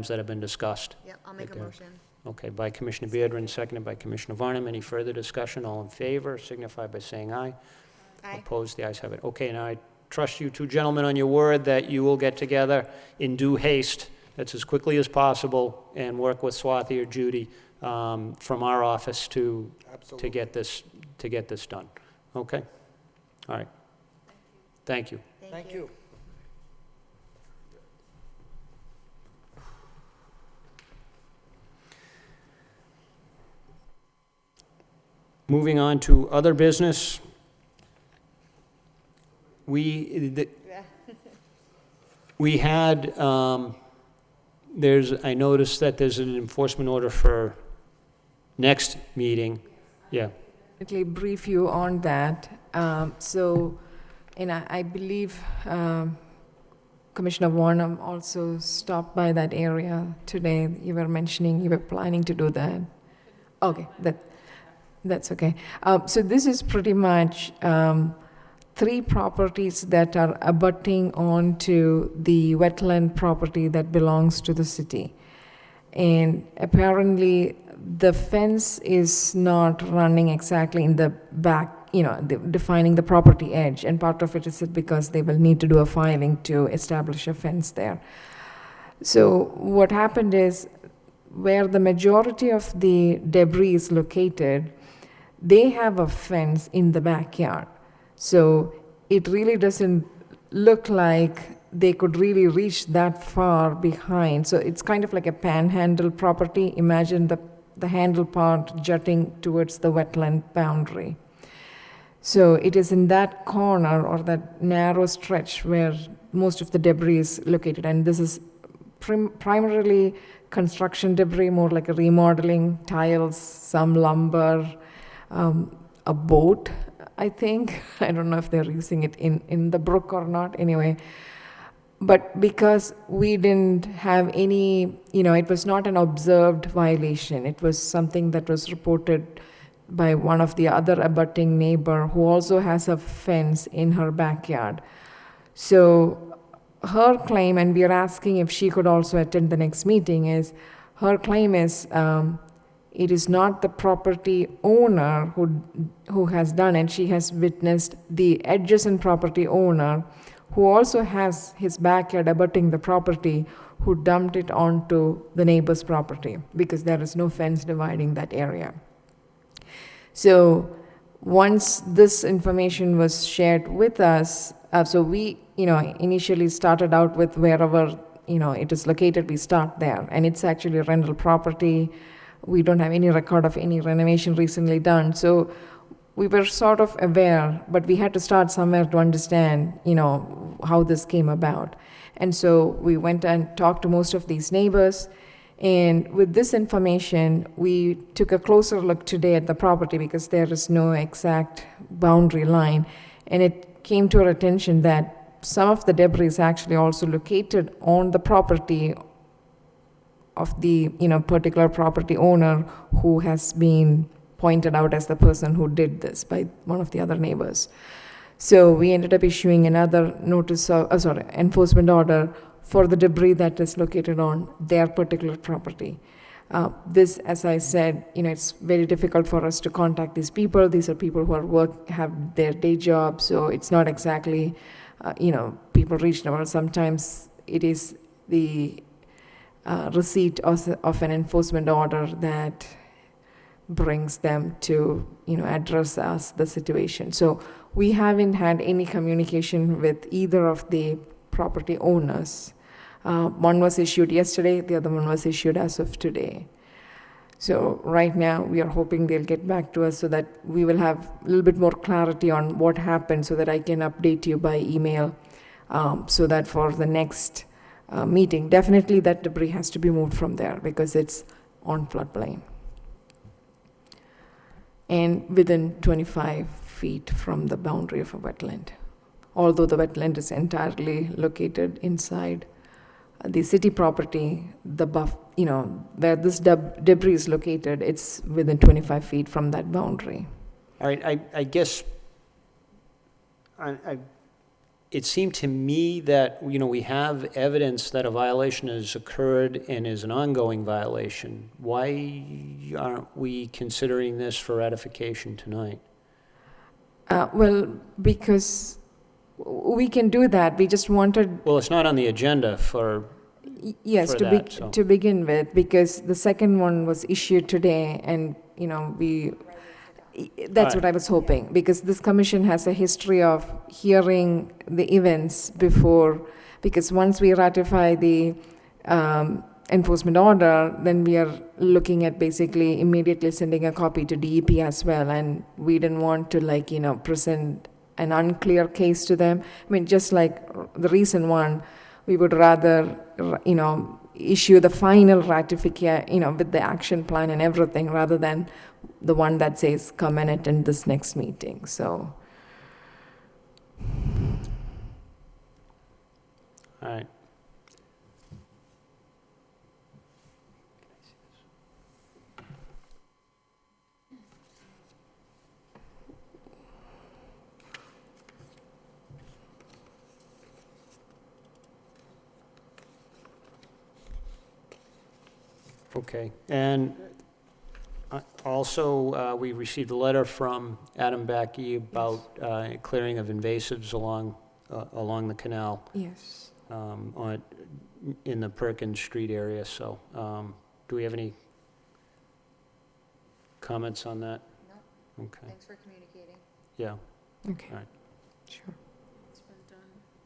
that have been discussed? yep, I'll make a Okay. motion. Okay, by Commissioner Beardron, seconded by Commissioner Varnum. Any further discussion? All in favor, signify by saying aye. Aye. Opposed, the ayes have it. Okay, now I trust you two gentlemen on your word that you will get together in due haste, that's as quickly as possible, and work with Swathi or Judy from our office to Absolutely. get this done. Okay? All right. Thank you. Thank you. Moving on to other business. We had, I noticed that there's an enforcement order for next meeting. Yeah, Quickly brief you on that. So, and I believe Commissioner Warnham also stopped by that area today. You were mentioning you were planning to do that. Okay, that's okay. So this is pretty much 3 properties that are abutting onto the wetland property that belongs to the city. And apparently, the fence is not running exactly in the back, defining the property edge, and part of it is because they will need to do a filing to establish a fence there. So what happened is, where the majority of the debris is located, they have a fence in the backyard. So it really doesn't look like they could really reach that far behind. So it's kind of like a panhandle property. Imagine the handle part jutting towards the wetland boundary. So it is in that corner or that narrow stretch where most of the debris is located. And this is primarily construction debris, more like a remodeling, tiles, some lumber, a boat, I think. I don't know if they're using it in the brook or not, anyway. But because we didn't have any, it was not an observed violation. It was something that was reported by one of the other abutting neighbor who also has a fence in her backyard. So her claim, and we are asking if she could also attend the next meeting, is her claim is it is not the property owner who has done it. She has witnessed the adjacent property owner, who also has his backyard abutting the property, who dumped it onto the neighbor's property because there is no fence dividing that area. So once this information was shared with us, so we, initially started out with wherever, it is located, we start there. And it's actually a rental property. We don't have any record of any renovation recently done. So we were sort of aware, but we had to start somewhere to understand, how this came about. And so we went and talked to most of these neighbors. And with this information, we took a closer look today at the property because there is no exact boundary line. And it came to our attention that some of the debris is actually also located on the property of the particular property owner, who has been pointed out as the person who did this by one of the other neighbors. So we ended up issuing another enforcement order for the debris that is located on their particular property. This, as I said, it's very difficult for us to contact these people. These are people who have their day job, so it's not exactly, people reachable. Sometimes it is the receipt of an enforcement order that brings them to, address us the situation. So we haven't had any communication with either of the property owners. One was issued yesterday, the other one was issued as of today. So right now we are hoping they'll get back to us so that we will have a little bit more clarity on what happened, so that I can update you by email, so that for the next meeting, definitely that debris has to be moved from there because it's on floodplain and within 25 feet from the boundary of a wetland. Although the wetland is entirely located inside the city property, where this debris is located, it's within 25 feet from that boundary. All right, I guess it seemed to me that, we have evidence that a violation has occurred and is an ongoing violation. Why aren't we considering this for ratification tonight? Well, because we can do that. We just wanted. Well, it's not on the agenda for. Yes, for to that, so. To begin with, because the second one was issued today, and that's what I was hoping, because this commission has a history of hearing the events before, because once we ratify the enforcement order, then we are looking at basically immediately sending a copy to DEP as well, and we didn't want to present an unclear case to them. I mean, just like the recent one, we would rather, issue the final ratification, with the action plan and everything, rather than the one that says, come and attend this next meeting, so. All right. Okay, and Also, we received a letter from Adam Backey about clearing of invasives along the canal Yes. in the Perkins Street area, so do we have any comments on that? No, Okay, thanks for communicating. yeah, Okay. All right. Sure. It's been done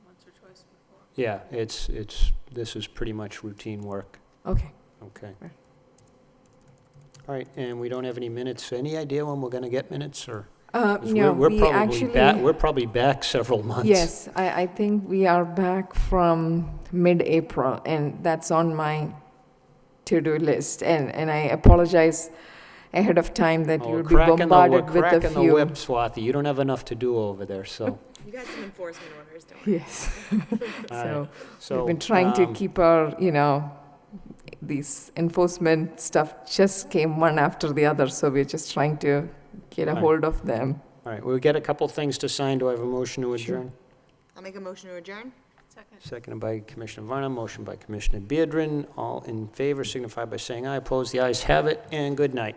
once or twice before. Yeah, this is pretty much routine work. Okay. Okay. Right. All right, and we don't have any minutes. Any idea when we're gonna get minutes, or? 'Cause No, we're we probably actually. back. We're probably back several months. Yes, I think we are back from mid-April, and that's on my to-do list. And I apologize ahead of time that Oh, you'll be cracking bombarded we're with a cracking the few. whip, Swati. You don't have enough to do over there, so. You got some enforcement orders, don't worry. Yes. All So right. So, we've been trying to um, keep our, these enforcement stuff just came one after the other, so we're just trying to get a Right. hold of them. All right, we'll get a couple things to sign. Do I have a motion to Sure. adjourn? I'll make a motion to adjourn. Second. Seconded by Commissioner Varna, motion by Commissioner Beardron. All in favor signify by saying aye. Opposed, the ayes have it, and good night.